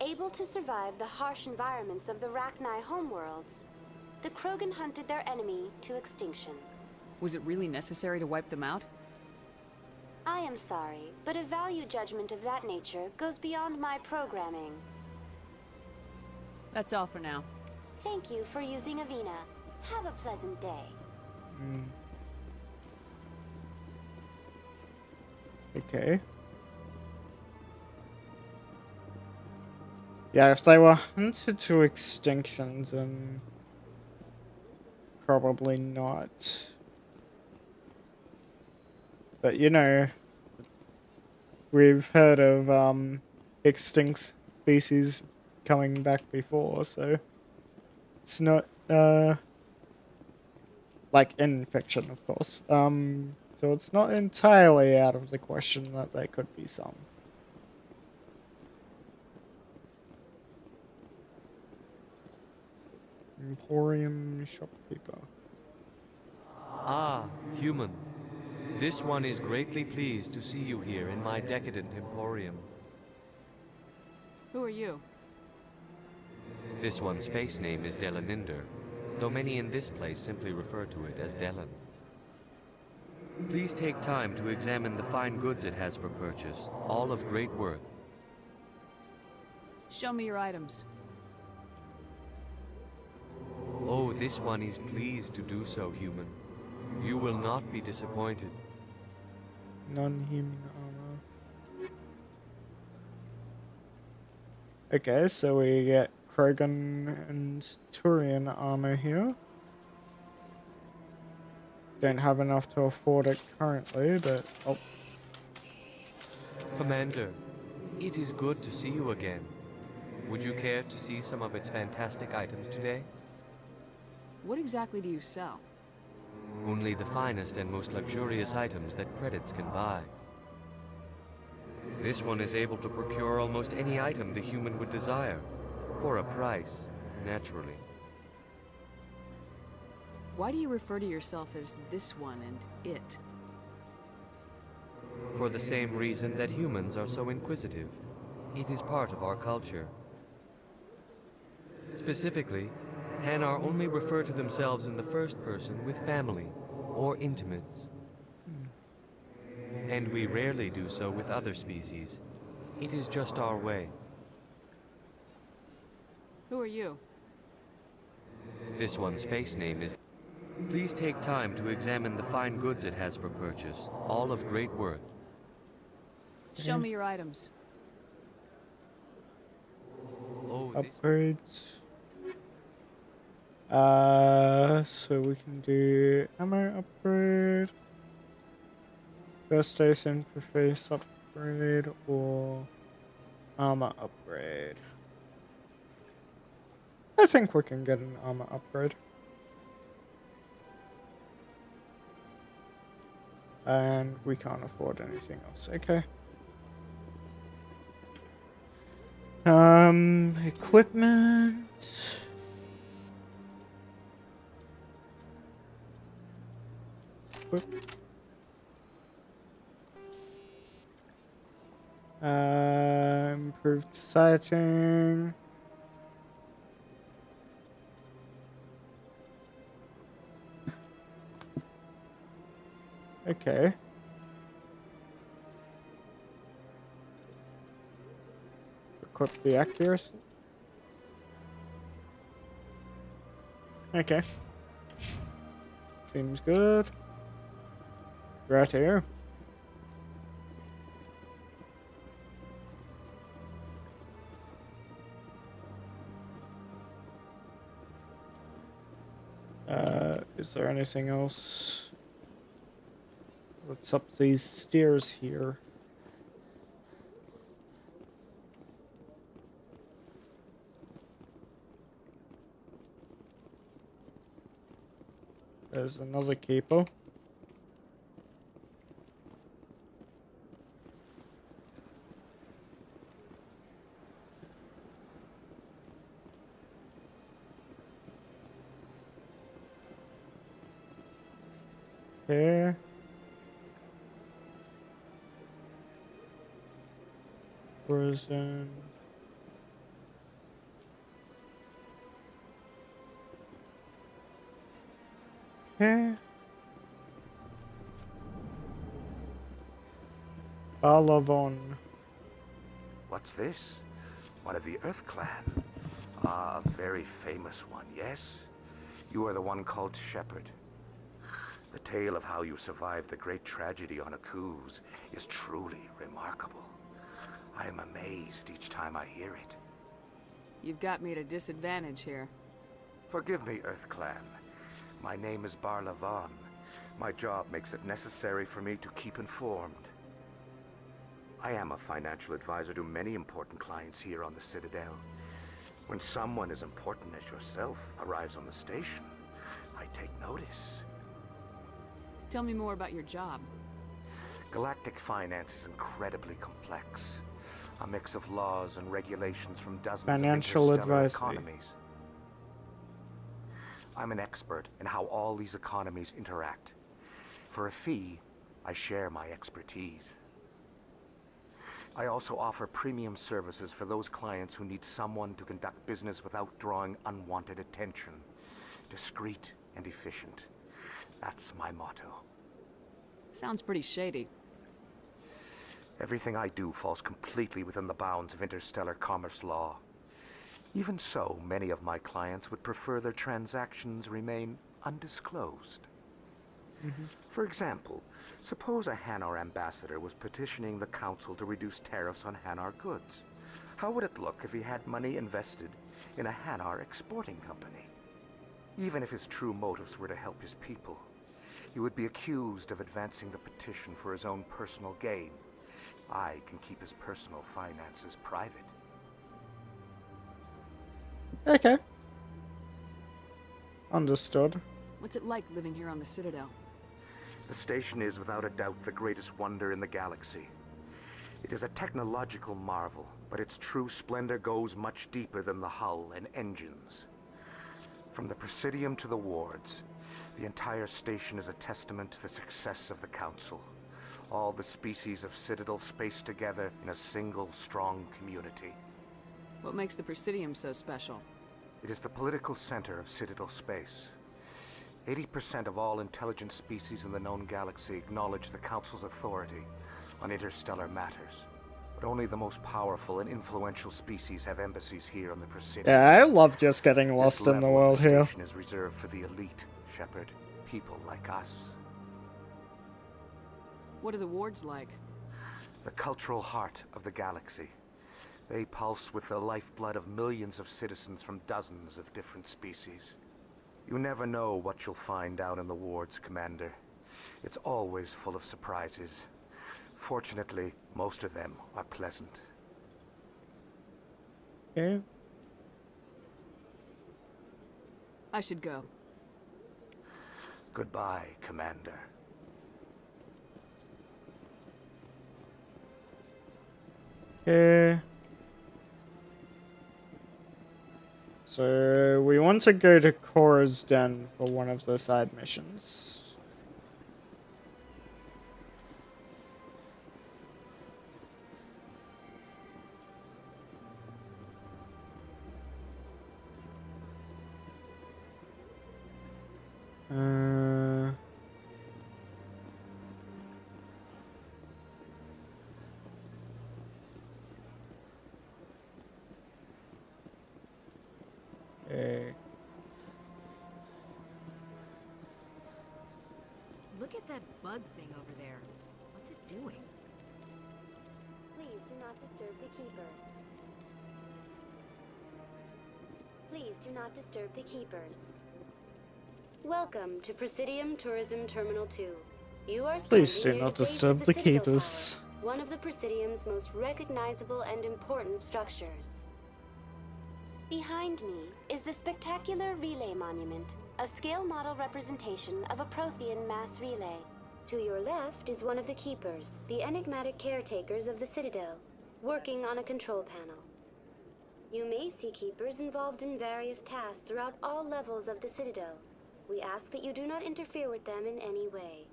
[SPEAKER 5] Able to survive the harsh environments of the Rachni homeworlds, the Krogan hunted their enemy to extinction.
[SPEAKER 24] Was it really necessary to wipe them out?
[SPEAKER 5] I am sorry, but a value judgment of that nature goes beyond my programming.
[SPEAKER 24] That's all for now.
[SPEAKER 5] Thank you for using Avina. Have a pleasant day.
[SPEAKER 1] Okay. Yeah, if they were hunted to extinction, then probably not. But you know, we've heard of extinct species coming back before, so it's not like in fiction, of course. So it's not entirely out of the question that there could be some. Emporium shopkeeper.
[SPEAKER 6] Ah, human. This one is greatly pleased to see you here in my decadent emporium.
[SPEAKER 24] Who are you?
[SPEAKER 6] This one's face name is Delaninder, though many in this place simply refer to it as Delan. Please take time to examine the fine goods it has for purchase, all of great worth.
[SPEAKER 24] Show me your items.
[SPEAKER 6] Oh, this one is pleased to do so, human. You will not be disappointed.
[SPEAKER 1] Non-human armor. Okay, so we get Krogan and Turian armor here. Don't have enough to afford it currently, but oh.
[SPEAKER 6] Commander, it is good to see you again. Would you care to see some of its fantastic items today?
[SPEAKER 24] What exactly do you sell?
[SPEAKER 6] Only the finest and most luxurious items that credits can buy. This one is able to procure almost any item the human would desire, for a price, naturally.
[SPEAKER 24] Why do you refer to yourself as this one and it?
[SPEAKER 6] For the same reason that humans are so inquisitive. It is part of our culture. Specifically, Hanar only refer to themselves in the first person with family or intimates. And we rarely do so with other species. It is just our way.
[SPEAKER 24] Who are you?
[SPEAKER 6] This one's face name is... Please take time to examine the fine goods it has for purchase, all of great worth.
[SPEAKER 24] Show me your items.
[SPEAKER 6] Oh,
[SPEAKER 1] upgrades. So we can do ammo upgrade, first aid interface upgrade, or armor upgrade. I think we can get an armor upgrade. And we can't afford anything else. Okay. Equipment. Improved sighting. Okay. Equip the accuracy. Okay. Seems good. Right here. Is there anything else? What's up these stairs here? There's another keeper. Okay. Prison. Okay. Balavon.
[SPEAKER 8] What's this? One of the Earth Clan. Ah, a very famous one, yes? You are the one called Shepherd. The tale of how you survived the great tragedy on Akuz is truly remarkable. I am amazed each time I hear it.
[SPEAKER 9] You've got me at a disadvantage here.
[SPEAKER 8] Forgive me, Earth Clan. My name is Barlavon. My job makes it necessary for me to keep informed. I am a financial advisor to many important clients here on the Citadel. When someone as important as yourself arrives on the station, I take notice.
[SPEAKER 9] Tell me more about your job.
[SPEAKER 8] Galactic finance is incredibly complex. A mix of laws and regulations from dozens
[SPEAKER 1] Financial
[SPEAKER 8] of interstellar
[SPEAKER 1] advisory.
[SPEAKER 8] economies. I'm an expert in how all these economies interact. For a fee, I share my expertise. I also offer premium services for those clients who need someone to conduct business without drawing unwanted attention. Discreet and efficient. That's my motto.
[SPEAKER 9] Sounds pretty shady.
[SPEAKER 8] Everything I do falls completely within the bounds of interstellar commerce law. Even so, many of my clients would prefer their transactions remain undisclosed. For example, suppose a Hanar ambassador was petitioning the council to reduce tariffs on Hanar goods. How would it look if he had money invested in a Hanar exporting company? Even if his true motives were to help his people, he would be accused of advancing the petition for his own personal gain. I can keep his personal finances private.
[SPEAKER 1] Okay. Understood.
[SPEAKER 9] What's it like living here on the Citadel?
[SPEAKER 8] The station is without a doubt the greatest wonder in the galaxy. It is a technological marvel, but its true splendor goes much deeper than the hull and engines. From the Presidium to the wards, the entire station is a testament to the success of the Council. All the species of Citadel spaced together in a single, strong community.
[SPEAKER 9] What makes the Presidium so special?
[SPEAKER 8] It is the political center of Citadel space. 80% of all intelligent species in the known galaxy acknowledge the Council's authority on interstellar matters. But only the most powerful and influential species have embassies here on the Presidium.
[SPEAKER 1] Yeah, I love just getting lost in the world here.
[SPEAKER 8] This station is reserved for the elite, Shepard. People like us.
[SPEAKER 9] What are the wards like?
[SPEAKER 8] The cultural heart of the galaxy. They pulse with the lifeblood of millions of citizens from dozens of different species. You never know what you'll find down in the wards, Commander. It's always full of surprises. Fortunately, most of them are pleasant.
[SPEAKER 1] Okay.
[SPEAKER 9] I should go.
[SPEAKER 8] Goodbye, Commander.
[SPEAKER 1] Okay. So we want to go to Cora's Den for one of the side missions. Okay.
[SPEAKER 15] Look at that bug thing over there. What's it doing?
[SPEAKER 5] Please do not disturb the keepers. Please do not disturb the keepers. Welcome to Presidium Tourism Terminal 2. You are
[SPEAKER 1] Please
[SPEAKER 5] standing
[SPEAKER 1] do
[SPEAKER 5] near
[SPEAKER 1] not
[SPEAKER 5] the base
[SPEAKER 1] disturb
[SPEAKER 5] of
[SPEAKER 1] the
[SPEAKER 5] Citadel
[SPEAKER 1] keepers.
[SPEAKER 5] Tower, one of the Presidium's most recognizable and important structures. Behind me is the spectacular relay monument, a scale model representation of a Prothean mass relay. To your left is one of the keepers, the enigmatic caretakers of the Citadel, working on a control panel. You may see keepers involved in various tasks throughout all levels of the Citadel. We ask that you do not interfere with them in any way.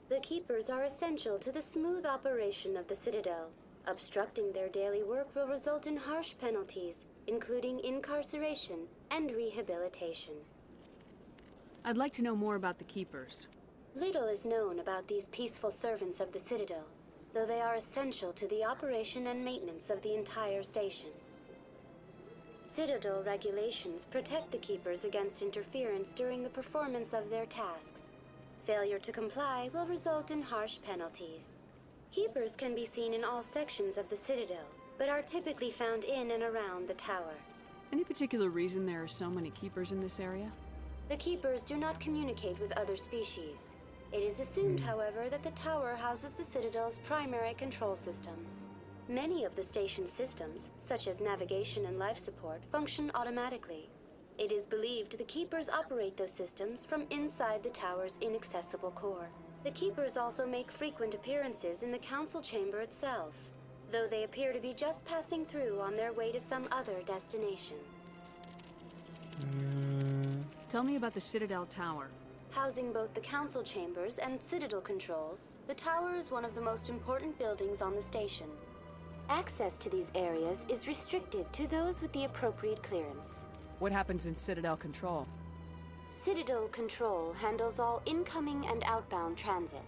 [SPEAKER 5] The keepers are essential to the smooth operation of the Citadel. Obstructing their daily work will result in harsh penalties, including incarceration and rehabilitation.
[SPEAKER 24] I'd like to know more about the Keepers.
[SPEAKER 5] Little is known about these peaceful servants of the Citadel, though they are essential to the operation and maintenance of the entire station. Citadel regulations protect the Keepers against interference during the performance of their tasks. Failure to comply will result in harsh penalties. Keepers can be seen in all sections of the Citadel, but are typically found in and around the tower.
[SPEAKER 24] Any particular reason there are so many Keepers in this area?
[SPEAKER 5] The Keepers do not communicate with other species. It is assumed, however, that the tower houses the Citadel's primary control systems. Many of the station's systems, such as navigation and life support, function automatically. It is believed the Keepers operate those systems from inside the tower's inaccessible core. The Keepers also make frequent appearances in the council chamber itself, though they appear to be just passing through on their way to some other destination.
[SPEAKER 24] Tell me about the Citadel Tower.
[SPEAKER 5] Housing both the council chambers and Citadel control, the tower is one of the most important buildings on the station. Access to these areas is restricted to those with the appropriate clearance.
[SPEAKER 24] What happens in Citadel Control?
[SPEAKER 5] Citadel Control handles all incoming and outbound transit.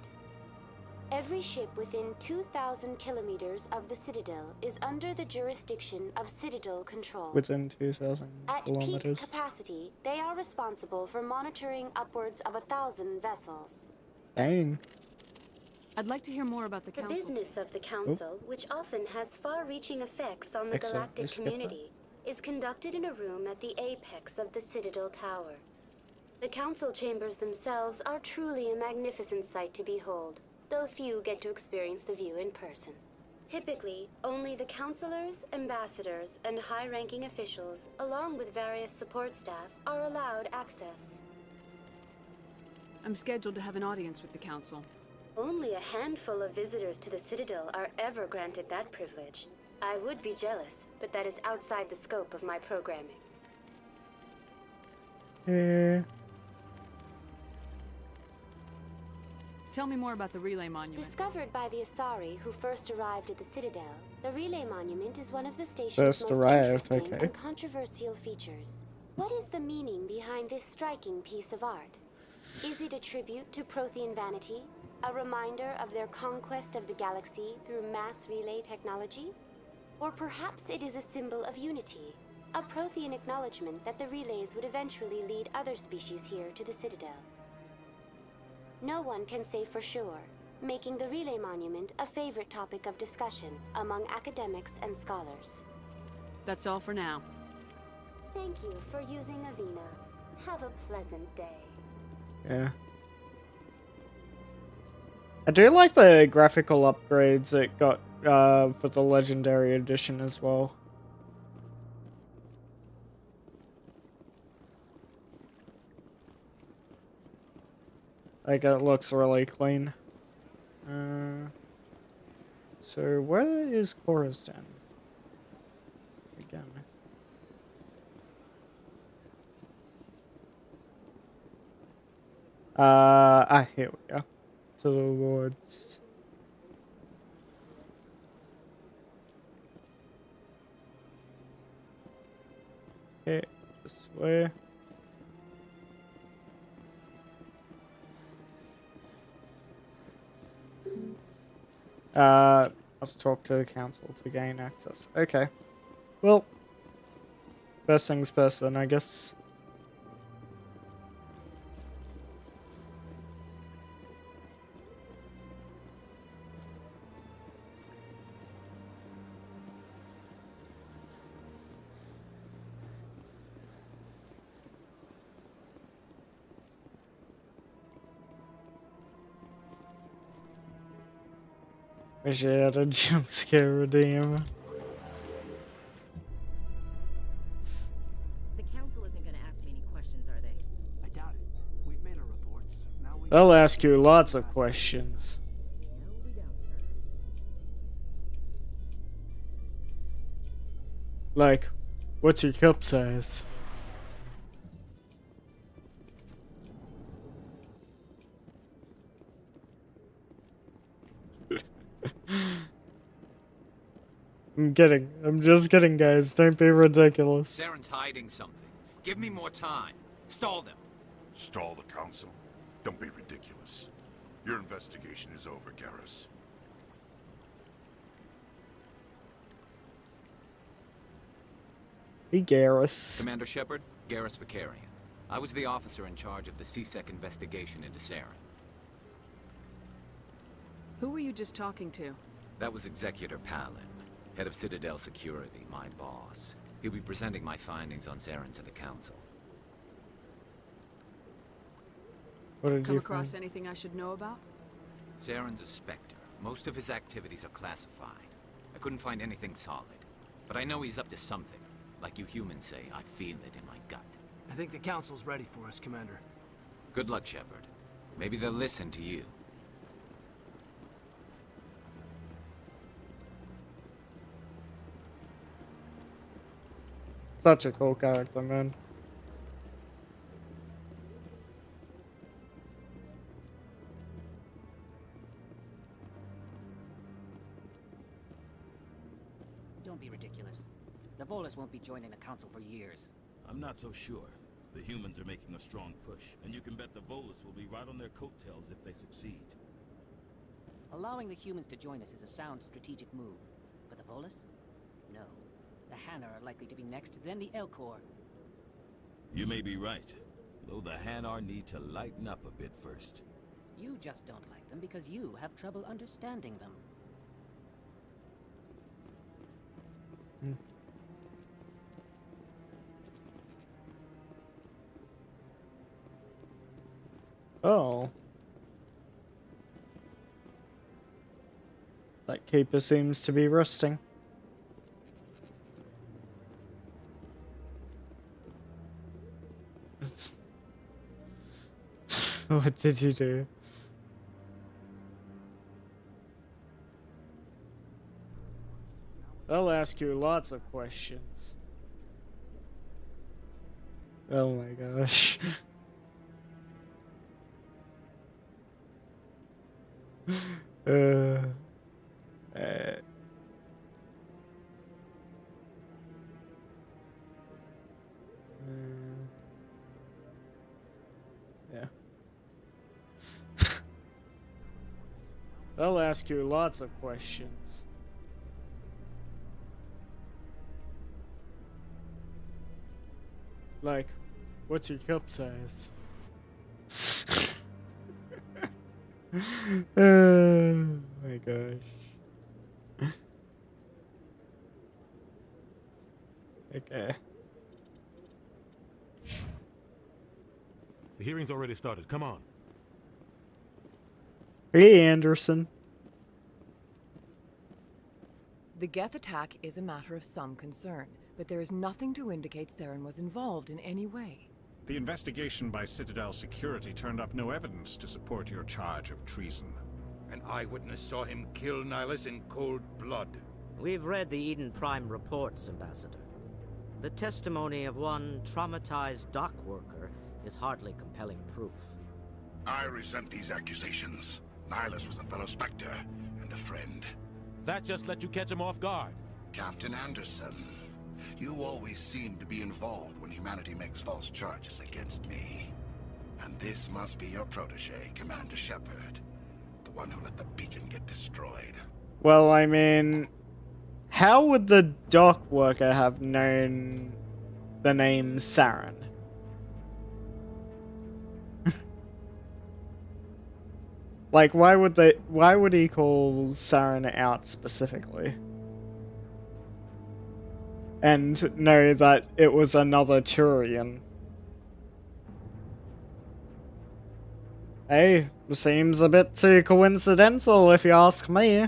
[SPEAKER 5] Every ship within 2,000 kilometers of the Citadel is under the jurisdiction of Citadel Control.
[SPEAKER 1] Within 2,000
[SPEAKER 5] At
[SPEAKER 1] kilometers.
[SPEAKER 5] peak capacity, they are responsible for monitoring upwards of 1,000 vessels.
[SPEAKER 1] Dang.
[SPEAKER 24] I'd like to hear more about the
[SPEAKER 5] The
[SPEAKER 24] Council.
[SPEAKER 5] business of the Council, which often has far-reaching effects on the
[SPEAKER 1] Excellent.
[SPEAKER 5] galactic
[SPEAKER 1] Let's skip that.
[SPEAKER 5] community, is conducted in a room at the apex of the Citadel Tower. The Council chambers themselves are truly a magnificent sight to behold, though few get to experience the view in person. Typically, only the councilors, ambassadors, and high-ranking officials, along with various support staff, are allowed access.
[SPEAKER 24] I'm scheduled to have an audience with the Council.
[SPEAKER 5] Only a handful of visitors to the Citadel are ever granted that privilege. I would be jealous, but that is outside the scope of my programming.
[SPEAKER 24] Tell me more about the Relay Monument.
[SPEAKER 5] Discovered by the Asari who first arrived at the Citadel, the Relay Monument is one of the station's
[SPEAKER 1] First
[SPEAKER 5] most
[SPEAKER 1] arrived,
[SPEAKER 5] interesting
[SPEAKER 1] okay.
[SPEAKER 5] and controversial features. What is the meaning behind this striking piece of art? Is it a tribute to Prothean vanity? A reminder of their conquest of the galaxy through mass relay technology? Or perhaps it is a symbol of unity, a Prothean acknowledgement that the relays would eventually lead other species here to the Citadel. No one can say for sure, making the Relay Monument a favorite topic of discussion among academics and scholars.
[SPEAKER 24] That's all for now.
[SPEAKER 5] Thank you for using Avina. Have a pleasant day.
[SPEAKER 1] Yeah. I do like the graphical upgrades it got for the Legendary Edition as well. Like, it looks really clean. So where is Coruscant? Again. Here we go. To the woods. Okay, this way. Let's talk to the council to gain access. Okay. Well, first things first then, I guess. Wish I had a jump scare redeem.
[SPEAKER 15] The council isn't going to ask me any questions, are they?
[SPEAKER 19] I doubt it. We've made our reports. Now we
[SPEAKER 1] They'll ask you lots of questions.
[SPEAKER 15] No, we don't, sir.
[SPEAKER 1] Like, what's your cup size? I'm kidding. I'm just kidding, guys. Don't be ridiculous.
[SPEAKER 10] Saren's hiding something. Give me more time. Stall them. Stall the council? Don't be ridiculous. Your investigation is over, Garrus.
[SPEAKER 1] Hey, Garrus.
[SPEAKER 12] Commander Shepard, Garrus Vicarian. I was the officer in charge of the CSEC investigation into Saren.
[SPEAKER 24] Who were you just talking to?
[SPEAKER 12] That was Executor Palin, head of Citadel Security, my boss. He'll be presenting my findings on Saren to the council.
[SPEAKER 1] What did
[SPEAKER 24] Come
[SPEAKER 1] you
[SPEAKER 24] across
[SPEAKER 1] find?
[SPEAKER 24] anything I should know about?
[SPEAKER 12] Saren's a Spectre. Most of his activities are classified. I couldn't find anything solid. But I know he's up to something. Like you humans say, I feel it in my gut.
[SPEAKER 19] I think the council's ready for us, Commander.
[SPEAKER 12] Good luck, Shepard. Maybe they'll listen to you.
[SPEAKER 1] Such a cool character, man.
[SPEAKER 14] Don't be ridiculous. The Volus won't be joining the council for years.
[SPEAKER 20] I'm not so sure. The humans are making a strong push, and you can bet the Volus will be right on their coattails if they succeed.
[SPEAKER 14] Allowing the humans to join us is a sound strategic move. But the Volus? No. The Hanar are likely to be next, then the Elcor.
[SPEAKER 20] You may be right, though the Hanar need to lighten up a bit first.
[SPEAKER 14] You just don't like them because you have trouble understanding them.
[SPEAKER 1] Oh. That keeper seems to be rusting. What did you do? I'll ask you lots of questions. Oh my gosh. uh, yeah. I'll ask you lots of questions. Like, what's your cup size? Oh my gosh. Okay.
[SPEAKER 13] The hearing's already started. Come on.
[SPEAKER 1] Hey, Anderson.
[SPEAKER 21] The Geth attack is a matter of some concern, but there is nothing to indicate Saren was involved in any way.
[SPEAKER 22] The investigation by Citadel Security turned up no evidence to support your charge of treason.
[SPEAKER 17] An eyewitness saw him kill Nihilus in cold blood.
[SPEAKER 23] We've read the Eden Prime reports, Ambassador. The testimony of one traumatized dock worker is hardly compelling proof.
[SPEAKER 10] I resent these accusations. Nihilus was a fellow Spectre and a friend.
[SPEAKER 13] That just let you catch him off guard.
[SPEAKER 10] Captain Anderson, you always seem to be involved when humanity makes false charges against me. And this must be your protege, Commander Shepard. The one who let the beacon get destroyed.
[SPEAKER 1] Well, I mean, how would the dock worker have known the name Saren? Like, why would he call Saren out specifically? And know that it was another Turian. Hey, seems a bit too coincidental if you ask me.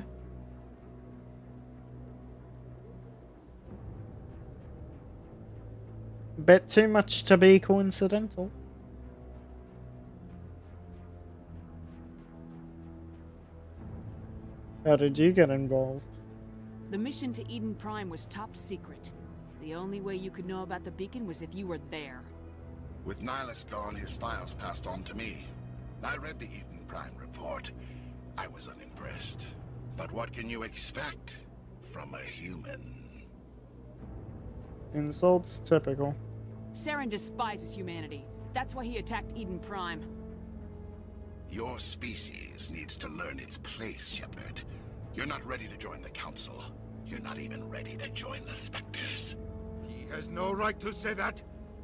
[SPEAKER 1] Bit too much to be coincidental. How did you get involved?
[SPEAKER 24] The mission to Eden Prime was top secret. The only way you could know about the beacon was if you were there.
[SPEAKER 10] With Nihilus gone, his files passed on to me. I read the Eden Prime report. I was unimpressed. But what can you expect from a human?
[SPEAKER 1] Insults typical.
[SPEAKER 24] Saren despises humanity. That's why he attacked Eden Prime.
[SPEAKER 10] Your species needs to learn its place, Shepard. You're not ready to join the Council. You're not even ready to join the Spectres.
[SPEAKER 17] He has no right to say that.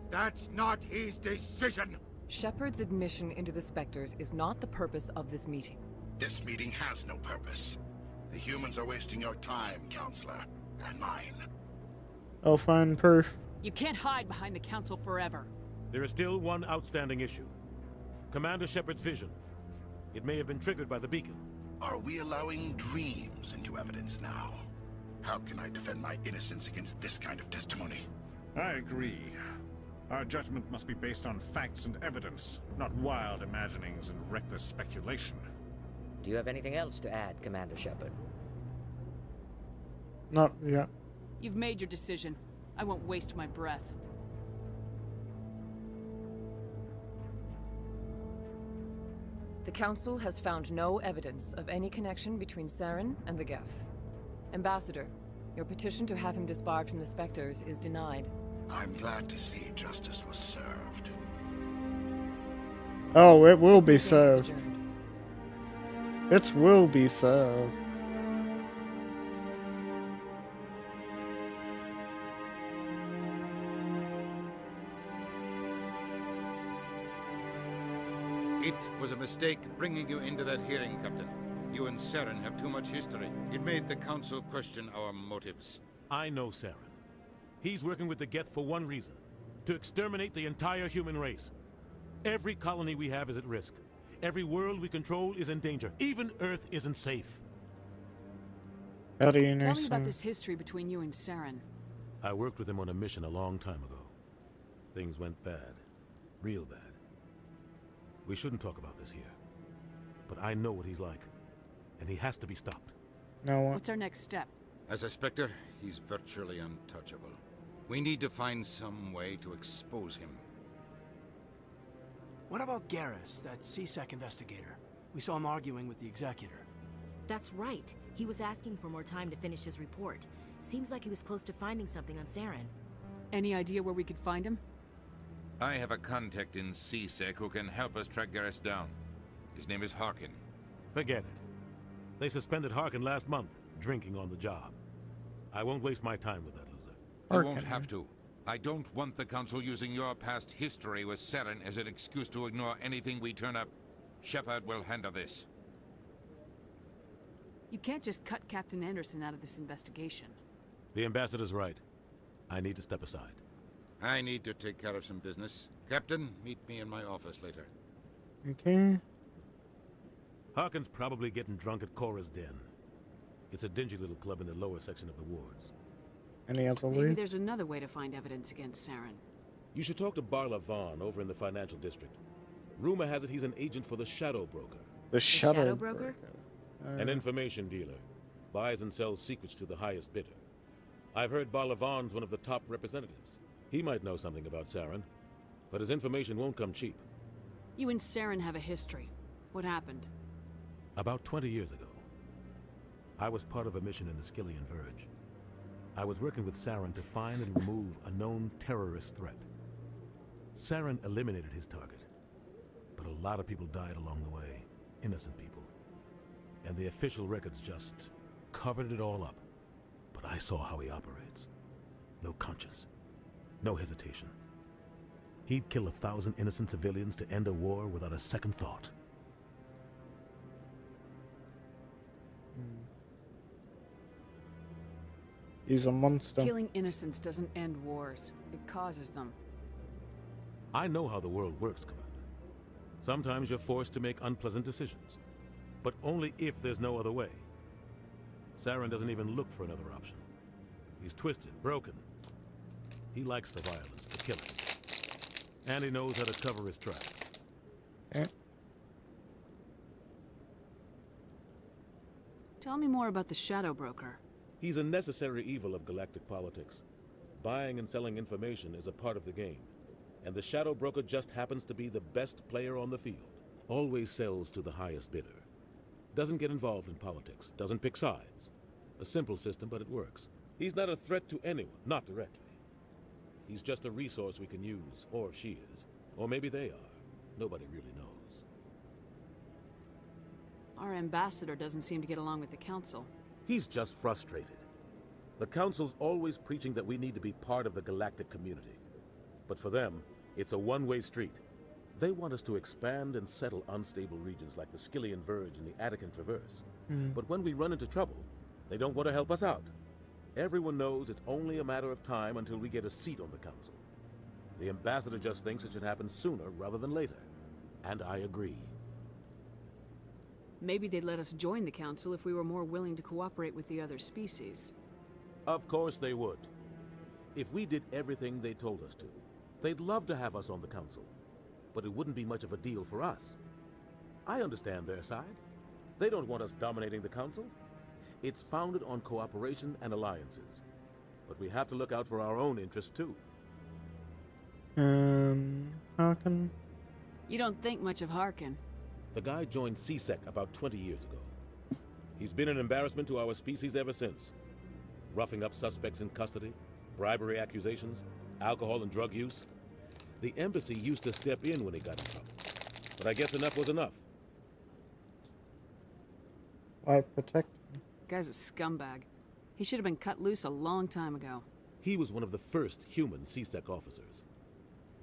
[SPEAKER 17] That's not his decision.
[SPEAKER 21] Shepard's admission into the Spectres is not the purpose of this meeting.
[SPEAKER 10] This meeting has no purpose. The humans are wasting your time, Counselor, and mine.
[SPEAKER 1] I'll find proof.
[SPEAKER 24] You can't hide behind the Council forever.
[SPEAKER 13] There is still one outstanding issue. Commander Shepard's vision. It may have been triggered by the beacon.
[SPEAKER 10] Are we allowing dreams into evidence now? How can I defend my innocence against this kind of testimony?
[SPEAKER 22] I agree. Our judgment must be based on facts and evidence, not wild imaginings and reckless speculation.
[SPEAKER 23] Do you have anything else to add, Commander Shepard?
[SPEAKER 1] Not yet.
[SPEAKER 24] You've made your decision. I won't waste my breath.
[SPEAKER 21] The Council has found no evidence of any connection between Saren and the Geth. Ambassador, your petition to have him disbarred from the Spectres is denied.
[SPEAKER 10] I'm glad to see justice was served.
[SPEAKER 1] Oh, it will be served. It will be served.
[SPEAKER 17] It was a mistake bringing you into that hearing, Captain. You and Saren have too much history. It made the Council question our motives.
[SPEAKER 13] I know Saren. He's working with the Geth for one reason. To exterminate the entire human race. Every colony we have is at risk. Every world we control is in danger. Even Earth isn't safe.
[SPEAKER 1] How do you know?
[SPEAKER 24] Tell me about this history between you and Saren.
[SPEAKER 13] I worked with him on a mission a long time ago. Things went bad. Real bad. We shouldn't talk about this here. But I know what he's like. And he has to be stopped.
[SPEAKER 1] No one.
[SPEAKER 24] What's our next step?
[SPEAKER 17] As a Spectre, he's virtually untouchable. We need to find some way to expose him.
[SPEAKER 19] What about Garrus, that CSEC investigator? We saw him arguing with the Executor.
[SPEAKER 15] That's right. He was asking for more time to finish his report. Seems like he was close to finding something on Saren.
[SPEAKER 24] Any idea where we could find him?
[SPEAKER 17] I have a contact in CSEC who can help us track Garrus down. His name is Harkin.
[SPEAKER 13] Forget it. They suspended Harkin last month, drinking on the job. I won't waste my time with that loser.
[SPEAKER 17] You won't have to. I don't want the Council using your past history with Saren as an excuse to ignore anything we turn up. Shepard will handle this.
[SPEAKER 24] You can't just cut Captain Anderson out of this investigation.
[SPEAKER 13] The Ambassador's right. I need to step aside.
[SPEAKER 17] I need to take care of some business. Captain, meet me in my office later.
[SPEAKER 1] Okay.
[SPEAKER 13] Harkin's probably getting drunk at Cora's Den. It's a dingy little club in the lower section of the wards.
[SPEAKER 1] Any other
[SPEAKER 24] Maybe
[SPEAKER 1] leads?
[SPEAKER 24] there's another way to find evidence against Saren.
[SPEAKER 13] You should talk to Barla Vaughn over in the financial district. Rumor has it he's an agent for the Shadow Broker.
[SPEAKER 1] The Shadow Broker?
[SPEAKER 13] An information dealer. Buys and sells secrets to the highest bidder. I've heard Barla Vaughn's one of the top representatives. He might know something about Saren, but his information won't come cheap.
[SPEAKER 24] You and Saren have a history. What happened?
[SPEAKER 13] About 20 years ago, I was part of a mission in the Skillian Verge. I was working with Saren to find and remove a known terrorist threat. Saren eliminated his target, but a lot of people died along the way, innocent people. And the official records just covered it all up. But I saw how he operates. No conscience, no hesitation. He'd kill 1,000 innocent civilians to end a war without a second thought.
[SPEAKER 1] He's a monster.
[SPEAKER 24] Killing innocents doesn't end wars. It causes them.
[SPEAKER 13] I know how the world works, Commander. Sometimes you're forced to make unpleasant decisions, but only if there's no other way. Saren doesn't even look for another option. He's twisted, broken. He likes the violence, the killing. And he knows how to cover his tracks.
[SPEAKER 24] Tell me more about the Shadow Broker.
[SPEAKER 13] He's a necessary evil of galactic politics. Buying and selling information is a part of the game. And the Shadow Broker just happens to be the best player on the field. Always sells to the highest bidder. Doesn't get involved in politics. Doesn't pick sides. A simple system, but it works. He's not a threat to anyone, not directly. He's just a resource we can use, or she is, Or maybe they are. Nobody really knows.
[SPEAKER 24] Our ambassador doesn't seem to get along with the council.
[SPEAKER 13] He's just frustrated. The council's always preaching that we need to be part of the galactic community. But for them, it's a one-way street. They want us to expand and settle unstable regions like the Skillian Verge and the Attican Traverse. But when we run into trouble, they don't want to help us out. Everyone knows it's only a matter of time until we get a seat on the council. The ambassador just thinks it should happen sooner rather than later. And I agree.
[SPEAKER 24] Maybe they'd let us join the council if we were more willing to cooperate with the other species.
[SPEAKER 13] Of course they would. If we did everything they told us to, they'd love to have us on the council. But it wouldn't be much of a deal for us. I understand their side. They don't want us dominating the council. It's founded on cooperation and alliances. But we have to look out for our own interests too.
[SPEAKER 1] Harkin?
[SPEAKER 24] You don't think much of Harkin.
[SPEAKER 13] The guy joined CSEC about 20 years ago. He's been an embarrassment to our species ever since. Roughing up suspects in custody, bribery accusations, alcohol and drug use. The embassy used to step in when he got in trouble. But I guess enough was enough.
[SPEAKER 1] Why protect him?
[SPEAKER 24] Guy's a scumbag. He should have been cut loose a long time ago.
[SPEAKER 13] He was one of the first human CSEC officers.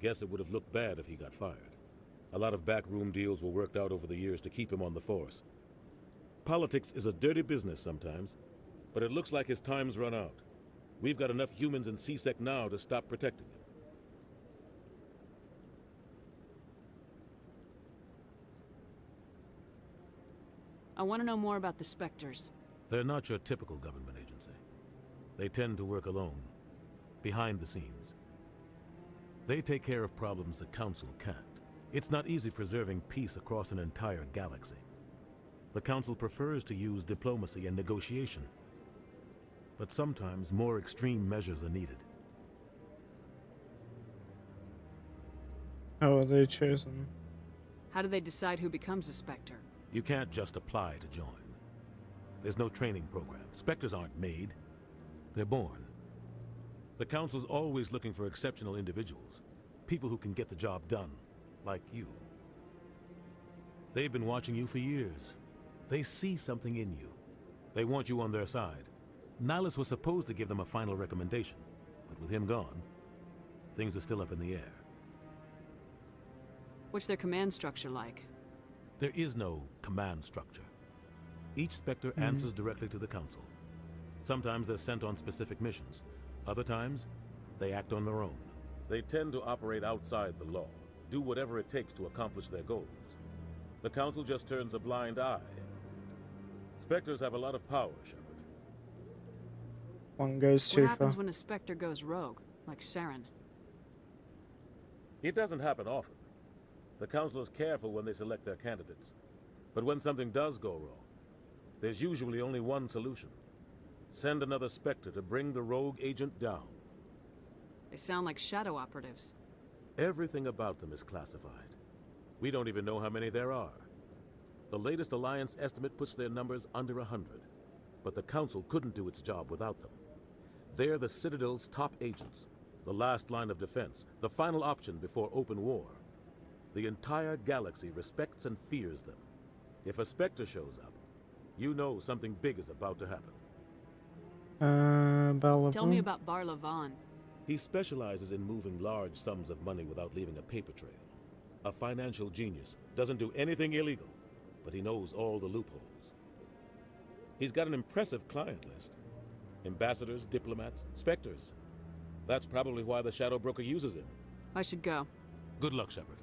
[SPEAKER 13] Guess it would have looked bad if he got fired. A lot of backroom deals were worked out over the years to keep him on the force. Politics is a dirty business sometimes, but it looks like his time's run out. We've got enough humans in CSEC now to stop protecting him.
[SPEAKER 24] I want to know more about the Spectres.
[SPEAKER 13] They're not your typical government agency. They tend to work alone, behind the scenes. They take care of problems the Council can't. It's not easy preserving peace across an entire galaxy. The Council prefers to use diplomacy and negotiation. But sometimes more extreme measures are needed.
[SPEAKER 1] How are they chosen?
[SPEAKER 24] How do they decide who becomes a Spectre?
[SPEAKER 13] You can't just apply to join. There's no training program. Spectres aren't made. They're born. The Council's always looking for exceptional individuals. People who can get the job done. Like you. They've been watching you for years. They see something in you. They want you on their side. Nihilus was supposed to give them a final recommendation, but with him gone, things are still up in the air.
[SPEAKER 24] What's their command structure like?
[SPEAKER 13] There is no command structure. Each Spectre answers directly to the Council. Sometimes they're sent on specific missions. Other times, they act on their own. They tend to operate outside the law, do whatever it takes to accomplish their goals. The Council just turns a blind eye. Spectres have a lot of power, Shepard.
[SPEAKER 1] One goes too
[SPEAKER 24] What
[SPEAKER 1] far.
[SPEAKER 24] happens when a Spectre goes rogue, like Saren?
[SPEAKER 13] It doesn't happen often. The Council is careful when they select their candidates. But when something does go wrong, there's usually only one solution. Send another Spectre to bring the rogue agent down.
[SPEAKER 24] They sound like shadow operatives.
[SPEAKER 13] Everything about them is classified. We don't even know how many there are. The latest Alliance estimate puts their numbers under 100. But the Council couldn't do its job without them. They're the Citadel's top agents, the last line of defense, the final option before open war. The entire galaxy respects and fears them. If a Spectre shows up, you know something big is about to happen.
[SPEAKER 24] Tell me about Barlavan.
[SPEAKER 13] He specializes in moving large sums of money without leaving a paper trail. A financial genius, doesn't do anything illegal, but he knows all the loopholes. He's got an impressive client list. Ambassadors, diplomats, Spectres. That's probably why the Shadow Broker uses him.
[SPEAKER 24] I should go.
[SPEAKER 13] Good luck, Shepard.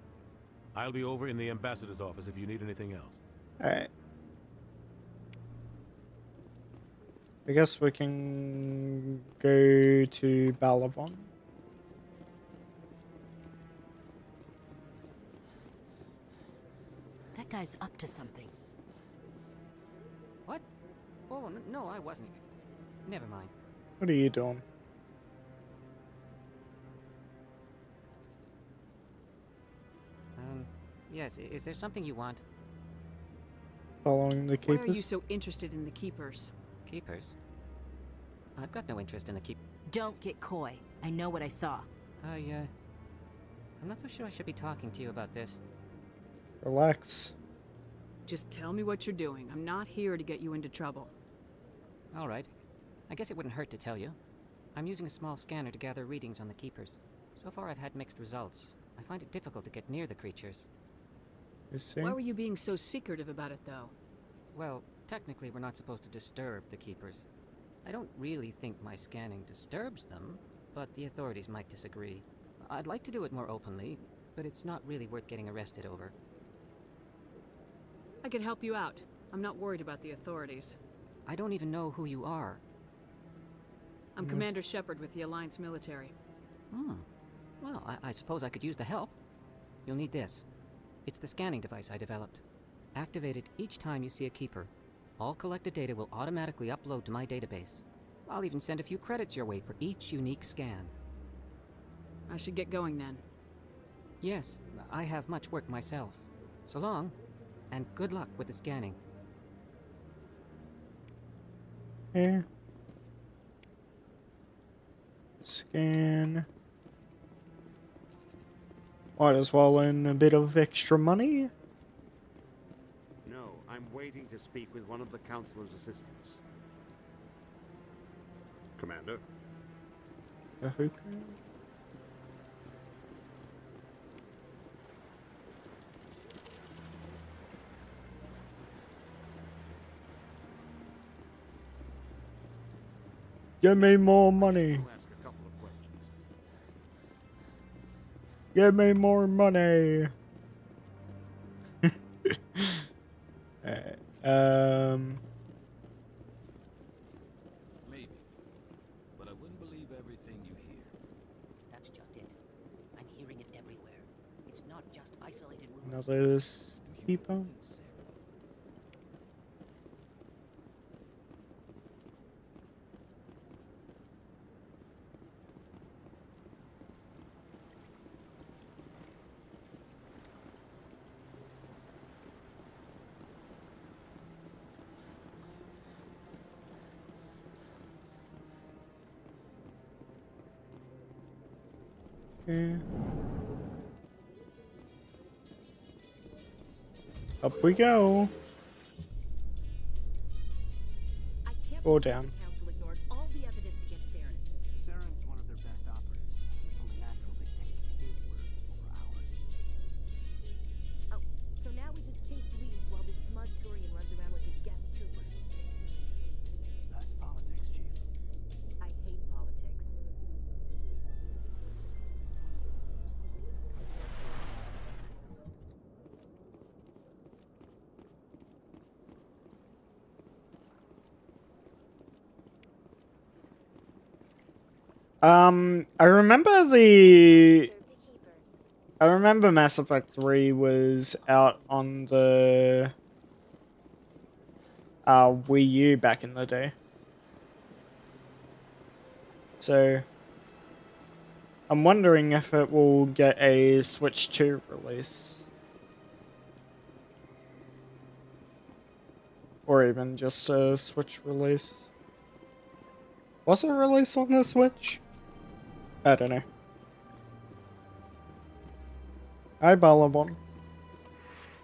[SPEAKER 13] I'll be over in the Ambassador's office if you need anything else.
[SPEAKER 1] Alright. I guess we can go to Balavon.
[SPEAKER 15] That guy's up to something.
[SPEAKER 14] What? Oh, no, I wasn't. Never mind.
[SPEAKER 1] What are you doing?
[SPEAKER 14] Yes, is there something you want?
[SPEAKER 1] Following the
[SPEAKER 24] Why
[SPEAKER 1] Keepers?
[SPEAKER 24] are you so interested in the Keepers?
[SPEAKER 14] Keepers? I've got no interest in the keep.
[SPEAKER 15] Don't get coy. I know what I saw.
[SPEAKER 14] I'm not so sure I should be talking to you about this.
[SPEAKER 1] Relax.
[SPEAKER 24] Just tell me what you're doing. I'm not here to get you into trouble.
[SPEAKER 14] All right. I guess it wouldn't hurt to tell you. I'm using a small scanner to gather readings on the Keepers. So far I've had mixed results. I find it difficult to get near the creatures.
[SPEAKER 24] Why were you being so secretive about it, though?
[SPEAKER 14] Well, technically we're not supposed to disturb the Keepers. I don't really think my scanning disturbs them, but the authorities might disagree. I'd like to do it more openly, but it's not really worth getting arrested over.
[SPEAKER 24] I can help you out. I'm not worried about the authorities.
[SPEAKER 14] I don't even know who you are.
[SPEAKER 24] I'm Commander Shepard with the Alliance military.
[SPEAKER 14] Well, I suppose I could use the help. You'll need this. It's the scanning device I developed. Activate it each time you see a Keeper. All collected data will automatically upload to my database. I'll even send a few credits your way for each unique scan.
[SPEAKER 24] I should get going then.
[SPEAKER 14] Yes, I have much work myself. So long, and good luck with the scanning.
[SPEAKER 1] Yeah. Scan. Might as well earn a bit of extra money.
[SPEAKER 3] No, I'm waiting to speak with one of the Councilor's assistants. Commander?
[SPEAKER 1] A hookah? Give me more money.
[SPEAKER 3] Ask a couple of questions.
[SPEAKER 1] Give me more money.
[SPEAKER 20] Maybe. But I wouldn't believe everything you hear.
[SPEAKER 14] That's just it. I'm hearing it everywhere. It's not just isolated rumors.
[SPEAKER 1] Another people. Okay. Up we go. Or down.
[SPEAKER 15] Council ignored all the evidence against Saren.
[SPEAKER 19] Saren's one of their best operatives. It's only natural they take his word over ours.
[SPEAKER 15] Oh, so now we just chase leads while this smug Turian runs around with his Geth troopers.
[SPEAKER 19] That's politics, Chief.
[SPEAKER 15] I hate politics.
[SPEAKER 1] I remember Mass Effect 3 was out on the Wii U back in the day. So I'm wondering if it will get a Switch 2 release. Or even just a Switch release. Was it released on the Switch? I don't know. Hi, Balabon.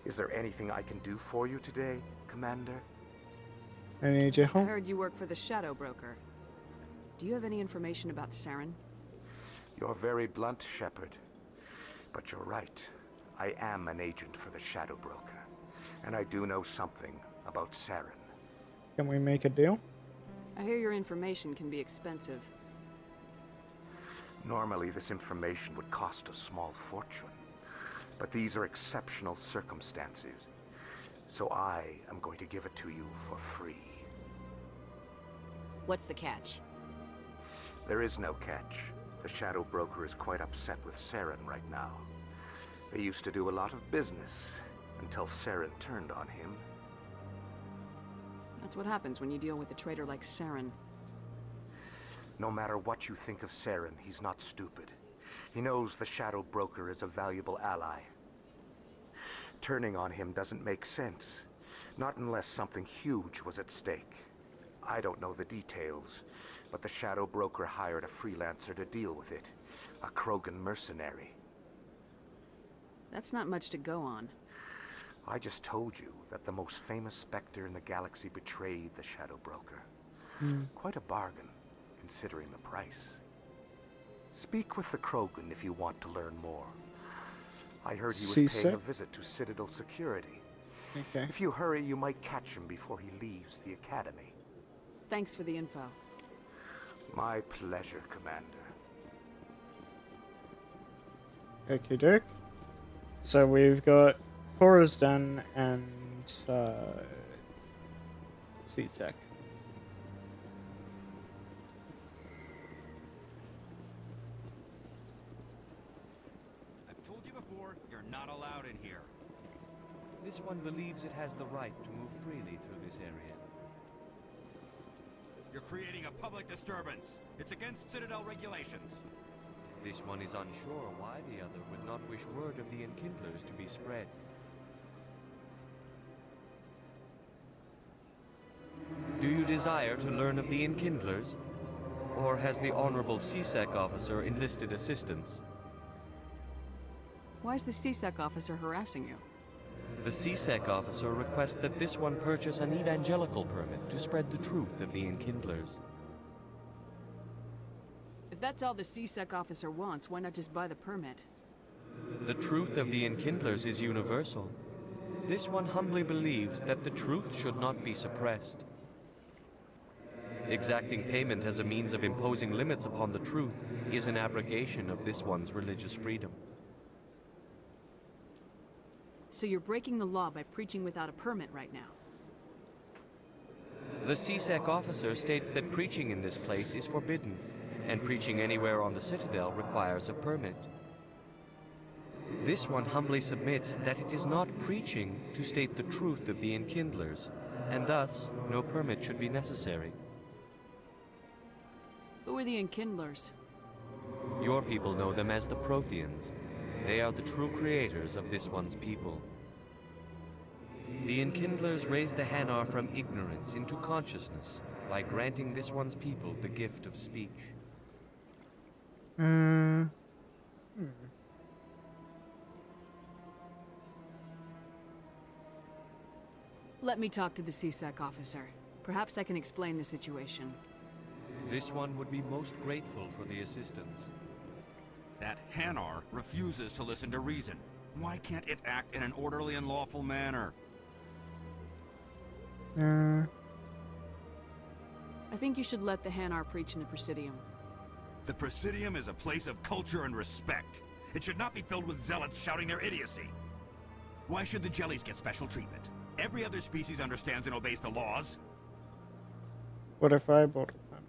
[SPEAKER 8] Is there anything I can do for you today, Commander?
[SPEAKER 1] I need your
[SPEAKER 24] I
[SPEAKER 1] help.
[SPEAKER 24] heard you work for the Shadow Broker. Do you have any information about Saren?
[SPEAKER 8] You're very blunt, Shepard. But you're right. I am an agent for the Shadow Broker. And I do know something about Saren.
[SPEAKER 1] Can we make a deal?
[SPEAKER 24] I hear your information can be expensive.
[SPEAKER 8] Normally, this information would cost a small fortune. But these are exceptional circumstances. So I am going to give it to you for free.
[SPEAKER 15] What's the catch?
[SPEAKER 8] There is no catch. The Shadow Broker is quite upset with Saren right now. They used to do a lot of business until Saren turned on him.
[SPEAKER 24] That's what happens when you deal with a traitor like Saren.
[SPEAKER 8] No matter what you think of Saren, he's not stupid. He knows the Shadow Broker is a valuable ally. Turning on him doesn't make sense. Not unless something huge was at stake. I don't know the details, but the Shadow Broker hired a freelancer to deal with it. A Krogan mercenary.
[SPEAKER 24] That's not much to go on.
[SPEAKER 8] I just told you that the most famous Spectre in the galaxy betrayed the Shadow Broker. Quite a bargain, considering the price. Speak with the Krogan if you want to learn more. I heard he was paying
[SPEAKER 1] C-Sec?
[SPEAKER 8] a visit to Citadel security.
[SPEAKER 1] Okay.
[SPEAKER 8] If you hurry, you might catch him before he leaves the Academy.
[SPEAKER 24] Thanks for the info.
[SPEAKER 8] My pleasure, Commander.
[SPEAKER 1] Okie doke. So we've got Cora's Den and C-Sec.
[SPEAKER 4] I've told you before, you're not allowed in here.
[SPEAKER 6] This one believes it has the right to move freely through this area.
[SPEAKER 4] You're creating a public disturbance. It's against Citadel regulations.
[SPEAKER 6] This one is unsure why the other would not wish word of the Enkindlers to be spread. Do you desire to learn of the Enkindlers? Or has the Honorable C-Sec officer enlisted assistance?
[SPEAKER 24] Why is the C-Sec officer harassing you?
[SPEAKER 6] The C-Sec officer requests that this one purchase an evangelical permit to spread the truth of the Enkindlers.
[SPEAKER 24] If that's all the C-Sec officer wants, why not just buy the permit?
[SPEAKER 6] The truth of the Enkindlers is universal. This one humbly believes that the truth should not be suppressed. Exacting payment as a means of imposing limits upon the truth is an abrogation of this one's religious freedom.
[SPEAKER 24] So you're breaking the law by preaching without a permit right now?
[SPEAKER 6] The C-Sec officer states that preaching in this place is forbidden, and preaching anywhere on the Citadel requires a permit. This one humbly submits that it is not preaching to state the truth of the Enkindlers, and thus no permit should be necessary.
[SPEAKER 24] Who are the Enkindlers?
[SPEAKER 6] Your people know them as the Protheans. They are the true creators of this one's people. The Enkindlers raised the Hanar from ignorance into consciousness by granting this one's people the gift of speech.
[SPEAKER 24] Let me talk to the C-Sec officer. Perhaps I can explain the situation.
[SPEAKER 6] This one would be most grateful for the assistance.
[SPEAKER 4] That Hanar refuses to listen to reason. Why can't it act in an orderly and lawful manner?
[SPEAKER 24] I think you should let the Hanar preach in the Presidium.
[SPEAKER 4] The Presidium is a place of culture and respect. It should not be filled with zealots shouting their idiocy. Why should the jellies get special treatment? Every other species understands and obeys the laws.
[SPEAKER 1] What if I bought a permit?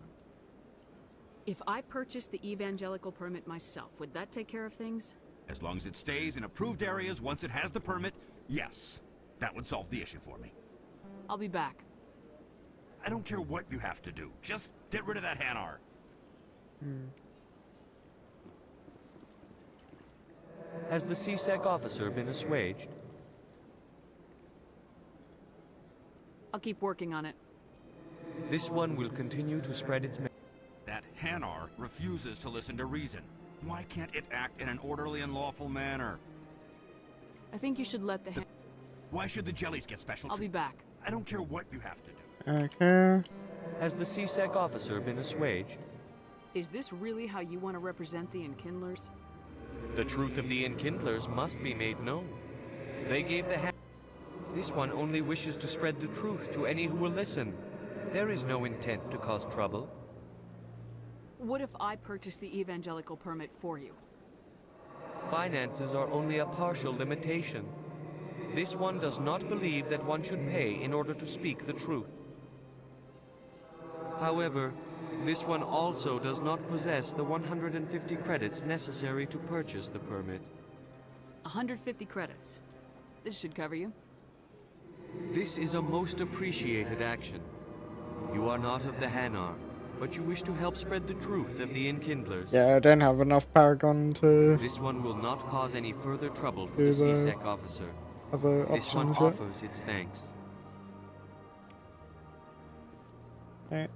[SPEAKER 24] If I purchased the evangelical permit myself, would that take care of things?
[SPEAKER 4] As long as it stays in approved areas once it has the permit, yes. That would solve the issue for me.
[SPEAKER 24] I'll be back.
[SPEAKER 4] I don't care what you have to do. Just get rid of that Hanar.
[SPEAKER 6] Has the C-Sec officer been assuaged?
[SPEAKER 24] I'll keep working on it.
[SPEAKER 6] This one will continue to spread its message.
[SPEAKER 4] That Hanar refuses to listen to reason. Why can't it act in an orderly and lawful manner?
[SPEAKER 24] I think you should let the
[SPEAKER 4] Why should the jellies get special
[SPEAKER 24] I'll be back.
[SPEAKER 4] I don't care what you have to do.
[SPEAKER 1] Okay.
[SPEAKER 6] Has the C-Sec officer been assuaged?
[SPEAKER 24] Is this really how you want to represent the Enkindlers?
[SPEAKER 6] The truth of the Enkindlers must be made known. They gave the This one only wishes to spread the truth to any who will listen. There is no intent to cause trouble.
[SPEAKER 24] What if I purchase the evangelical permit for you?
[SPEAKER 6] Finances are only a partial limitation. This one does not believe that one should pay in order to speak the truth. However, this one also does not possess the 150 credits necessary to purchase the permit.
[SPEAKER 24] 150 credits. This should cover you.
[SPEAKER 6] This is a most appreciated action. You are not of the Hanar, but you wish to help spread the truth of the Enkindlers.
[SPEAKER 1] Yeah, I don't have enough Paragon to...
[SPEAKER 6] This one will not cause any further trouble for the C-Sec officer.
[SPEAKER 1] Other
[SPEAKER 6] This one
[SPEAKER 1] options yet?
[SPEAKER 6] offers its thanks.
[SPEAKER 1] Okay.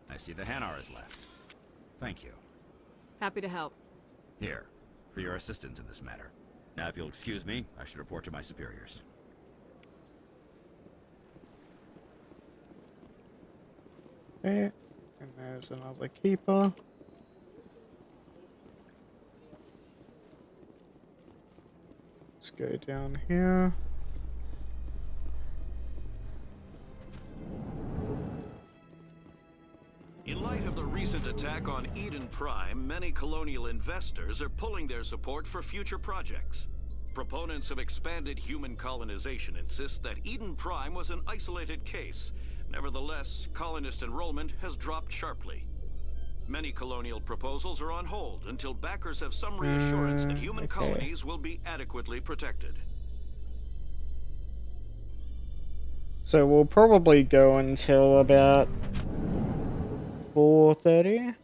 [SPEAKER 4] I see the Hanar is left. Thank you.
[SPEAKER 24] Happy to help.
[SPEAKER 2] Here, for your assistance in this matter. Now, if you'll excuse me, I should report to my superiors.
[SPEAKER 1] Okay, and there's another keeper. Let's go down here.
[SPEAKER 7] In light of the recent attack on Eden Prime, many colonial investors are pulling their support for future projects. Proponents of expanded human colonization insist that Eden Prime was an isolated case. Nevertheless, colonist enrollment has dropped sharply. Many colonial proposals are on hold until backers have some reassurance that human colonies will be adequately protected.
[SPEAKER 1] So we'll probably go until about 4:30.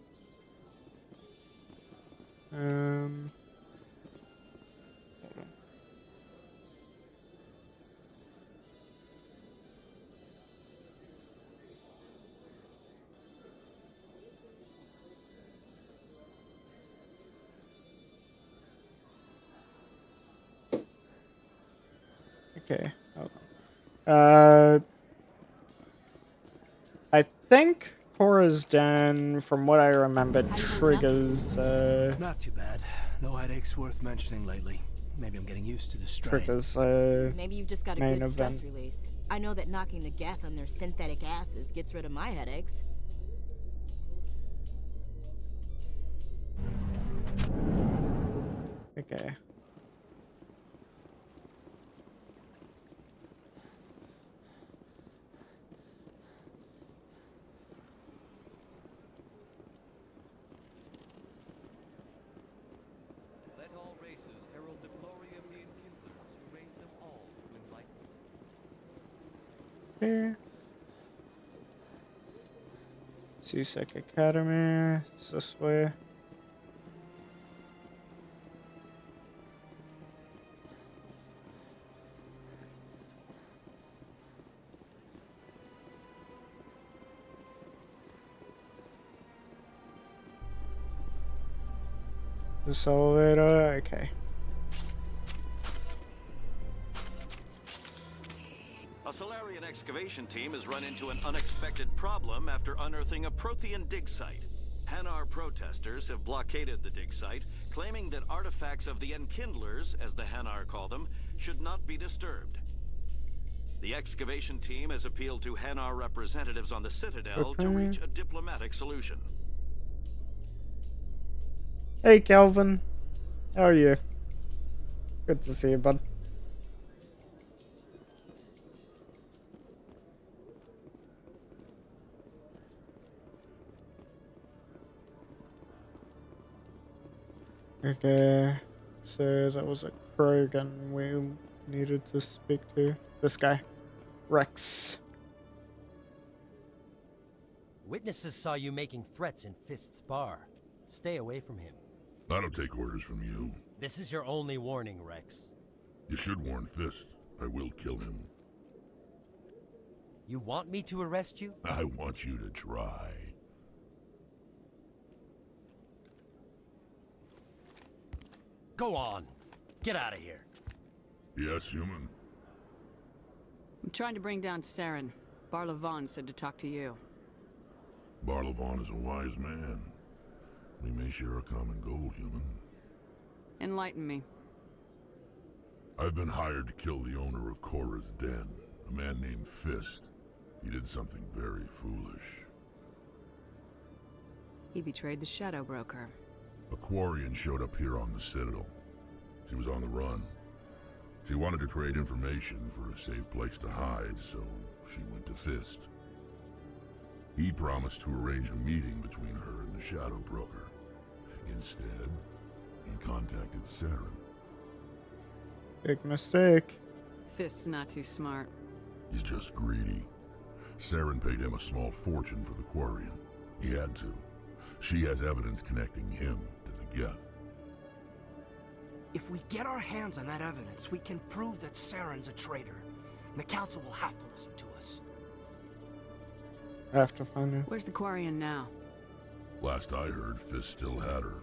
[SPEAKER 1] Okay, hold on. I think Cora's Den, from what I remember, triggers,
[SPEAKER 19] Not too bad. No headaches worth mentioning lately. Maybe I'm getting used to the strain.
[SPEAKER 1] triggers,
[SPEAKER 15] Maybe you've just got a
[SPEAKER 1] main
[SPEAKER 15] good stress
[SPEAKER 1] event.
[SPEAKER 15] release. I know that knocking the Geth on their synthetic asses gets rid of my headaches.
[SPEAKER 1] Okay.
[SPEAKER 6] Let all races herald the glory of the enkindlers who raised them all to enlightenment.
[SPEAKER 1] Okay. CSEC Academy. It's this way. This elevator, okay.
[SPEAKER 7] A Solarian excavation team has run into an unexpected problem after unearthing a Prothean dig site. Hanar protesters have blockaded the dig site, claiming that artifacts of the Enkindlers, as the Hanar call them, should not be disturbed. The excavation team has appealed to Hanar representatives on the Citadel to reach a diplomatic solution.
[SPEAKER 1] Hey Calvin, how are you? Good to see you, bud. Okay, so that was a Krogan we needed to speak to. This guy, Rex.
[SPEAKER 11] Witnesses saw you making threats in Fist's bar. Stay away from him.
[SPEAKER 16] I don't take orders from you.
[SPEAKER 11] This is your only warning, Rex.
[SPEAKER 16] You should warn Fist. I will kill him.
[SPEAKER 11] You want me to arrest you?
[SPEAKER 16] I want you to try.
[SPEAKER 11] Go on. Get out of here.
[SPEAKER 16] Yes, human.
[SPEAKER 24] I'm trying to bring down Saren. Barlavon said to talk to you.
[SPEAKER 16] Barlavon is a wise man. We may share a common goal, human.
[SPEAKER 24] Enlighten me.
[SPEAKER 16] I've been hired to kill the owner of Cora's Den, a man named Fist. He did something very foolish.
[SPEAKER 24] He betrayed the Shadow Broker.
[SPEAKER 16] A Quarian showed up here on the Citadel. She was on the run. She wanted to trade information for a safe place to hide, so she went to Fist. He promised to arrange a meeting between her and the Shadow Broker. Instead, he contacted Saren.
[SPEAKER 1] Big mistake.
[SPEAKER 24] Fist's not too smart.
[SPEAKER 16] He's just greedy. Saren paid him a small fortune for the Quarian. He had to. She has evidence connecting him to the Geth.
[SPEAKER 19] If we get our hands on that evidence, we can prove that Saren's a traitor. And the Council will have to listen to us.
[SPEAKER 1] I have to find her.
[SPEAKER 24] Where's the Quarian now?
[SPEAKER 16] Last I heard, Fist still had her.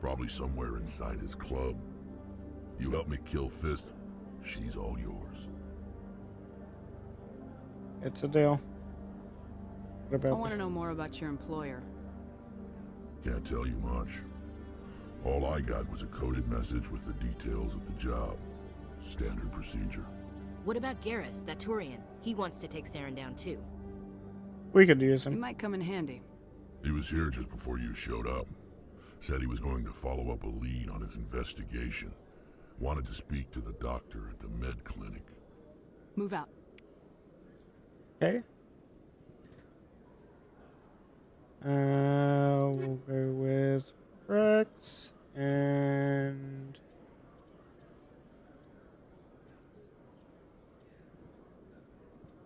[SPEAKER 16] Probably somewhere inside his club. You help me kill Fist, she's all yours.
[SPEAKER 1] It's a deal. What
[SPEAKER 24] I
[SPEAKER 1] about
[SPEAKER 24] want to
[SPEAKER 1] this?
[SPEAKER 24] know more about your employer.
[SPEAKER 16] Can't tell you much. All I got was a coded message with the details of the job. Standard procedure.
[SPEAKER 15] What about Garrus, that Turian? He wants to take Saren down too.
[SPEAKER 1] We could use
[SPEAKER 24] He
[SPEAKER 1] him.
[SPEAKER 24] might come in handy.
[SPEAKER 16] He was here just before you showed up. Said he was going to follow up a lead on his investigation. Wanted to speak to the doctor at the med clinic.
[SPEAKER 24] Move out.
[SPEAKER 1] Okay. We'll go with Rex and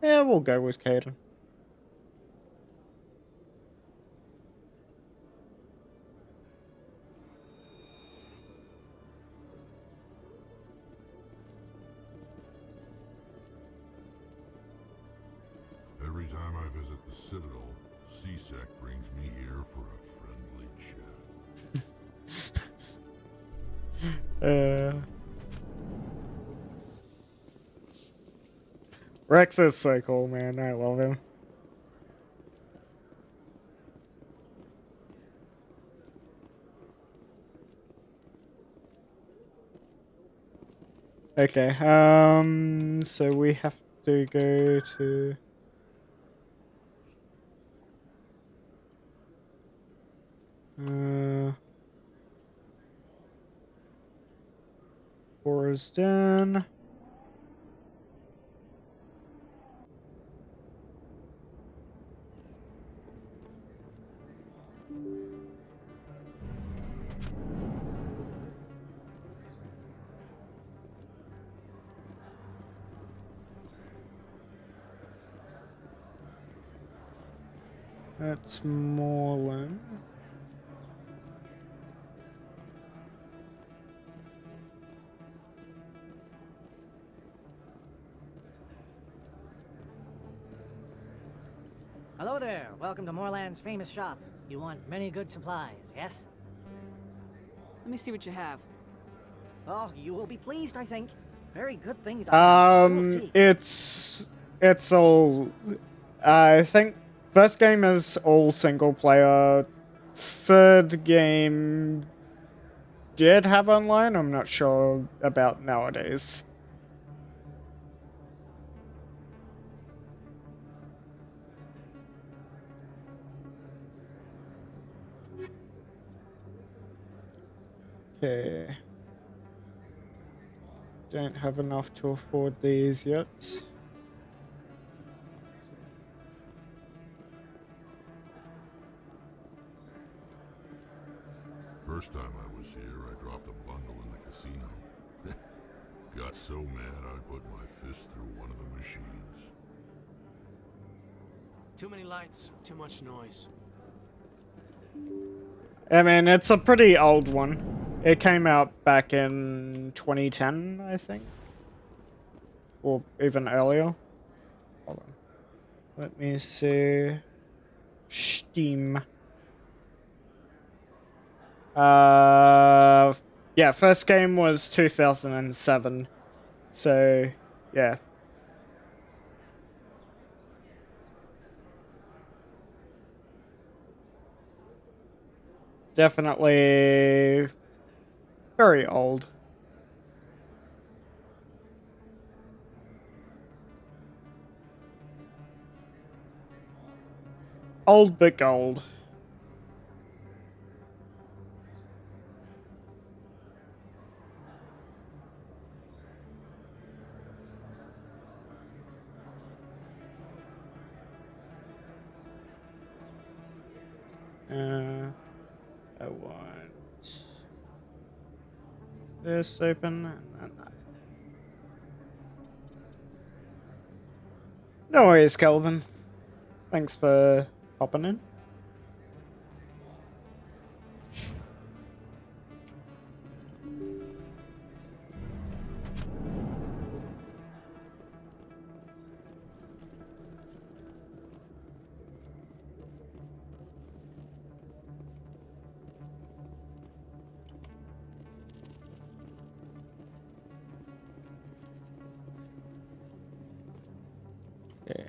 [SPEAKER 1] yeah, we'll go with Caden.
[SPEAKER 16] Every time I visit the Citadel, CSEC brings me here for a friendly chat.
[SPEAKER 1] Rex is so cool, man. I love him. Okay, so we have to go to Forest Den. That's Moreland.
[SPEAKER 5] Hello there. Welcome to Moorland's famous shop. You want many good supplies, yes?
[SPEAKER 24] Let me see what you have.
[SPEAKER 5] Oh, you will be pleased, I think. Very good things. You'll see.
[SPEAKER 1] It's all. I think first game is all single player. Third game did have online. I'm not sure about nowadays. Okay. Don't have enough to afford these yet.
[SPEAKER 16] First time I was here, I dropped a bundle in the casino. Got so mad I put my fist through one of the machines.
[SPEAKER 19] Too many lights, too much noise.
[SPEAKER 1] I mean, it's a pretty old one. It came out back in 2010, I think. Or even earlier. Hold on. Let me see. Steam. Yeah, first game was 2007. So, yeah. Definitely very old. Old but gold. I want this open and then that. No worries, Kelvin. Thanks for hopping in. Okay.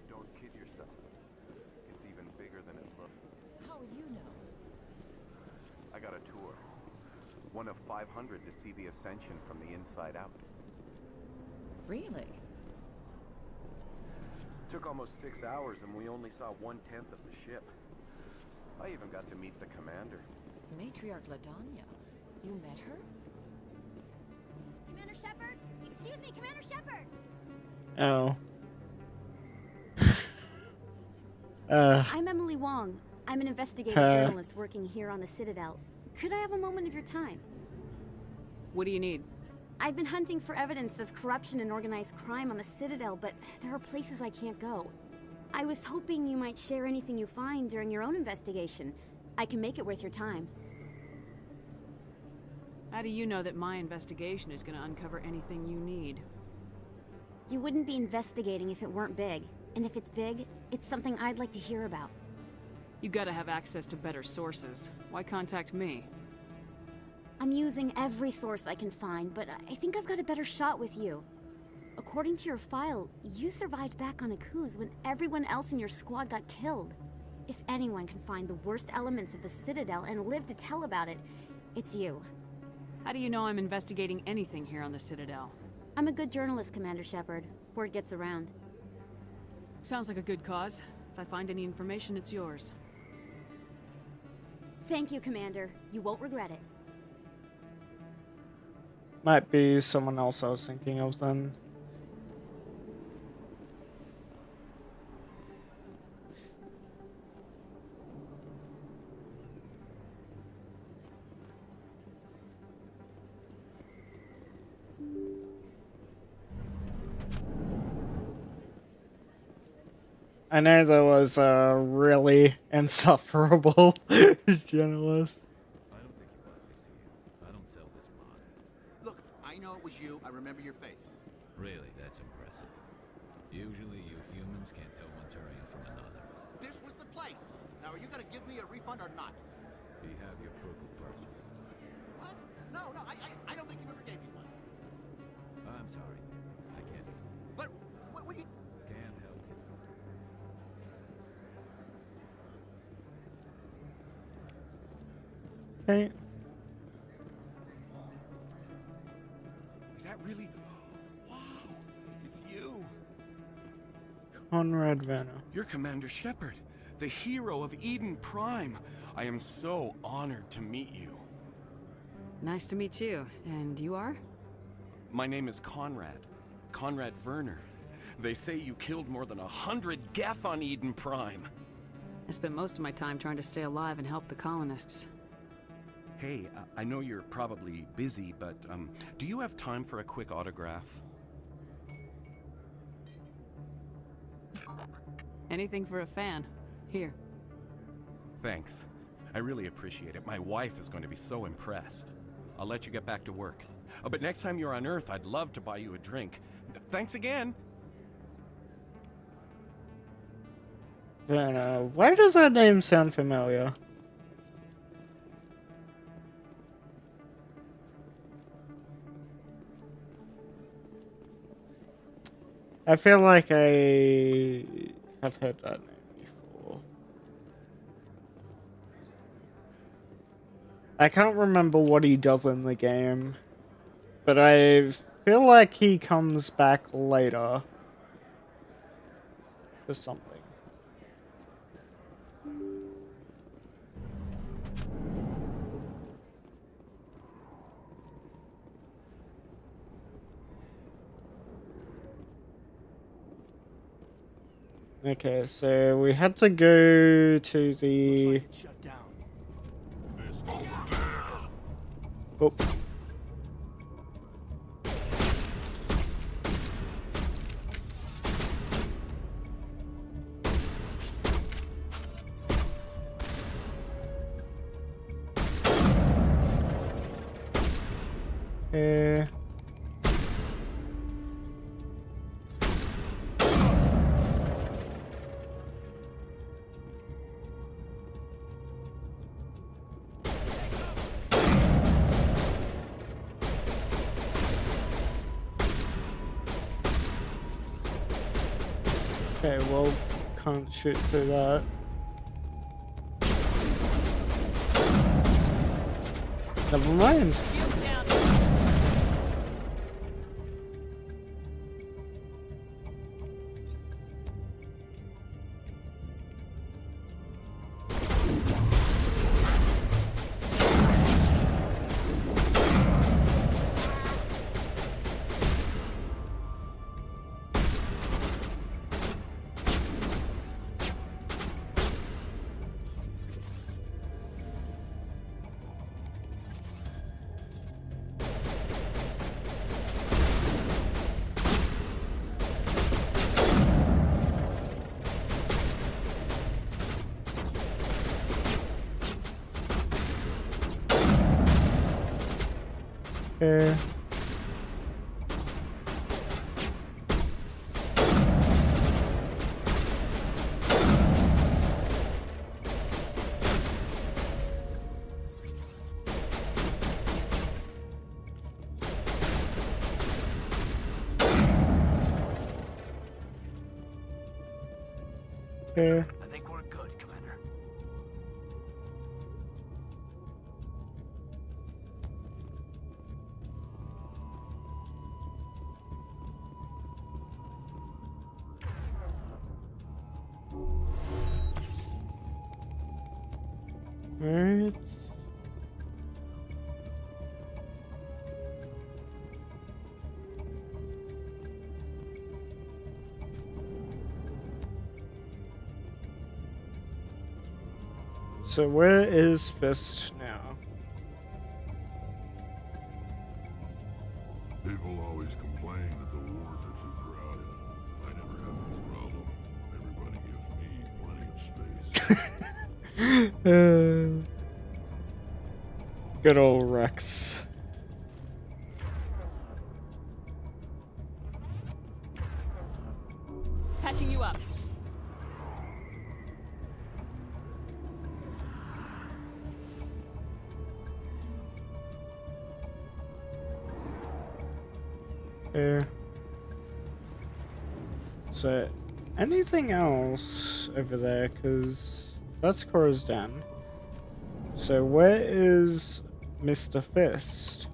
[SPEAKER 8] Don't kid yourself. It's even bigger than it looks.
[SPEAKER 21] How would you know?
[SPEAKER 8] I got a tour. One of 500 to see the Ascension from the inside out.
[SPEAKER 21] Really?
[SPEAKER 8] Took almost 6 hours and we only saw 1/10 of the ship. I even got to meet the commander.
[SPEAKER 21] Matriarch Ladanya. You met her?
[SPEAKER 15] Commander Shepard? Excuse me, Commander Shepard!
[SPEAKER 1] Oh.
[SPEAKER 15] I'm Emily Wong. I'm an investigative journalist working here on the Citadel. Could I have a moment of your time?
[SPEAKER 24] What do you need?
[SPEAKER 15] I've been hunting for evidence of corruption and organized crime on the Citadel, but there are places I can't go. I was hoping you might share anything you find during your own investigation. I can make it worth your time.
[SPEAKER 24] How do you know that my investigation is going to uncover anything you need?
[SPEAKER 15] You wouldn't be investigating if it weren't big. And if it's big, it's something I'd like to hear about.
[SPEAKER 24] You gotta have access to better sources. Why contact me?
[SPEAKER 15] I'm using every source I can find, but I think I've got a better shot with you. According to your file, you survived back on Akuz when everyone else in your squad got killed. If anyone can find the worst elements of the Citadel and live to tell about it, it's you.
[SPEAKER 24] How do you know I'm investigating anything here on the Citadel?
[SPEAKER 15] I'm a good journalist, Commander Shepard. Word gets around.
[SPEAKER 24] Sounds like a good cause. If I find any information, it's yours.
[SPEAKER 15] Thank you, Commander. You won't regret it.
[SPEAKER 1] Might be someone else I was thinking of then. I know there was a really insufferable journalist.
[SPEAKER 9] Look, I know it was you. I remember your face.
[SPEAKER 20] Really, that's impressive. Usually you humans can't tell one Turian from another.
[SPEAKER 9] This was the place. Now, are you gonna give me a refund or not?
[SPEAKER 20] Do you have your proof of purchase?
[SPEAKER 9] What? No, I don't think you ever gave me one.
[SPEAKER 20] I'm sorry. I can't.
[SPEAKER 9] But, what do you...
[SPEAKER 20] Can't help you.
[SPEAKER 1] Okay.
[SPEAKER 8] Is that really... Wow, it's you.
[SPEAKER 1] Conrad Vanna.
[SPEAKER 8] You're Commander Shepard, the hero of Eden Prime. I am so honored to meet you.
[SPEAKER 24] Nice to meet you. And you are?
[SPEAKER 8] My name is Conrad. Conrad Werner. They say you killed more than 100 Geth on Eden Prime.
[SPEAKER 24] I spent most of my time trying to stay alive and help the colonists.
[SPEAKER 8] Hey, I know you're probably busy, but do you have time for a quick autograph?
[SPEAKER 24] Anything for a fan. Here.
[SPEAKER 8] Thanks. I really appreciate it. My wife is going to be so impressed. I'll let you get back to work. But next time you're on Earth, I'd love to buy you a drink. Thanks again!
[SPEAKER 1] Vanna. Why does that name sound familiar? I feel like I have heard that name before. I can't remember what he does in the game, but I feel like he comes back later for something. Okay, so we had to go to the... Oh. Okay, well, can't shoot through that. Never mind. Okay. Okay.
[SPEAKER 19] I think we're good, Commander.
[SPEAKER 1] Alright. So where is Fist now?
[SPEAKER 16] People always complain that the wards are too crowded. I never have any problem. Everybody gives me plenty of space.
[SPEAKER 1] Good old Rex.
[SPEAKER 24] Patching you up.
[SPEAKER 1] There. So, anything else over there? Because that's Cora's den. So, where is Mr. Fist?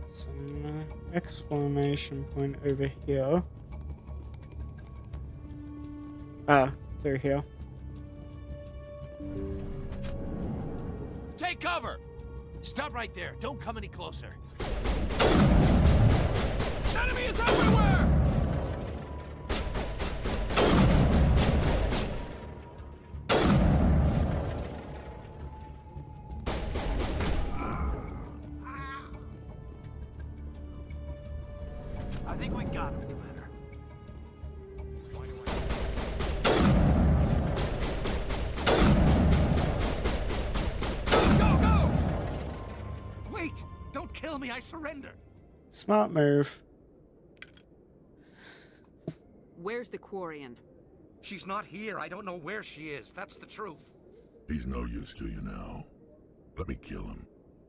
[SPEAKER 1] Some exclamation point over here. Ah, they're here.
[SPEAKER 19] Take cover! Stop right there. Don't come any closer. Enemy is everywhere! I think we got him, Commander. Go, go! Wait! Don't kill me, I surrender!
[SPEAKER 1] Smart move.
[SPEAKER 24] Where's the Quarian?
[SPEAKER 8] She's not here. I don't know where she is. That's the truth.
[SPEAKER 16] He's no use to you now. Let me kill him.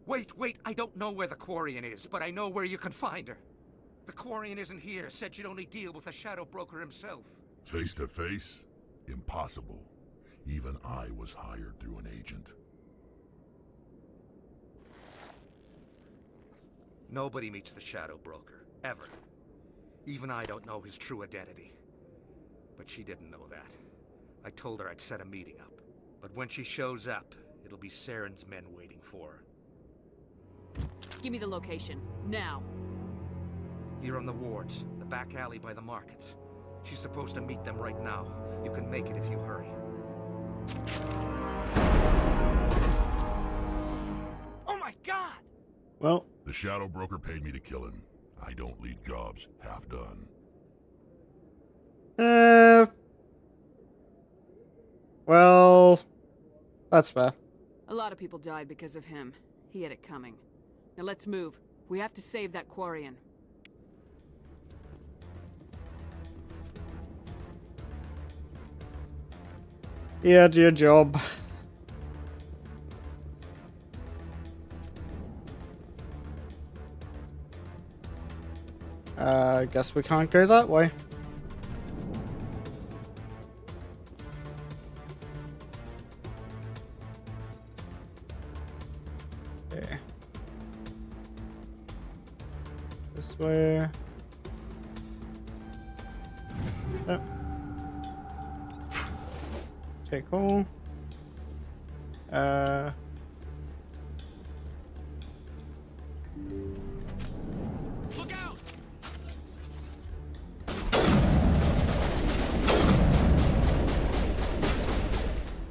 [SPEAKER 8] Wait, wait. I don't know where the Quarian is, but I know where you can find her. The Quarian isn't here. Said you'd only deal with the Shadow Broker himself.
[SPEAKER 16] Face to face? Impossible. Even I was hired through an agent.
[SPEAKER 8] Nobody meets the Shadow Broker. Ever. Even I don't know his true identity. But she didn't know that. I told her I'd set a meeting up. But when she shows up, it'll be Saren's men waiting for her.
[SPEAKER 24] Give me the location. Now.
[SPEAKER 8] Here on the wards, the back alley by the markets. She's supposed to meet them right now. You can make it if you hurry.
[SPEAKER 19] Oh my god!
[SPEAKER 1] Well,
[SPEAKER 16] the Shadow Broker paid me to kill him. I don't leave jobs half done.
[SPEAKER 1] Well, that's fair.
[SPEAKER 24] A lot of people died because of him. He had it coming. Now let's move. We have to save that Quarian.
[SPEAKER 1] Yeah, do your job. I guess we can't go that way. Okay. This way. Yep. Okay, cool.
[SPEAKER 19] Look out!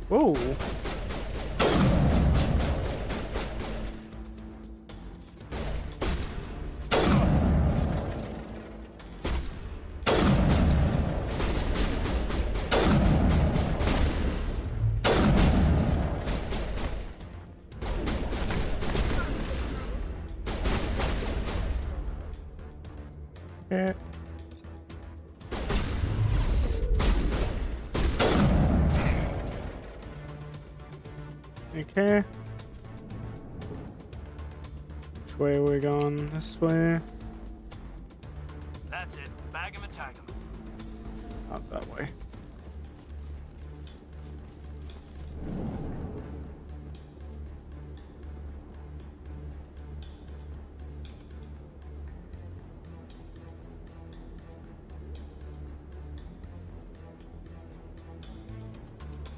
[SPEAKER 1] Whoa. Yeah. Okay. Which way are we going? This way?
[SPEAKER 19] That's it. Bag him and tag him.
[SPEAKER 1] Not that way.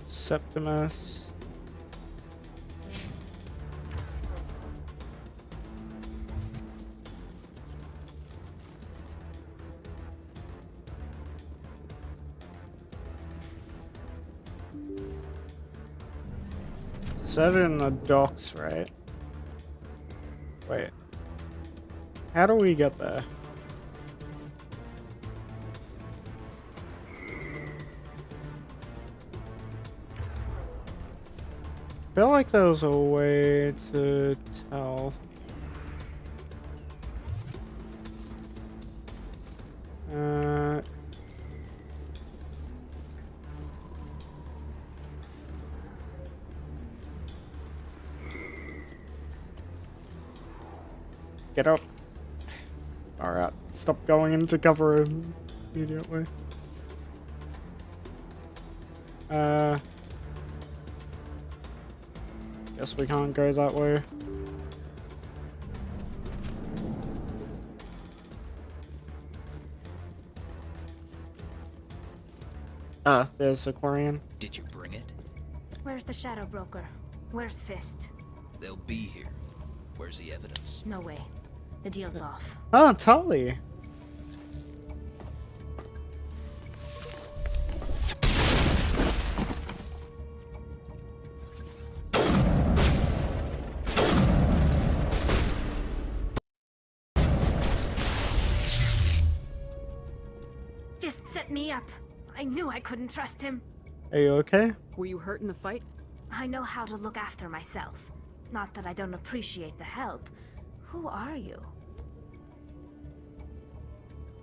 [SPEAKER 1] Septimus. Set it in the docks, right? Wait. How do we get there? I feel like there was a way to tell. Get up. Alright, stop going into cover immediately. Guess we can't go that way. Ah, there's Aquarian.
[SPEAKER 12] Did you bring it?
[SPEAKER 15] Where's the Shadow Broker? Where's Fist?
[SPEAKER 12] They'll be here. Where's the evidence?
[SPEAKER 15] No way. The deal's off.
[SPEAKER 1] Ah, Tully.
[SPEAKER 15] Fist set me up. I knew I couldn't trust him.
[SPEAKER 1] Are you okay?
[SPEAKER 24] Were you hurt in the fight?
[SPEAKER 15] I know how to look after myself. Not that I don't appreciate the help. Who are you?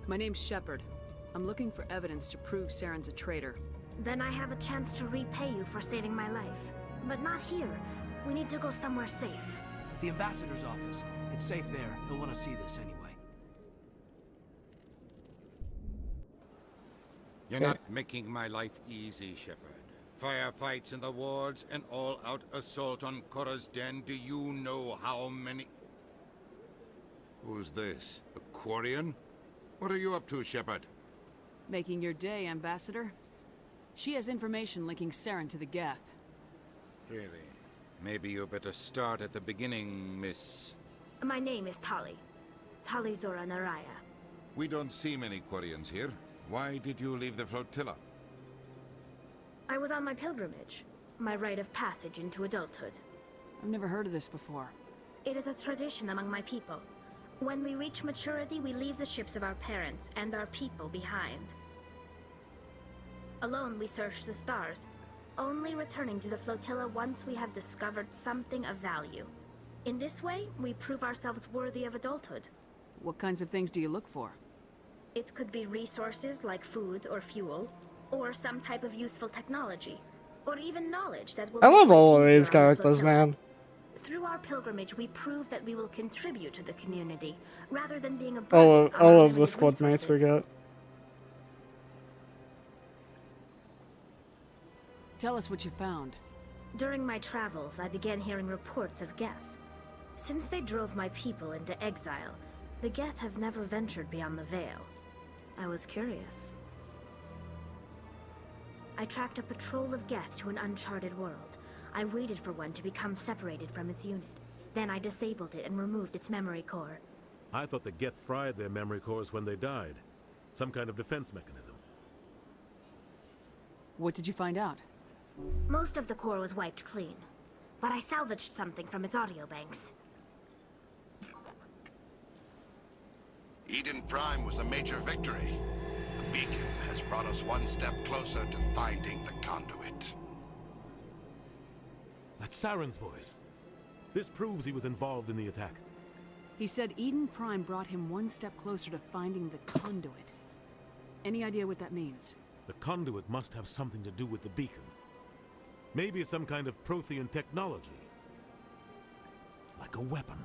[SPEAKER 24] My name's Shepard. I'm looking for evidence to prove Saren's a traitor.
[SPEAKER 15] Then I have a chance to repay you for saving my life. But not here. We need to go somewhere safe.
[SPEAKER 19] The ambassador's office. It's safe there. He'll want to see this anyway.
[SPEAKER 17] You're not making my life easy, Shepard. Firefights in the wards, an all-out assault on Korra's den. Do you know how many... Who's this? Aquarian? What are you up to, Shepard?
[SPEAKER 24] Making your day, Ambassador. She has information linking Saren to the Geth.
[SPEAKER 17] Really? Maybe you better start at the beginning, Miss...
[SPEAKER 15] My name is Tali. Tali Zora Naraya.
[SPEAKER 17] We don't see many Quarians here. Why did you leave the flotilla?
[SPEAKER 15] I was on my pilgrimage. My rite of passage into adulthood.
[SPEAKER 24] I've never heard of this before.
[SPEAKER 15] It is a tradition among my people. When we reach maturity, we leave the ships of our parents and our people behind. Alone, we search the stars, only returning to the flotilla once we have discovered something of value. In this way, we prove ourselves worthy of adulthood.
[SPEAKER 24] What kinds of things do you look for?
[SPEAKER 15] It could be resources like food or fuel, or some type of useful technology.
[SPEAKER 10] or even knowledge that will
[SPEAKER 1] I
[SPEAKER 10] make
[SPEAKER 1] love
[SPEAKER 10] life
[SPEAKER 1] all of
[SPEAKER 10] easier
[SPEAKER 1] these
[SPEAKER 10] on the
[SPEAKER 1] characters,
[SPEAKER 10] flotilla.
[SPEAKER 1] man.
[SPEAKER 10] Through our pilgrimage, we prove that we will contribute to the community, rather than being a burden on our
[SPEAKER 1] All of the
[SPEAKER 10] limited
[SPEAKER 1] squad mates we
[SPEAKER 10] resources.
[SPEAKER 1] got.
[SPEAKER 24] Tell us what you found.
[SPEAKER 10] During my travels, I began hearing reports of Geth. Since they drove my people into exile, the Geth have never ventured beyond the Veil. I was curious. I tracked a patrol of Geth to an uncharted world. I waited for one to become separated from its unit. Then I disabled it and removed its memory core.
[SPEAKER 13] I thought the Geth fried their memory cores when they died. Some kind of defense mechanism.
[SPEAKER 24] What did you find out?
[SPEAKER 10] Most of the core was wiped clean, but I salvaged something from its audio banks.
[SPEAKER 9] Eden Prime was a major victory. The beacon has brought us one step closer to finding the conduit.
[SPEAKER 13] That's Saren's voice. This proves he was involved in the attack.
[SPEAKER 24] He said Eden Prime brought him one step closer to finding the conduit. Any idea what that means?
[SPEAKER 13] The conduit must have something to do with the beacon. Maybe it's some kind of Prothean technology. Like a weapon.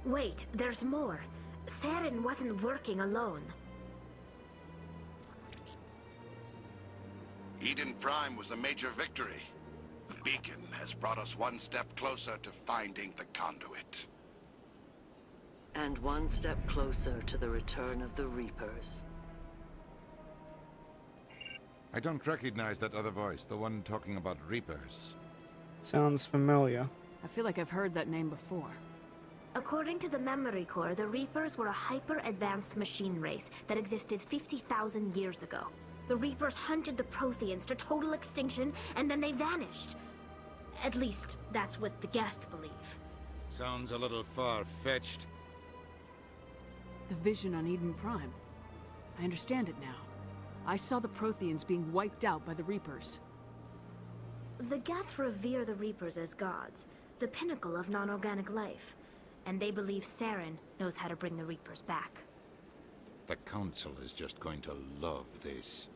[SPEAKER 10] Wait, there's more. Saren wasn't working alone.
[SPEAKER 9] Eden Prime was a major victory. The beacon has brought us one step closer to finding the conduit.
[SPEAKER 18] And one step closer to the return of the Reapers.
[SPEAKER 17] I don't recognize that other voice, the one talking about Reapers.
[SPEAKER 1] Sounds familiar.
[SPEAKER 24] I feel like I've heard that name before.
[SPEAKER 10] According to the memory core, the Reapers were a hyper-advanced machine race that existed 50,000 years ago. The Reapers hunted the Protheans to total extinction, and then they vanished. At least, that's what the Geth believe.
[SPEAKER 17] Sounds a little far-fetched.
[SPEAKER 24] The vision on Eden Prime. I understand it now. I saw the Protheans being wiped out by the Reapers.
[SPEAKER 10] The Geth revere the Reapers as gods, the pinnacle of non-organic life. And they believe Saren knows how to bring the Reapers back.
[SPEAKER 17] The Council is just going to love this.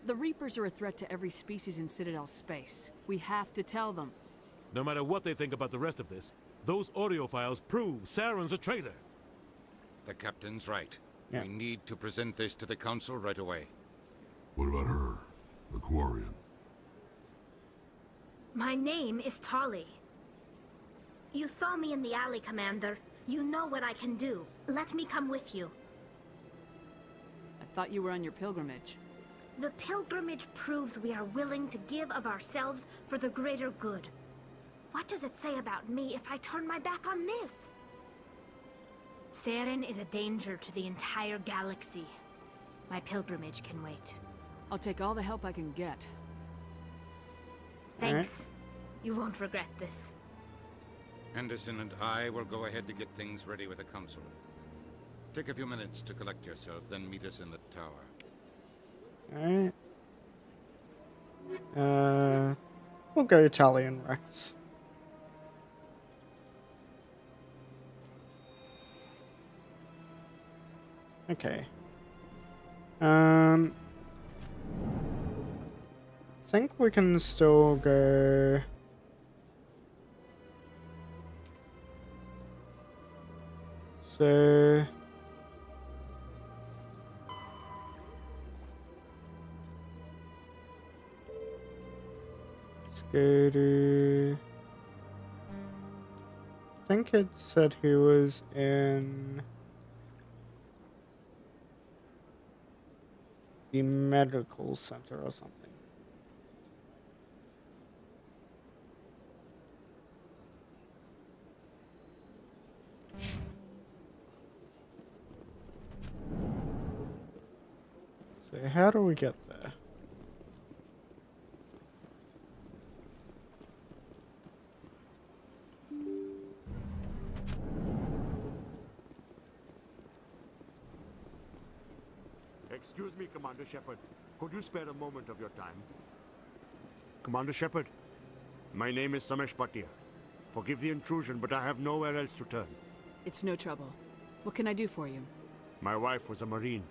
[SPEAKER 24] The Reapers are a threat to every species in Citadel space. We have to tell them.
[SPEAKER 13] No matter what they think about the rest of this, those audio files prove Saren's a traitor.
[SPEAKER 17] The Captain's right.
[SPEAKER 1] Yeah.
[SPEAKER 17] We need to present this to the Council right away.
[SPEAKER 16] What about her? The Quarian?
[SPEAKER 10] My name is Tali. You saw me in the alley, Commander. You know what I can do. Let me come with you.
[SPEAKER 24] I thought you were on your pilgrimage.
[SPEAKER 10] The pilgrimage proves we are willing to give of ourselves for the greater good. What does it say about me if I turn my back on this? Saren is a danger to the entire galaxy. My pilgrimage can wait.
[SPEAKER 24] I'll take all the help I can get.
[SPEAKER 10] Thanks. You won't regret this.
[SPEAKER 17] Anderson and I will go ahead to get things ready with the Council. Take a few minutes to collect yourself, then meet us in the tower.
[SPEAKER 1] Alright. We'll go Charlie and Rex. Okay. I think we can still go. So. Let's go to. I think it said he was in the medical center or something. So how do we get there?
[SPEAKER 3] Excuse me, Commander Shepard. Could you spare a moment of your time? Commander Shepard, my name is Samesh Bhatia. Forgive the intrusion, but I have nowhere else to turn.
[SPEAKER 24] It's no trouble. What can I do for you?
[SPEAKER 3] My wife was a Marine.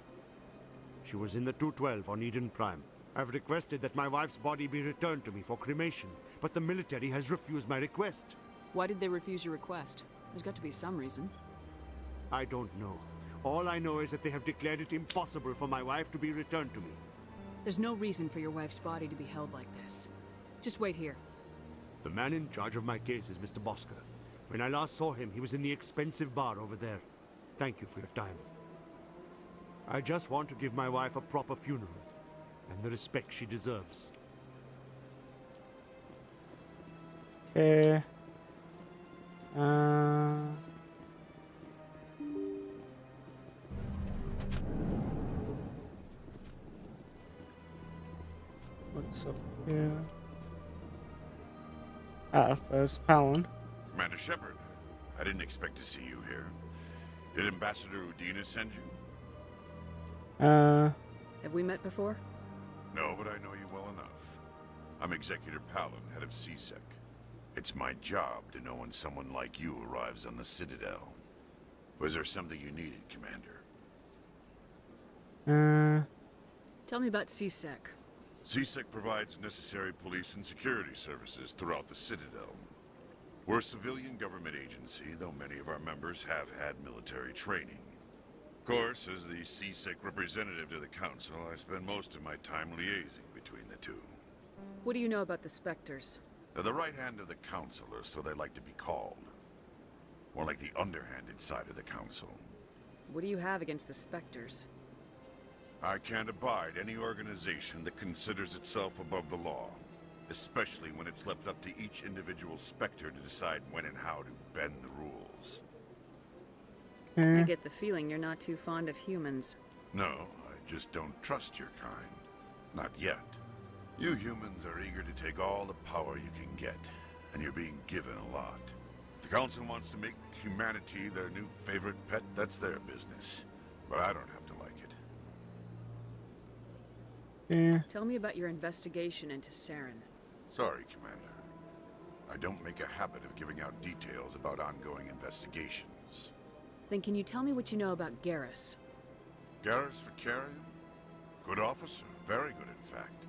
[SPEAKER 3] She was in the 212 on Eden Prime. I've requested that my wife's body be returned to me for cremation, but the military has refused my request.
[SPEAKER 24] Why did they refuse your request? There's got to be some reason.
[SPEAKER 3] I don't know. All I know is that they have declared it impossible for my wife to be returned to me.
[SPEAKER 24] There's no reason for your wife's body to be held like this. Just wait here.
[SPEAKER 3] The man in charge of my case is Mr. Bosker. When I last saw him, he was in the expensive bar over there. Thank you for your time. I just want to give my wife a proper funeral, and the respect she deserves.
[SPEAKER 1] Okay. What's up here? Ah, there's Palin.
[SPEAKER 9] Commander Shepard, I didn't expect to see you here. Did Ambassador Udina send you?
[SPEAKER 24] Have we met before?
[SPEAKER 9] No, but I know you well enough. I'm Executor Palin, head of CSEC. It's my job to know when someone like you arrives on the Citadel. Was there something you needed, Commander?
[SPEAKER 24] Tell me about CSEC.
[SPEAKER 9] CSEC provides necessary police and security services throughout the Citadel. We're a civilian government agency, though many of our members have had military training. Of course, as the CSEC representative to the Council, I spend most of my time liaising between the two.
[SPEAKER 24] What do you know about the Spectres?
[SPEAKER 9] They're the right hand of the Council, or so they like to be called. More like the underhanded side of the Council.
[SPEAKER 24] What do you have against the Spectres?
[SPEAKER 9] I can't abide any organization that considers itself above the law, especially when it's left up to each individual Spectre to decide when and how to bend the rules.
[SPEAKER 24] I get the feeling you're not too fond of humans.
[SPEAKER 9] No, I just don't trust your kind. Not yet. You humans are eager to take all the power you can get, and you're being given a lot. If the Council wants to make humanity their new favorite pet, that's their business. But I don't have to like it.
[SPEAKER 24] Tell me about your investigation into Saren.
[SPEAKER 9] Sorry, Commander. I don't make a habit of giving out details about ongoing investigations.
[SPEAKER 24] Then can you tell me what you know about Garrus?
[SPEAKER 9] Garrus Vicarian? Good officer, very good in fact.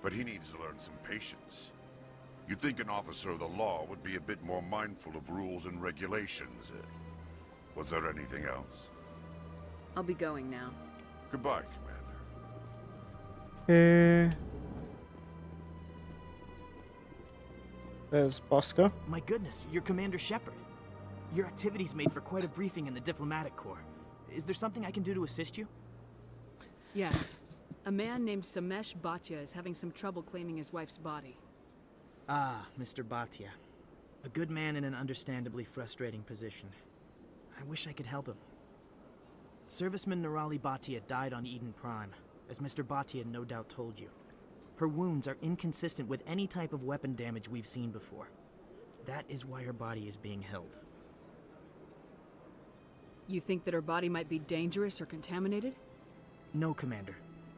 [SPEAKER 9] But he needs to learn some patience. You'd think an officer of the law would be a bit more mindful of rules and regulations. Was there anything else?
[SPEAKER 24] I'll be going now.
[SPEAKER 9] Goodbye, Commander.
[SPEAKER 1] There's Bosker.
[SPEAKER 4] My goodness, you're Commander Shepard. Your activities made for quite a briefing in the Diplomatic Corps. Is there something I can do to assist you?
[SPEAKER 24] Yes. A man named Samesh Bhatia is having some trouble claiming his wife's body.
[SPEAKER 4] Ah, Mr. Bhatia. A good man in an understandably frustrating position. I wish I could help him. Serviceman Nirali Bhatia died on Eden Prime, as Mr. Bhatia no doubt told you. Her wounds are inconsistent with any type of weapon damage we've seen before. That is why her body is being held.
[SPEAKER 24] You think that her body might be dangerous or contaminated?
[SPEAKER 4] No, Commander.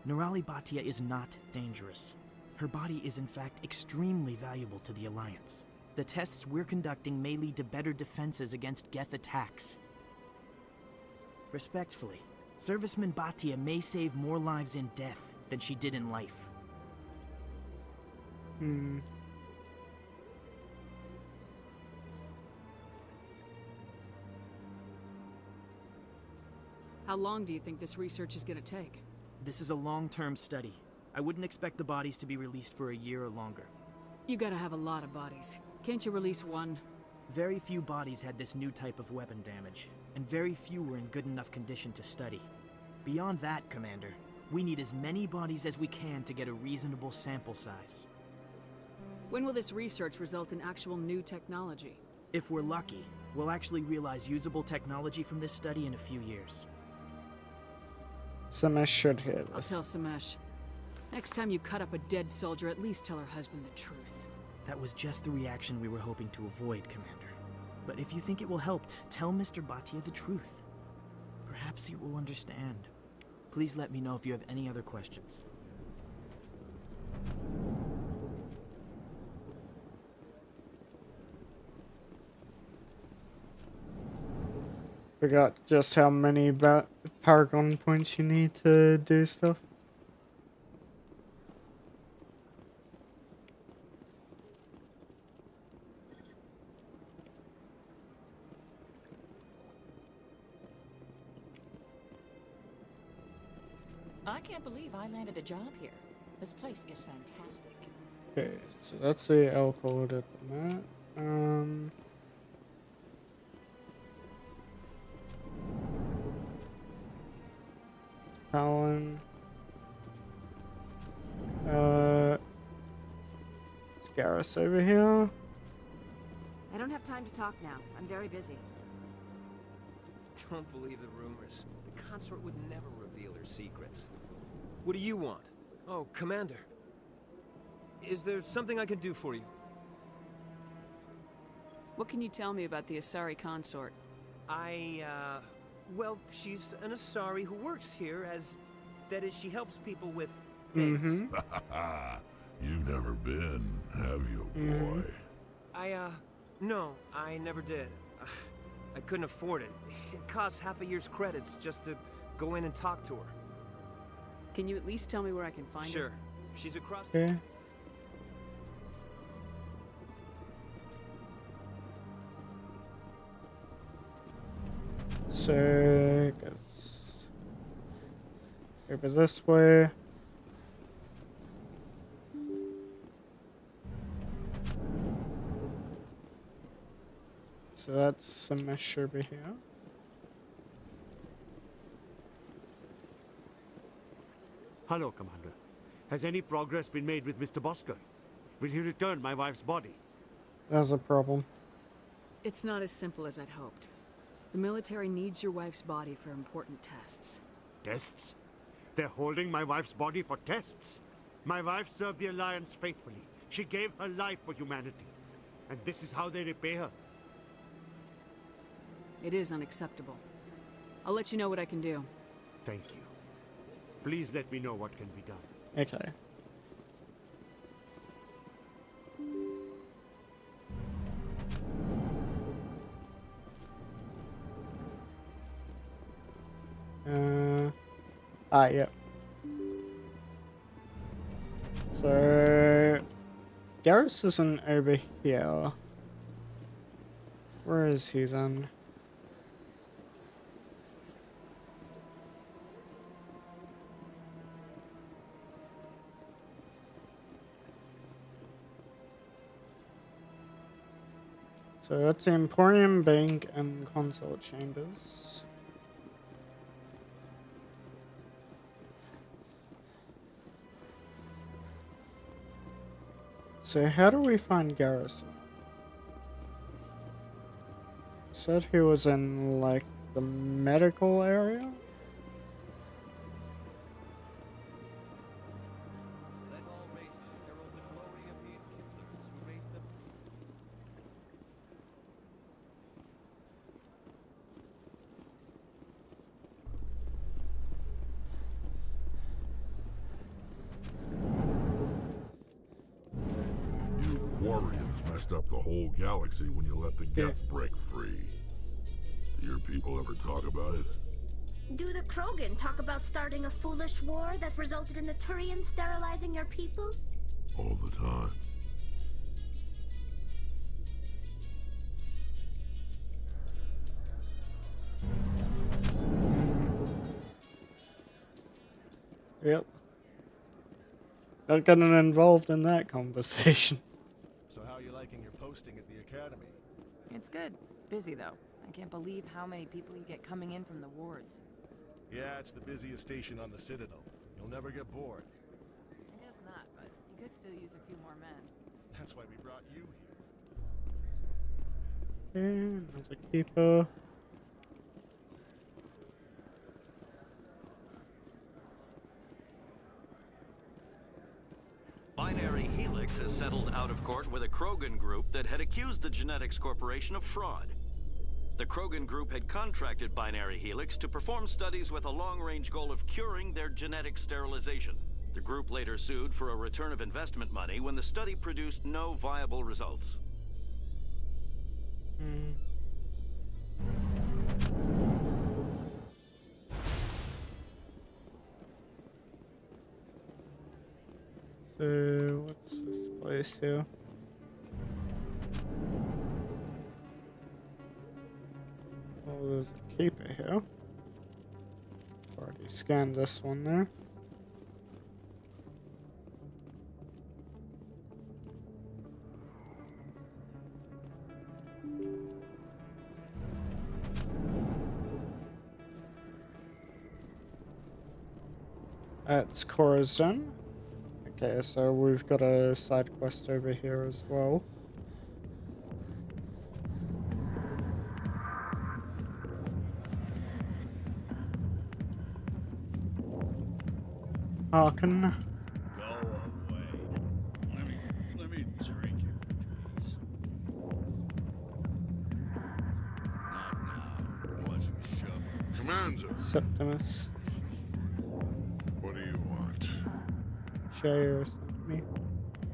[SPEAKER 4] Nirali Bhatia is not dangerous. Her body is in fact extremely valuable to the Alliance. The tests we're conducting may lead to better defenses against Geth attacks. Respectfully, Serviceman Bhatia may save more lives in death than she did in life.
[SPEAKER 24] How long do you think this research is going to take?
[SPEAKER 4] This is a long-term study. I wouldn't expect the bodies to be released for a year or longer.
[SPEAKER 24] You gotta have a lot of bodies. Can't you release one?
[SPEAKER 4] Very few bodies had this new type of weapon damage, and very few were in good enough condition to study. Beyond that, Commander, we need as many bodies as we can to get a reasonable sample size.
[SPEAKER 24] When will this research result in actual new technology?
[SPEAKER 4] If we're lucky, we'll actually realize usable technology from this study in a few years.
[SPEAKER 1] Samesh should hear this.
[SPEAKER 24] I'll tell Samesh. Next time you cut up a dead soldier, at least tell her husband the truth.
[SPEAKER 4] That was just the reaction we were hoping to avoid, Commander. But if you think it will help, tell Mr. Bhatia the truth. Perhaps he will understand. Please let me know if you have any other questions.
[SPEAKER 1] Forgot just how many Paragon points you need to do stuff.
[SPEAKER 2] landed a job here. This place is fantastic.
[SPEAKER 1] Okay, so that's the L code at the map. Talon. It's Garrus over here.
[SPEAKER 14] I don't have time to talk now. I'm very busy.
[SPEAKER 22] Don't believe the rumors. The consort would never reveal her secrets. What do you want? Oh, Commander. Is there something I can do for you?
[SPEAKER 24] What can you tell me about the Asari consort?
[SPEAKER 22] Well, she's an Asari who works here as... That is, she helps people with...
[SPEAKER 1] Mm-hmm.
[SPEAKER 16] You've never been, have you, boy?
[SPEAKER 22] No, I never did. I couldn't afford it. It costs half a year's credits just to go in and talk to her.
[SPEAKER 24] Can you at least tell me where I can find her?
[SPEAKER 22] Sure. She's across...
[SPEAKER 1] Okay. So, guess over this way. So that's some mesh over here.
[SPEAKER 3] Hello, Commander. Has any progress been made with Mr. Bosker? Will he return my wife's body?
[SPEAKER 1] That's a problem.
[SPEAKER 24] It's not as simple as I'd hoped. The military needs your wife's body for important tests.
[SPEAKER 3] Tests? They're holding my wife's body for tests? My wife served the Alliance faithfully. She gave her life for humanity. And this is how they repay her.
[SPEAKER 24] It is unacceptable. I'll let you know what I can do.
[SPEAKER 3] Thank you. Please let me know what can be done.
[SPEAKER 1] Okay. Yep. So, Garrus isn't over here. Where is he then? So that's the Emporium, Bank, and Consort Chambers. So how do we find Garrison? Said he was in, like, the medical area?
[SPEAKER 6] Let all races herald the glory of the Inhabitants who raised them.
[SPEAKER 16] You Quarians messed up the whole galaxy when you let the Geth break free. Do your people ever talk about it?
[SPEAKER 10] Do the Krogan talk about starting a foolish war that resulted in the Turians sterilizing your people?
[SPEAKER 16] All the time.
[SPEAKER 1] Yep. Not getting involved in that conversation.
[SPEAKER 23] So how are you liking your posting at the academy?
[SPEAKER 25] It's good. Busy, though. I can't believe how many people you get coming in from the wards.
[SPEAKER 23] Yeah, it's the busiest station on the Citadel. You'll never get bored.
[SPEAKER 25] I guess not, but you could still use a few more men.
[SPEAKER 23] That's why we brought you here.
[SPEAKER 1] And there's a keeper.
[SPEAKER 7] Binary Helix has settled out of court with a Krogan group that had accused the Genetics Corporation of fraud. The Krogan group had contracted Binary Helix to perform studies with a long-range goal of curing their genetic sterilization. The group later sued for a return of investment money when the study produced no viable results.
[SPEAKER 1] So, what's this place here? Oh, there's a keeper here. Already scanned this one there. That's Corazon. Okay, so we've got a side quest over here as well. Harkin.
[SPEAKER 16] Go away. Let me drink your piece. Not now. Watching the show.
[SPEAKER 9] Commander!
[SPEAKER 1] Septimus.
[SPEAKER 9] What do you want?
[SPEAKER 1] Shaira sent me.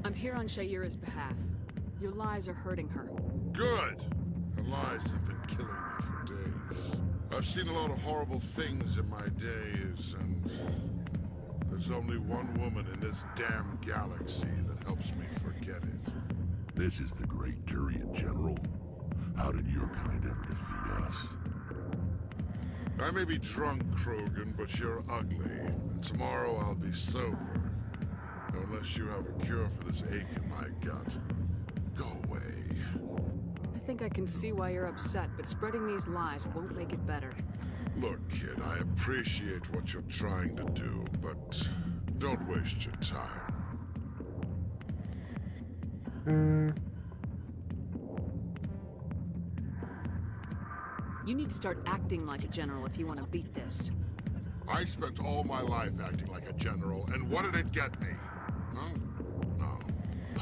[SPEAKER 24] I'm here on Shaira's behalf. Your lies are hurting her.
[SPEAKER 9] Good! Her lies have been killing me for days. I've seen a lot of horrible things in my days, and there's only one woman in this damn galaxy that helps me forget it.
[SPEAKER 16] This is the great Turian General. How did your kind ever defeat us?
[SPEAKER 9] I may be drunk, Krogan, but you're ugly. And tomorrow I'll be sober. Unless you have a cure for this ache in my gut. Go away.
[SPEAKER 24] I think I can see why you're upset, but spreading these lies won't make it better.
[SPEAKER 9] Look, kid, I appreciate what you're trying to do, but don't waste your time.
[SPEAKER 24] You need to start acting like a general if you want to beat this.
[SPEAKER 9] I spent all my life acting like a general, and what did it get me? Huh? No,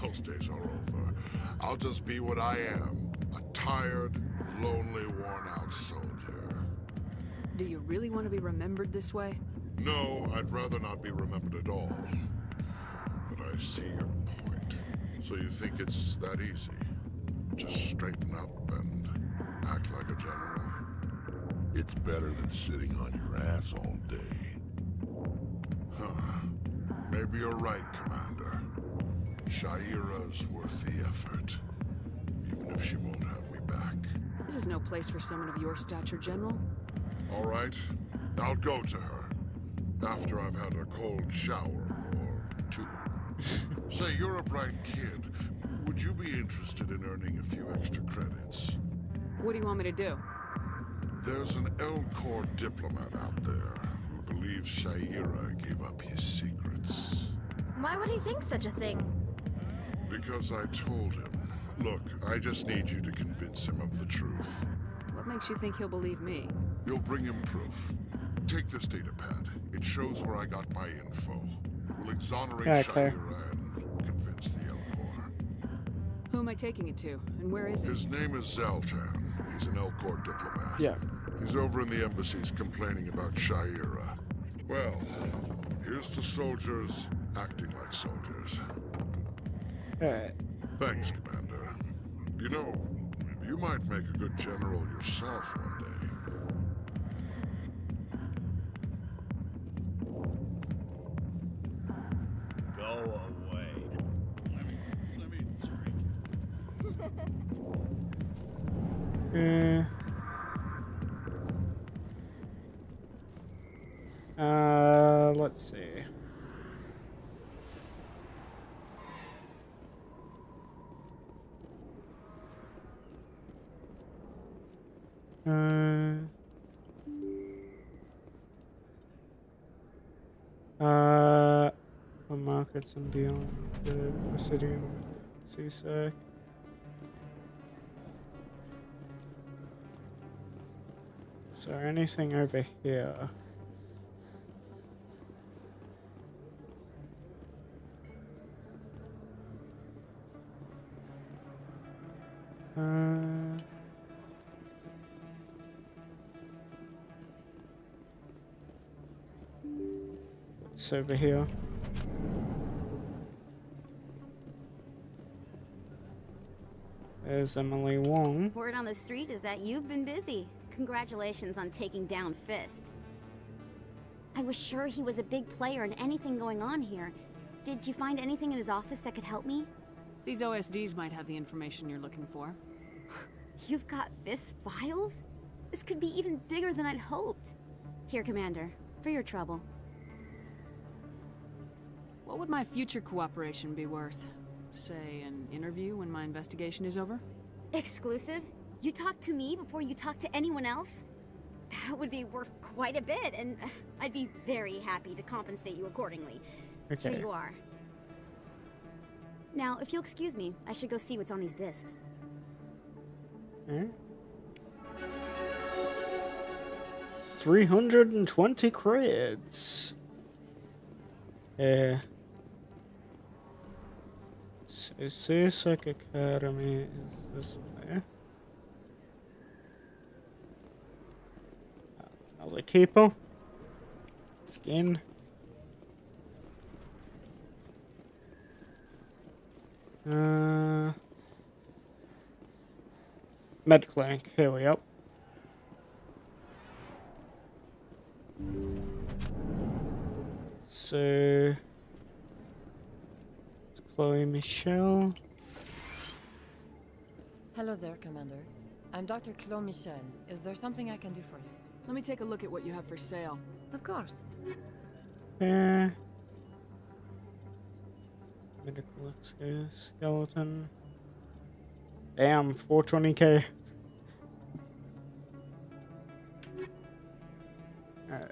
[SPEAKER 9] those days are over. I'll just be what I am. A tired, lonely, worn-out soldier.
[SPEAKER 24] Do you really want to be remembered this way?
[SPEAKER 9] No, I'd rather not be remembered at all. But I see your point. So you think it's that easy? Just straighten up and act like a general?
[SPEAKER 16] It's better than sitting on your ass all day.
[SPEAKER 9] Huh. Maybe you're right, Commander. Shaira's worth the effort. Even if she won't have me back.
[SPEAKER 24] This is no place for someone of your stature, General.
[SPEAKER 9] All right. I'll go to her. After I've had a cold shower or two. Say, you're a bright kid. Would you be interested in earning a few extra credits?
[SPEAKER 24] What do you want me to do?
[SPEAKER 9] There's an L-Corps diplomat out there who believes Shaira gave up his secrets.
[SPEAKER 10] Why would he think such a thing?
[SPEAKER 9] Because I told him. Look, I just need you to convince him of the truth.
[SPEAKER 24] What makes you think he'll believe me?
[SPEAKER 9] You'll bring him proof. Take this datapad. It shows where I got my info. It will exonerate Shaira and convince the L-Corps.
[SPEAKER 24] Who am I taking it to, and where is he?
[SPEAKER 9] His name is Zaltan. He's an L-Corps diplomat.
[SPEAKER 1] Yeah.
[SPEAKER 9] He's over in the embassies complaining about Shaira. Well, here's to soldiers acting like soldiers.
[SPEAKER 1] Alright.
[SPEAKER 9] Thanks, Commander. You know, you might make a good general yourself one day.
[SPEAKER 16] Go away. Let me drink.
[SPEAKER 1] Let's see. For markets and beyond the Presidium CSEC. So anything over here? What's over here? There's Emily Wong.
[SPEAKER 5] Word on the street is that you've been busy. Congratulations on taking down Fist. I was sure he was a big player in anything going on here. Did you find anything in his office that could help me?
[SPEAKER 24] These OSDs might have the information you're looking for.
[SPEAKER 5] You've got Fist's files? This could be even bigger than I'd hoped. Here, Commander, for your trouble.
[SPEAKER 24] What would my future cooperation be worth? Say, an interview when my investigation is over?
[SPEAKER 5] Exclusive? You talk to me before you talk to anyone else? That would be worth quite a bit, and I'd be very happy to compensate you accordingly.
[SPEAKER 1] Okay.
[SPEAKER 5] Here you are. Now, if you'll excuse me, I should go see what's on these discs.
[SPEAKER 1] Okay. 320 credits. So CSEC Academy is this way. Another keeper. Skin. Med clinic. Here we go. So, Chloe Michelle.
[SPEAKER 15] Hello there, Commander. I'm Dr. Claude Michel. Is there something I can do for you?
[SPEAKER 24] Let me take a look at what you have for sale.
[SPEAKER 15] Of course.
[SPEAKER 1] Medical skeleton. Damn, 420k. Alright.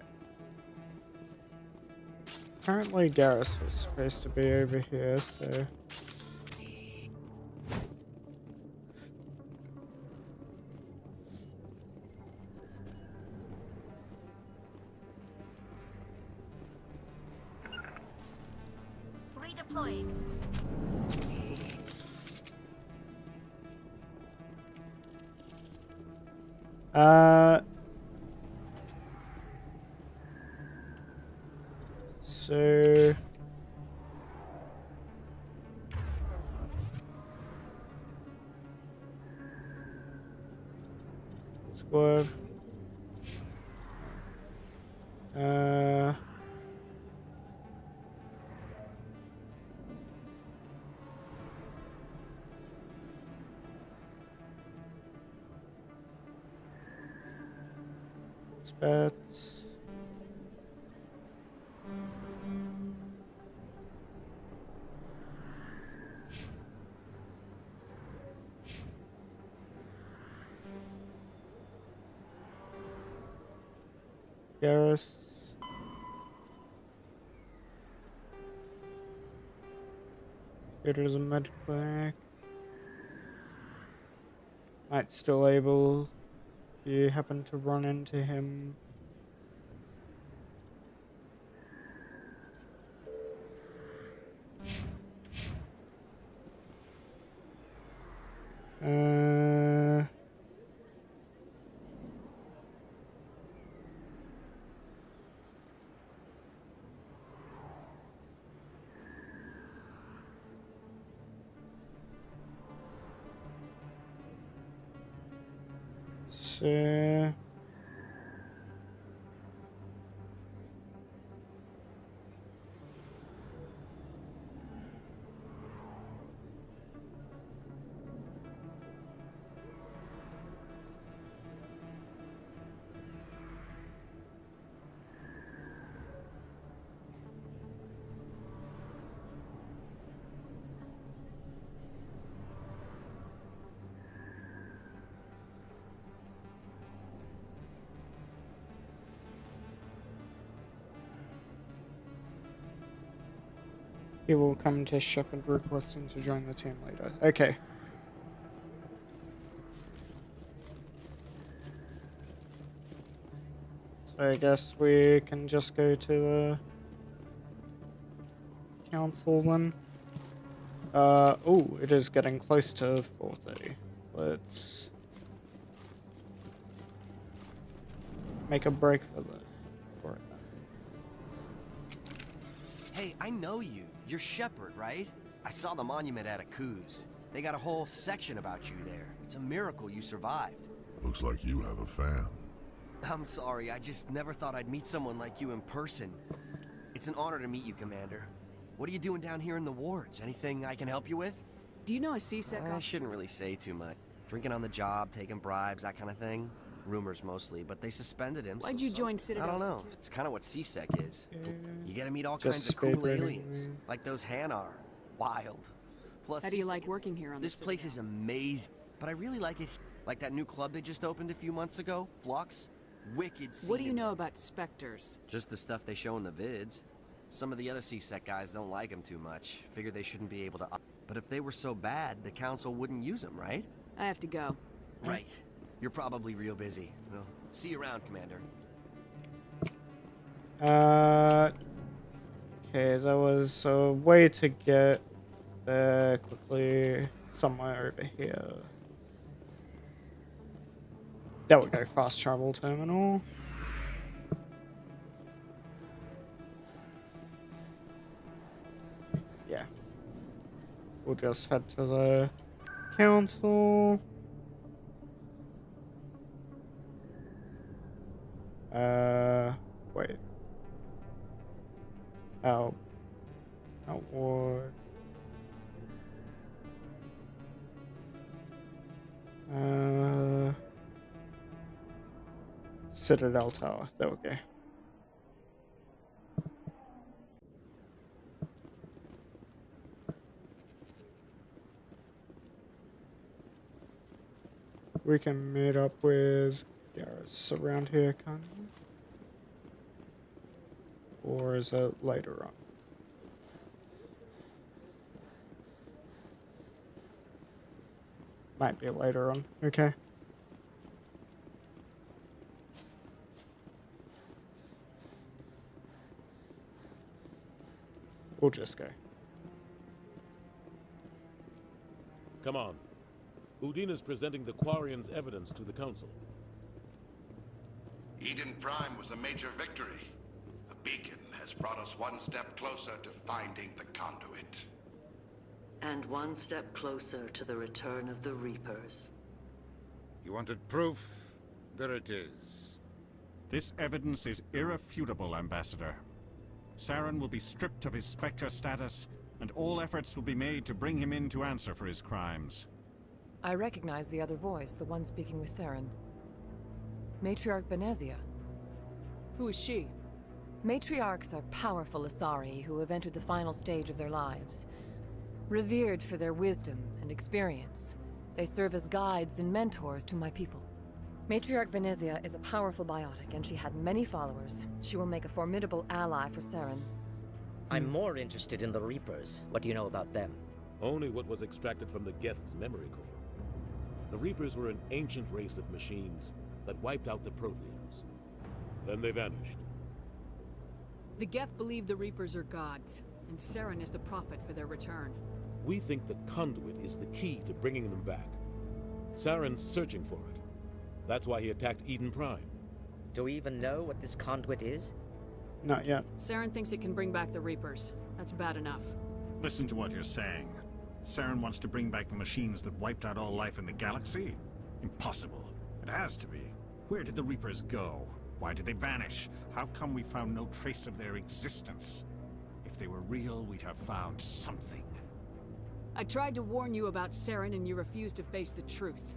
[SPEAKER 1] Apparently Garrus was supposed to be over here, so...
[SPEAKER 10] Redeploying.
[SPEAKER 1] So... Squad. Spats. Garrus. There's a med clinic. Might still able. You happen to run into him. So... He will come to Shepard requesting to join the team later. Okay. So I guess we can just go to the council then. Oh, it is getting close to 4:30. Let's make a break for it then.
[SPEAKER 8] Hey, I know you. You're Shepard, right? I saw the monument at Akuz. They got a whole section about you there. It's a miracle you survived.
[SPEAKER 16] Looks like you have a fan.
[SPEAKER 8] I'm sorry, I just never thought I'd meet someone like you in person. It's an honor to meet you, Commander. What are you doing down here in the wards? Anything I can help you with?
[SPEAKER 24] Do you know a CSEC
[SPEAKER 8] I shouldn't really say too much. Drinking on the job, taking bribes, that kind of thing. Rumors mostly, but they suspended him.
[SPEAKER 24] Why'd you join Citadel?
[SPEAKER 8] I don't know. It's kind of what CSEC is. You get to meet all kinds of cool aliens, like those Hanar. Wild. Plus,
[SPEAKER 24] how do you like working here on
[SPEAKER 8] this
[SPEAKER 24] the
[SPEAKER 8] place is amazing, but I really like it. Like that new club they just opened a few months ago, Flux. wicked scene.
[SPEAKER 24] What do you know about specters?
[SPEAKER 8] Just the stuff they show in the vids. Some of the other CSEC guys don't like them too much. Figure they shouldn't be able to... But if they were so bad, the council wouldn't use them, right?
[SPEAKER 24] I have to go.
[SPEAKER 8] Right. You're probably real busy. Well, see you around, Commander.
[SPEAKER 1] Okay, that was a way to get there quickly somewhere over here. There we go, fast travel terminal. Yeah. We'll just head to the council. Wait. Oh. Outward. Citadel Tower. There we go. We can meet up with Garrus around here, can't we? Or is it later on? Might be later on. Okay. We'll just go.
[SPEAKER 13] Come on. Udina's presenting the Quarians' evidence to the Council.
[SPEAKER 11] Eden Prime was a major victory. The beacon has brought us one step closer to finding the conduit.
[SPEAKER 18] And one step closer to the return of the Reapers.
[SPEAKER 17] You wanted proof? There it is.
[SPEAKER 12] This evidence is irrefutable, Ambassador. Saren will be stripped of his Spectre status, and all efforts will be made to bring him in to answer for his crimes.
[SPEAKER 14] I recognize the other voice, the one speaking with Saren. Matriarch Benezia.
[SPEAKER 24] Who is she?
[SPEAKER 14] Matriarchs are powerful Asari who have entered the final stage of their lives. Revered for their wisdom and experience, they serve as guides and mentors to my people. Matriarch Benezia is a powerful biotic, and she had many followers. She will make a formidable ally for Saren.
[SPEAKER 19] I'm more interested in the Reapers. What do you know about them?
[SPEAKER 13] Only what was extracted from the Geth's memory core. The Reapers were an ancient race of machines that wiped out the Protheans. Then they vanished.
[SPEAKER 24] The Geth believe the Reapers are gods, and Saren is the prophet for their return.
[SPEAKER 13] We think the conduit is the key to bringing them back. Saren's searching for it. That's why he attacked Eden Prime.
[SPEAKER 19] Do we even know what this conduit is?
[SPEAKER 1] Not yet.
[SPEAKER 24] Saren thinks it can bring back the Reapers. That's bad enough.
[SPEAKER 12] Listen to what you're saying. Saren wants to bring back the machines that wiped out all life in the galaxy? Impossible. It has to be. Where did the Reapers go? Why did they vanish? How come we found no trace of their existence? If they were real, we'd have found something.
[SPEAKER 24] I tried to warn you about Saren and you refused to face the truth.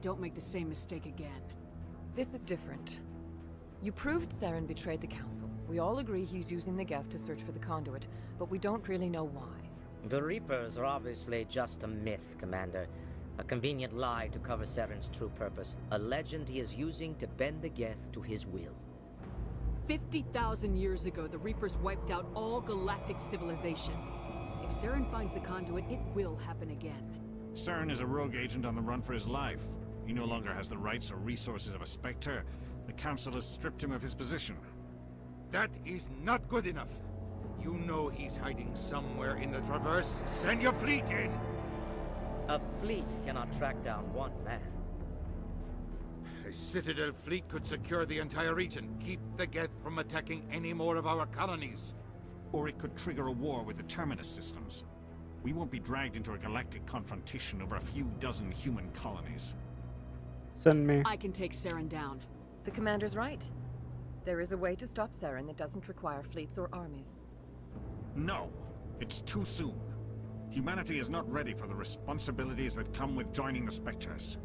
[SPEAKER 24] Don't make the same mistake again.
[SPEAKER 14] This is different. You proved Saren betrayed the Council. We all agree he's using the Geth to search for the conduit, but we don't really know why.
[SPEAKER 19] The Reapers are obviously just a myth, Commander. A convenient lie to cover Saren's true purpose. A legend he is using to bend the Geth to his will.
[SPEAKER 24] 50,000 years ago, the Reapers wiped out all galactic civilization. If Saren finds the conduit, it will happen again.
[SPEAKER 12] Saren is a rogue agent on the run for his life. He no longer has the rights or resources of a Spectre. The Council has stripped him of his position.
[SPEAKER 17] That is not good enough. You know he's hiding somewhere in the Traverse. Send your fleet in!
[SPEAKER 19] A fleet cannot track down one man.
[SPEAKER 17] A Citadel fleet could secure the entire region, keep the Geth from attacking any more of our colonies.
[SPEAKER 12] Or it could trigger a war with the Terminus systems. We won't be dragged into a galactic confrontation over a few dozen human colonies.
[SPEAKER 1] Send me.
[SPEAKER 24] I can take Saren down.
[SPEAKER 14] The Commander's right. There is a way to stop Saren that doesn't require fleets or armies.
[SPEAKER 12] No, it's too soon. Humanity is not ready for the responsibilities that come with joining the Spectres.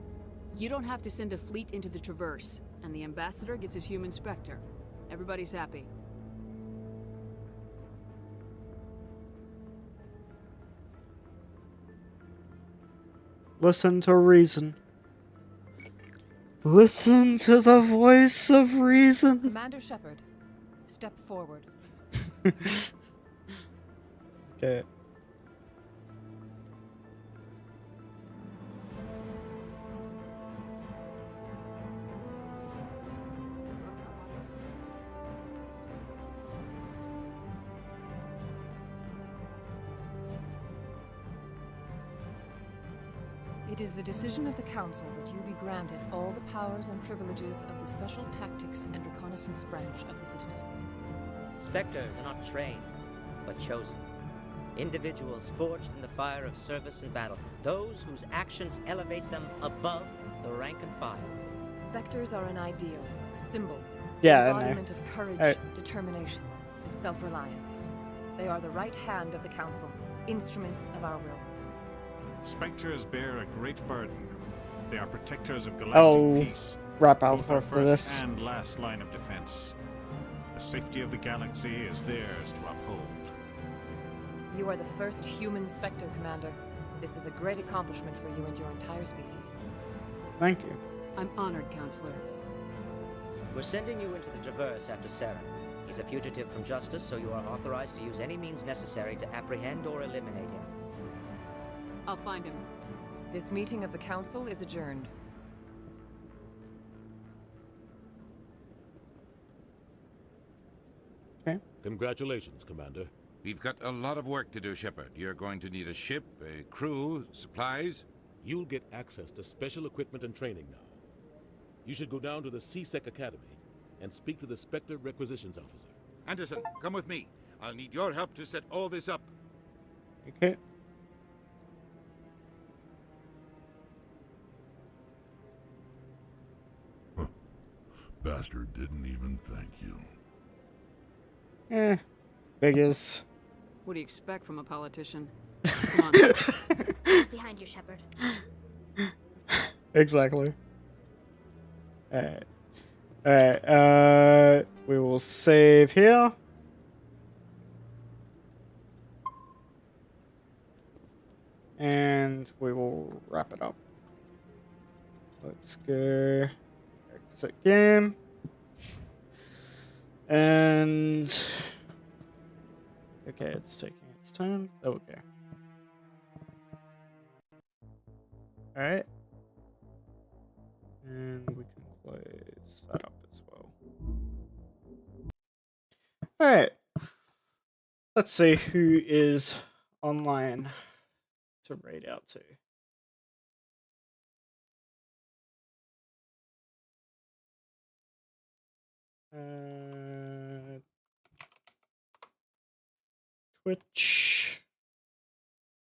[SPEAKER 24] You don't have to send a fleet into the Traverse, and the Ambassador gets his human Spectre. Everybody's happy.
[SPEAKER 1] Listen to reason. Listen to the voice of reason.
[SPEAKER 14] Commander Shepard, step forward.
[SPEAKER 1] Okay.
[SPEAKER 14] It is the decision of the Council that you be granted all the powers and privileges of the Special Tactics and Reconnaissance Branch of the Citadel.
[SPEAKER 19] Spectres are not trained, but chosen. Individuals forged in the fire of service and battle. Those whose actions elevate them above the rank and file.
[SPEAKER 14] Spectres are an ideal, a symbol,
[SPEAKER 1] Yeah,
[SPEAKER 14] an embodiment of courage, determination, and self-reliance. They are the right hand of the Council, instruments of our will.
[SPEAKER 12] Spectres bear a great burden. They are protectors of galactic peace.
[SPEAKER 1] Wrap out
[SPEAKER 12] both our
[SPEAKER 1] for
[SPEAKER 12] first
[SPEAKER 1] this.
[SPEAKER 12] and last line of defense. The safety of the galaxy is theirs to uphold.
[SPEAKER 14] You are the first human Spectre, Commander. This is a great accomplishment for you and your entire species.
[SPEAKER 1] Thank you.
[SPEAKER 24] I'm honored, Counselor.
[SPEAKER 19] We're sending you into the Traverse after Saren. He's a fugitive from justice, so you are authorized to use any means necessary to apprehend or eliminate him.
[SPEAKER 24] I'll find him.
[SPEAKER 14] This meeting of the Council is adjourned.
[SPEAKER 1] Okay.
[SPEAKER 13] Congratulations, Commander.
[SPEAKER 17] We've got a lot of work to do, Shepard. You're going to need a ship, a crew, supplies.
[SPEAKER 13] You'll get access to special equipment and training now. You should go down to the CSEC Academy and speak to the Spectre Requisitions Officer.
[SPEAKER 17] Anderson, come with me. I'll need your help to set all this up.
[SPEAKER 1] Okay.
[SPEAKER 16] Bastard didn't even thank you.
[SPEAKER 1] Biggest.
[SPEAKER 24] What do you expect from a politician?
[SPEAKER 10] Behind you, Shepard.
[SPEAKER 1] Exactly. Alright, we will save here. And we will wrap it up. Let's go exit game. And okay, it's taking its time. Okay. Alright. And we can close that up as well. Alright. Let's see who is online to raid out to. Twitch.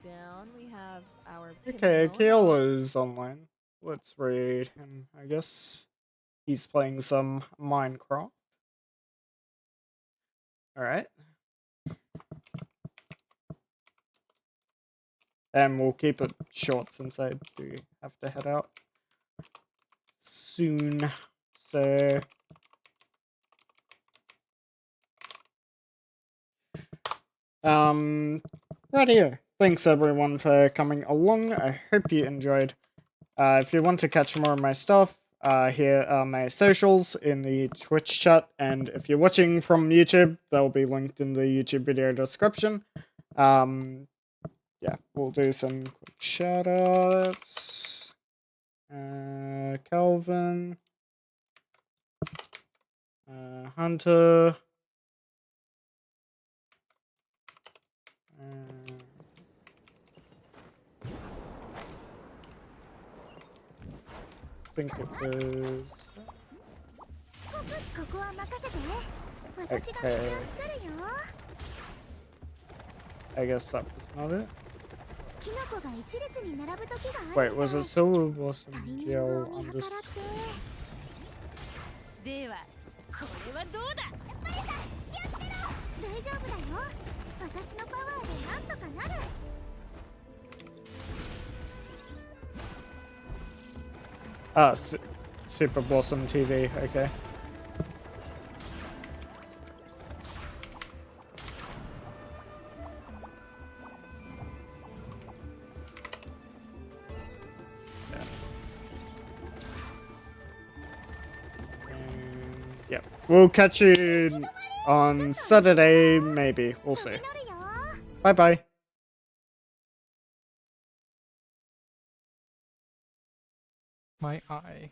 [SPEAKER 2] Down, we have our
[SPEAKER 1] Okay, Keola's online. Let's raid him, I guess. He's playing some Minecraft. Alright. And we'll keep it short since I do have to head out soon. So right here. Thanks everyone for coming along. I hope you enjoyed. If you want to catch more of my stuff, here are my socials in the Twitch chat, and if you're watching from YouTube, they'll be linked in the YouTube video description. Yeah, we'll do some quick shout outs. Calvin, Hunter, I think it was. Okay. I guess that was not it. Wait, was it Silver Blossom Gel on this? Ah, Super Blossom TV, okay. Yep. We'll catch you on Saturday, maybe. We'll see. Bye-bye.
[SPEAKER 3] My eye.